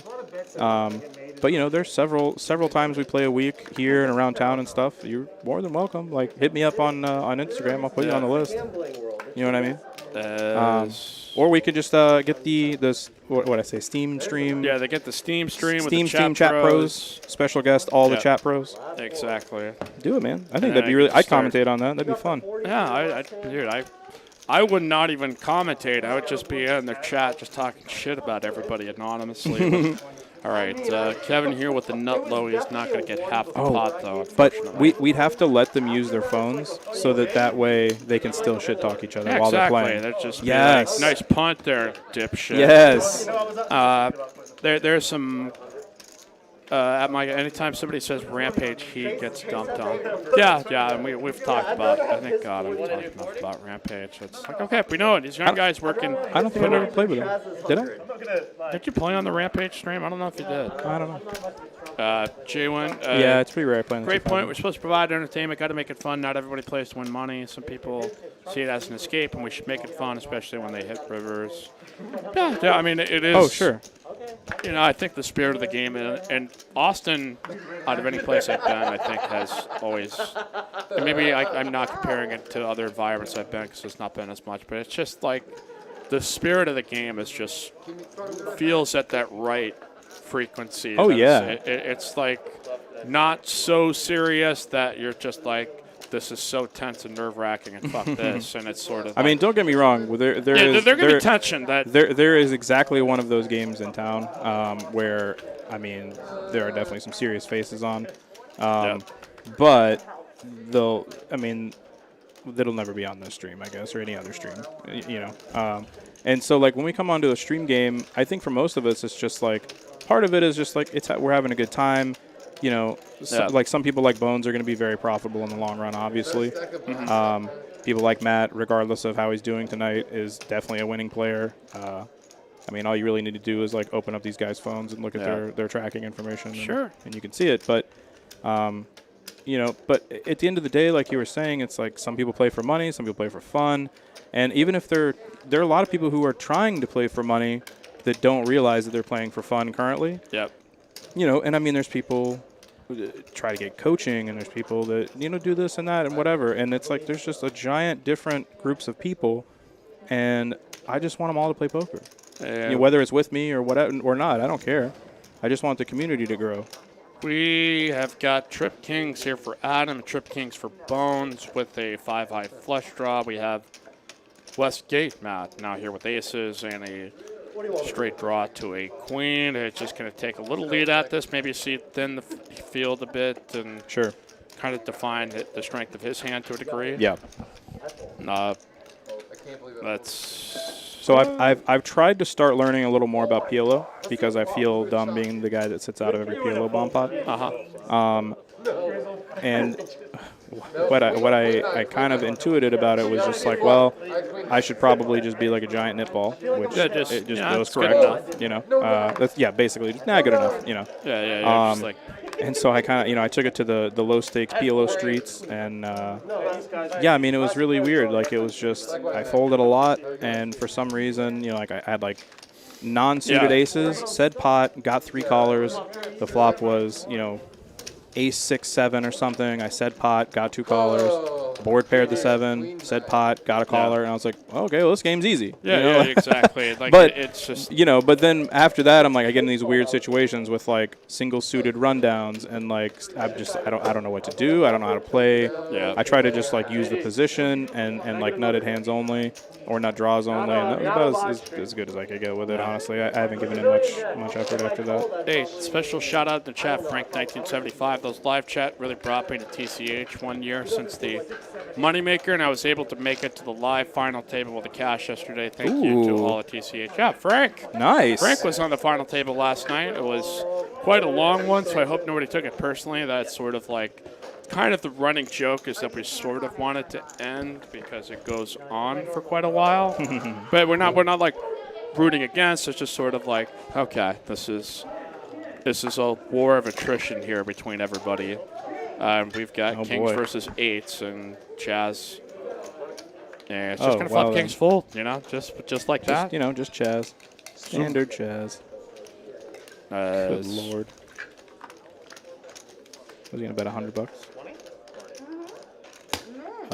But there's several times we play a week here and around town and stuff. You're more than welcome. Like, hit me up on Instagram. I'll put you on the list. You know what I mean? Or we could just get what I say, Steam stream. Yeah, they get the Steam stream with Steam the stream chat pros, special guest, all the chat pros. Exactly. Do it, man. I think And that'd be I really. can I'd start- commentate on that. That'd be fun. Yeah, dude, I would not even commentate. I would just be in their chat just talking shit about everybody anonymously. All right, Kevin here with the nut low. He's not going to get half the pot, though, But unfortunately. we'd have to let them use their phones so that way they can still shit talk each other Yeah, while exactly. they're playing. That's just Yes. like, nice punt there, dipshit. Yes. There's some anytime somebody says Rampage, he gets dumped on. Yeah, and we've talked about. I think God, I've talked enough about Rampage. It's like, okay, we know it. These young guys working. I don't think I've ever played with him. Did I? Did you play on the Rampage stream? I don't know if you did. I don't know. J1. Yeah, it's pretty rare playing. Great point. We're supposed to provide entertainment. Got to make it fun. Not everybody plays to win money. Some people see it as an escape, and we should make it fun, especially when they hit rivers. Yeah. I mean, it is. Oh, sure. I think the spirit of the game, and Austin, out of any place I've been, I think has always. And maybe I'm not comparing it to other environments I've been because it's not been as much, but it's just like the spirit of the game is just feels at that right frequency. Oh, yeah. It's like not so serious that you're just like this is so tense and nerve-wracking and fuck this, and it's sort of. I mean, don't get me wrong. There there's going to be tension. There is exactly one of those games in town where, I mean, there are definitely some serious faces on. But that'll never be on this stream, I guess, or any other stream, and so, like, when we come onto a stream game, I think for most of us, it's just like, part of it is just like we're having a good time. Like some people like Bones are going to be very profitable in the long run, obviously. People like Matt, regardless of how he's doing tonight, is definitely a winning player. I mean, all you really need to do is like open up these guys' phones and look at their tracking information. And you can see it. But, but at the end of the day, like you were saying, it's like some people play for money, some people play for fun. And even if there are a lot of people who are trying to play for money that don't realize that they're playing for fun currently. Yep. And I mean, there's people who try to get coaching, and there's people that, do this and that and whatever. And it's like there's just a giant different groups of people, and I just want them all to play poker. Whether it's with me or whatever or not, I don't care. I just want the community to grow. We have got Trip Kings here for Adam, Trip Kings for Bones with a 5-high flush draw. We have Westgate Matt now here with aces and a straight draw to a queen. It's just going to take a little lead at this, maybe see it thin the field a bit and kind of define the strength of his hand to a degree. Yeah. So I've tried to start learning a little more about PLO because I feel dumb being the guy that sits out of every PLO bomb pot. And what I kind of intuited about it was just like, well, I should probably just be like a giant nit ball, which it just goes correct. That's basically just not good enough. Just like. And so I kind of, I took it to the low stakes PLO streets, and I mean, it was really weird. Like, it was just, I folded a lot, and for some reason, like I had like non-suited aces, said pot, got 3 callers. The flop was, ace 6 7 or something. I said pot, got 2 callers. Board paired the 7, said pot, got a caller, and I was like, okay, well, this game's easy. Exactly. Like, but it's just but then after that, I'm like, I get in these weird situations with like single suited rundowns, and like I don't know what to do. I don't know how to play. I try to just like use the position and like nutted hands only or nut draws only, and that was about as good as I could get with it. Honestly, I haven't given it much effort after that. Hey, special shout out to chat, Frank 1975. Those live chat really brought me to TCH 1 year since the moneymaker, and I was able to make it to the live final table with the cash yesterday. Thank you to all at TCH. Yeah, Frank. Nice. Frank was on the final table last night. It was quite a long one, so I hope nobody took it personally. That's sort of like kind of the running joke is that we sort of want it to end because it goes on for quite a while. But we're not like rooting against. It's just sort of like, okay, this is a war of attrition here between everybody. We've got kings versus 8s, and Chaz. Yeah, it's just gonna flop kings full, just like that. Just Chaz, standard Chaz. Good lord. Was he gonna bet $100? 20?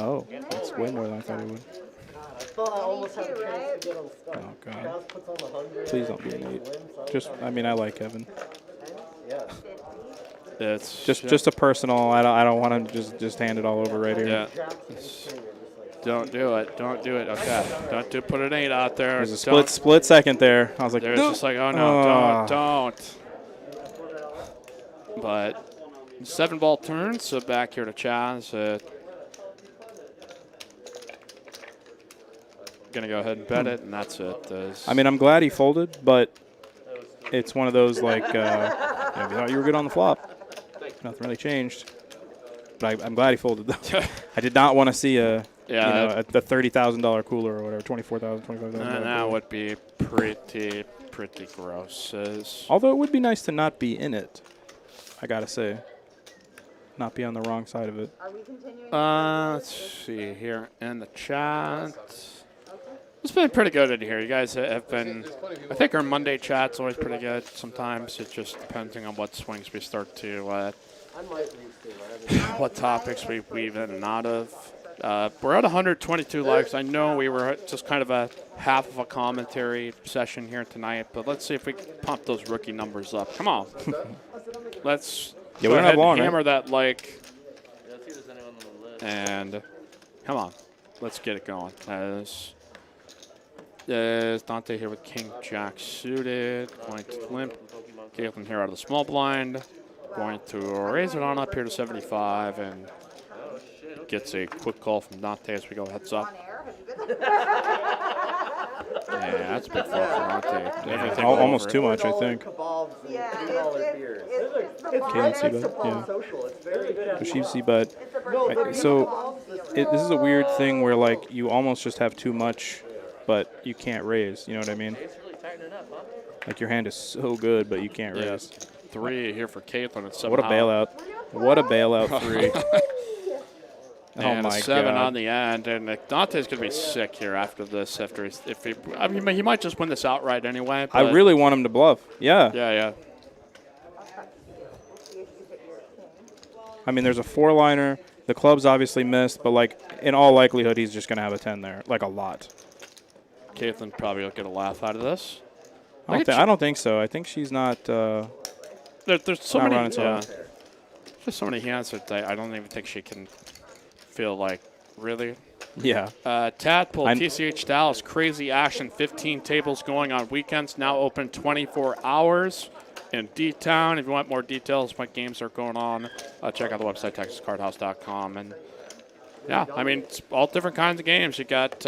Oh, that's way more than I thought he would. I thought I almost had a chance to get on stuck. Oh god. Chaz puts on 100. Please don't be an 8. I like Kevin. Yeah. It's just a personal. I don't want to just hand it all over right here. Yeah. Don't do it. Don't do it. Okay. Put an 8 out there. There's a split second there. I was like, there's just like, oh no, don't. But 7 ball turn. So back here to Chaz. Gonna go ahead and bet it, and that's it. I mean, I'm glad he folded, but it's one of those like, we thought you were good on the flop. Nothing really changed. But I'm glad he folded, though. I did not want to see a $30,000 cooler or whatever, $24,000, $25,000. That would be pretty gross. Although it would be nice to not be in it, I gotta say. Not be on the wrong side of it. Are we continuing? Let's see here in the chat. It's been pretty good in here. You guys have been, I think our Monday chat's always pretty good. Sometimes it just depending on what swings we start to, what topics we weave in and out of. We're at 122 likes. I know we were just kind of a half of a commentary session here tonight, but let's see if we can pump those rookie numbers up. Come on. Let's we don't have long, hammer that like. Let's see if there's anyone on the list. And come on, let's get it going. There's Dante here with King Jack suited. Going to limp. Caitlin here out of the small blind. Going to raise it on up here to 75 and gets a quick call from Dante as we go heads up. Yeah, that's a big fall for Dante. Everything Almost over. too much, I think. Yeah, Can't see, but yeah. But she see, but so this is a weird thing where like you almost just have too much, but you can't raise. You know what I mean? Like your hand is so good, but you can't raise. 3 here for Caitlin at 7. What a bailout! What a bailout 3. And oh a my 7 God. on the end, and Dante's gonna be sick here after this. I mean, he might just win this outright anyway. I really want him to bluff. Yeah. Yeah. I mean, there's a 4-liner. The club's obviously missed, but like in all likelihood, he's just gonna have a 10 there, like a lot. Caitlin probably will get a laugh out of this. I don't think so. I think she's not. There's so not many. running so Yeah. well. Just so many hands that I don't even think she can feel like really. Yeah. Tadpole, TCH Dallas, crazy action. 15 tables going on weekends. Now open 24 hours in D-Town. If you want more details, what games are going on, check out the website, texascardhouse.com. And yeah, I mean, it's all different kinds of games. You got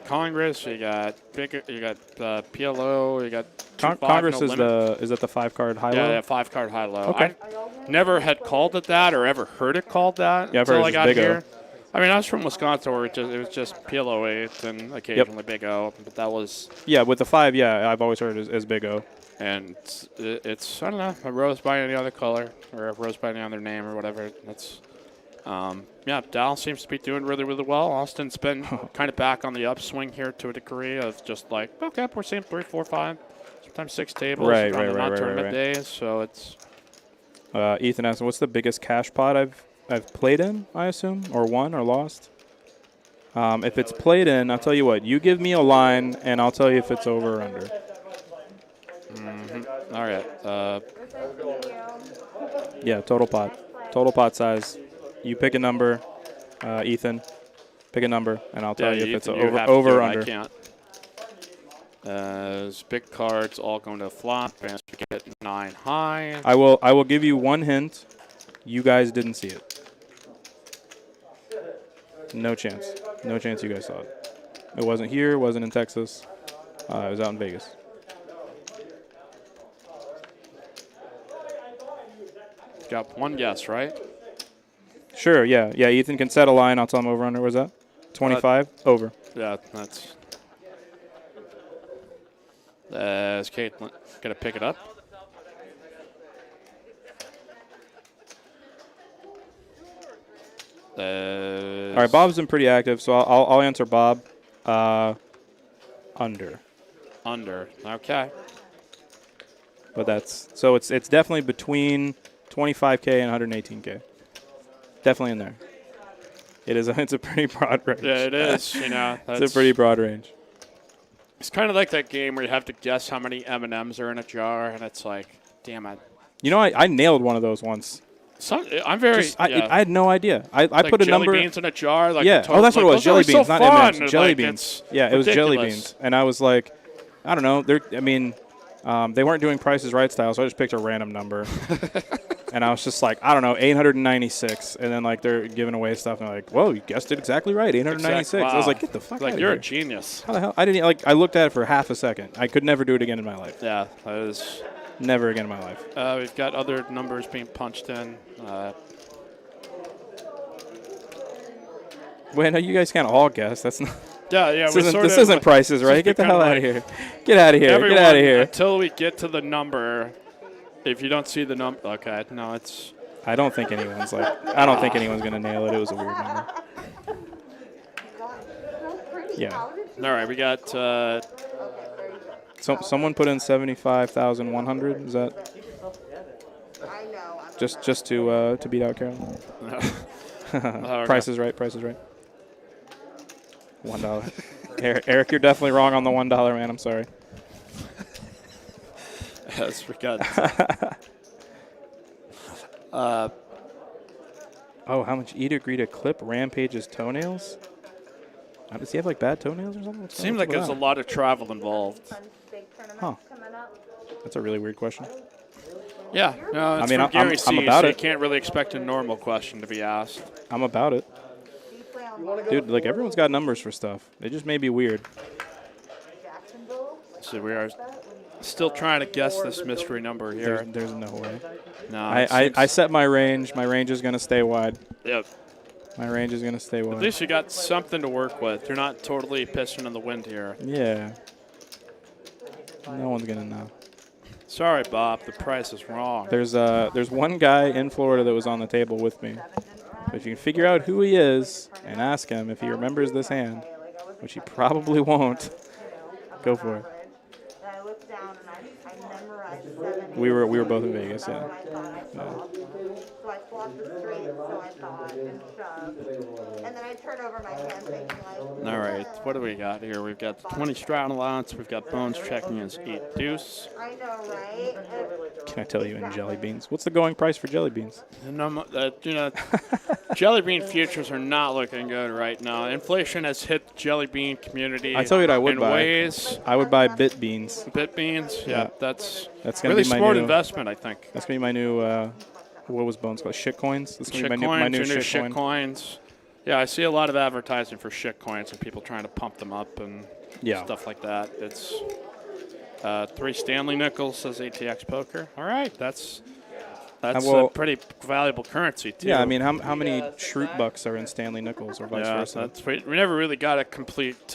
Congress, you got PLO, you got Congress is that the 5-card high-low? Yeah, 5-card high-low. Okay. I never had called it that or ever heard it called that until I got Big here. O. I mean, I was from Wisconsin where it was just PLO 8 and occasionally Big O, but that was... Yeah, with the 5, yeah, I've always heard it as Big O. And it's I don't know, a rose by any other color or a rose by any other name or whatever. That's... yeah, Dallas seems to be doing really, really well. Austin's been kind of back on the upswing here to a degree of just like, okay, we're seeing 3, 4, 5, sometimes 6 tables on the non-tournament days. So it's... Ethan asked, what's the biggest cash pot I've played in, I assume, or won or lost? If it's played in, I'll tell you what, you give me a line, and I'll tell you if it's over or under. All right. Yeah, total pot. Total pot size. You pick a number, Ethan. Pick a number, and I'll tell you if it's over or under. I can't. Big cards all going to flop, and we get 9 high. I will give you one hint. You guys didn't see it. No chance. No chance you guys saw it. It wasn't here. It wasn't in Texas. It was out in Vegas. Got one guess, right? Sure, yeah. Yeah, Ethan can set a line. I'll tell him over under. Was that 25? Over. Yeah, that's... Is Caitlin going to pick it up? All right, Bob's been pretty active, so I'll answer Bob. Under. Under. Okay. But it's definitely between 25K and 118K. Definitely in there. It's a pretty broad range. Yeah, it is. You know, it's a pretty broad range. It's kind of like that game where you have to guess how many M&Ms are in a jar, and it's like, damn it. You know, I nailed one of those once. I'm very. I had no idea. I like put a number. Jelly beans in a jar. Like yeah. Oh, that's what it was. Jelly beans, not M&Ms. Jelly like, beans. Yeah, it was jelly beans. And I was like, I don't know. They weren't doing Prices Right style, so I just picked a random number. And I was just like, I don't know, 896. And then like they're giving away stuff, and they're like, whoa, you guessed it exactly right, 896. Wow. I was like, get the fuck out of you're here. a genius. How the hell? I looked at it for half a second. I could never do it again in my life. Yeah, that is. Never again in my life. We've got other numbers being punched in. Wait, no, you guys can't all guess. That's not. Yeah. This isn't Prices Right. Get the hell out of here. Get out of here. Everyone, get out of here. Until we get to the number, if you don't see the number, okay, no, it's. I don't think anyone's gonna nail it. It was a weird number. Yeah. All right, we got. Someone put in 75,100. Is that? Just to beat out Carolyn. Price is right. $1. Eric, you're definitely wrong on the $1, man. I'm sorry. Yes, we got. Oh, how much eat agree to clip Rampage's toenails? Does he have like bad toenails or something? Seems like there's a lot of travel involved. Huh. That's a really weird question. Yeah, no, it's I'm from Gary C, about so it. you can't really expect a normal question to be asked. I'm about it. Dude, like everyone's got numbers for stuff. They just may be weird. So we are still trying to guess this mystery number here. There's no way. No, I set my range. My range is going to stay wide. Yep. My range is going to stay wide. At least you got something to work with. You're not totally pissing in the wind here. Yeah. No one's going to know. Sorry, Bob. The price is wrong. There's one guy in Florida that was on the table with me. But if you can figure out who he is and ask him if he remembers this hand, which he probably won't, go for it. We were both in Vegas, yeah. So I flopped the straight, so I thought, and shoved. And then I turn over my hand thinking like... All right, what do we got here? We've got the 20 strat allowance. We've got Bones checking his 8 deuce. I know, right? Can I tell you in jelly beans? What's the going price for jelly beans? Jelly bean futures are not looking good right now. Inflation has hit the jelly bean community. I tell you what I would in buy. ways. I would buy bit beans. Bit beans? Yeah, that's gonna really be my smart new investment, I think. That's going to be my new, what was Bones called? Shit coins? That's Shit gonna be coins, my new your new shit shit coin. coins. Yeah, I see a lot of advertising for shit coins and people trying to pump them up and stuff like that. It's 3 Stanley nickels, says ATX Poker. All right, that's a pretty valuable currency, too. Yeah, I mean, how many Shroot bucks are in Stanley nickels or vice versa? We never really got a complete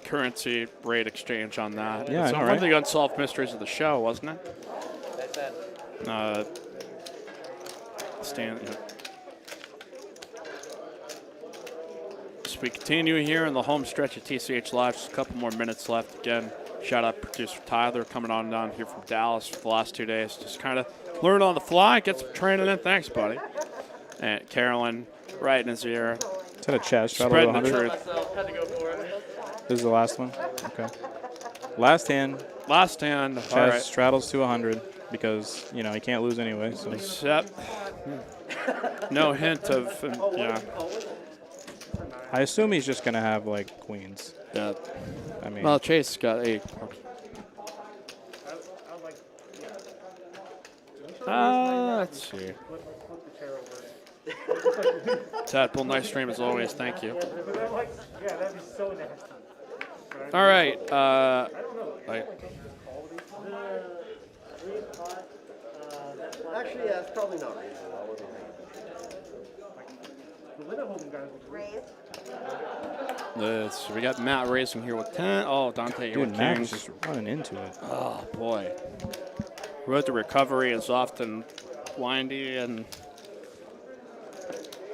currency rate exchange on that. Yeah, it's I know, one right? of the unsolved mysteries of the show, wasn't it? Stanley. As we continue here in the home stretch of TCH Live, just a couple more minutes left. Again, shout out producer Tyler coming on down here from Dallas for the last 2 days. Just kind of learn on the fly, get some training in. Thanks, buddy. And Carolyn, right in his ear. Is that a Chaz straddle Spreading to the 100? truth. Had to go for it. This is the last one? Okay. Last hand. Last hand. All Chaz right. straddles to 100 because, he can't lose anyway. So. Except no hint of, I assume he's just going to have, queens. Yeah. I mean. Well, Chase got 8. Let's see. Tadpole, nice stream as always. Thank you. Yeah, that'd be so nasty. All right. Actually, yeah, it's probably not reasonable. I wouldn't The window holding guys we got Matt racing here with 10. Oh, Dante here Dude, with Max kings. just running into it. Oh, boy. Road to recovery is often windy and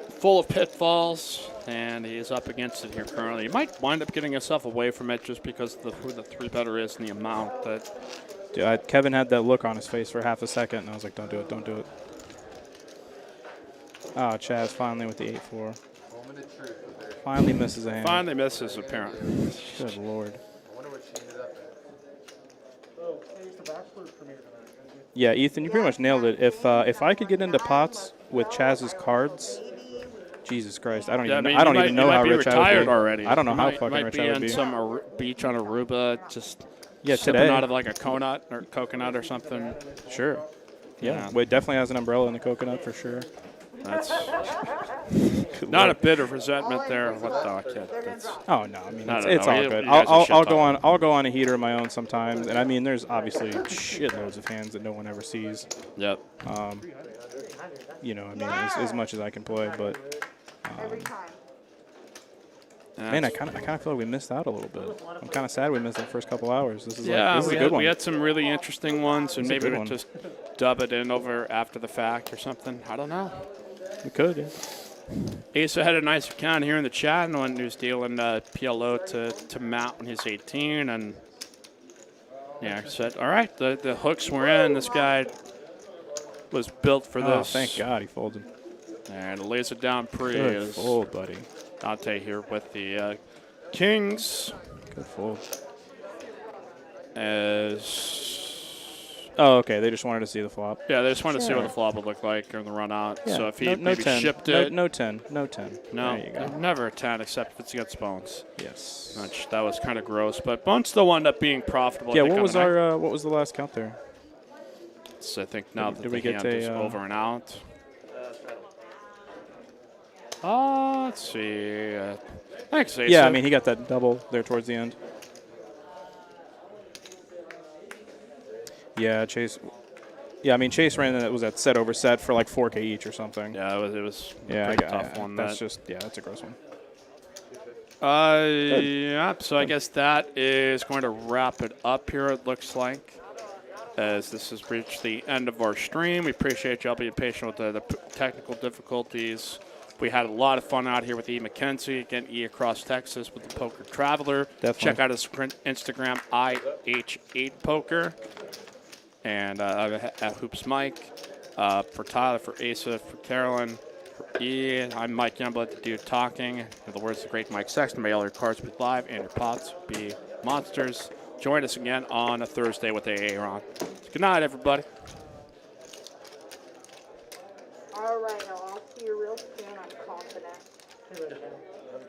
full of pitfalls, and he is up against it here currently. He might wind up getting himself away from it just because of who the 3-better is and the amount that... Dude, Kevin had that look on his face for half a second, and I was like, don't do it, don't do it. Oh, Chaz finally with the 8-4. Finally misses a hand. Finally misses, apparently. Good Lord. Yeah, Ethan, you pretty much nailed it. If I could get into pots with Chaz's cards, Jesus Christ, I don't even know how rich I would be. Already. I don't know how fucking rich I would be. You might be on some beach on Aruba, just sipping today. out of like a coconut or something. Sure. Yeah, it definitely has an umbrella in the coconut for sure. That's not a bit of resentment there. What the kid? Oh no, I mean it's all good. I'll go on a heater of my own sometimes, and I mean there's obviously shitloads of hands that no one ever sees. Yep. I mean as much as I can play, but man, I kind of feel like we missed out a little bit. I'm kind of sad we missed that first couple hours. This is a good one. We had some really interesting ones, and maybe good we one. just dub it in over after the fact or something. I don't know. We could, yeah. Asa had a nice account here in the chat, and one who's dealing PLO to Matt when he's 18, and said, all right, the hooks were in. This guy was built for this. Oh, thank God he folded. And lays it down pre. Good fold, buddy. Dante here with the kings. Good fold. As Oh, okay. They just wanted to see the flop. Yeah, they just wanted to see what Sure. the flop would look like during the run out. Yeah. So if he no maybe 10. shipped no, it. No 10. No 10. No, There you go. never a 10 except if it's against Bones. Yes. Which, that was kind of gross, but Bones still wound up being profitable. Yeah. I think, What on was the night. our what was the last count there? So I think now that did the we get hand a, is over and out. Let's see. Thanks, Asa. Yeah, I mean he got that double there towards the end. Yeah, Chase. Yeah, I mean Chase ran it was at set over set for like 4K each or something. Yeah, it was a Yeah, pretty tough one. That's just that's a gross one. Yeah, so I guess that is going to wrap it up here, it looks like, as this has reached the end of our stream. We appreciate y'all being patient with the technical difficulties. We had a lot of fun out here with E. McKenzie, again, E across Texas with the Poker Traveler. Definitely. Check out his Instagram, IH8Poker, and at Hoops Mike. For Tyler, for Asa, for Carolyn, for E, I'm Mike Youngblood, the dude talking. In the words of the great Mike Sexton, may all your cards be live and your pots be monsters. Join us again on a Thursday with AA Ron. Good night, everybody.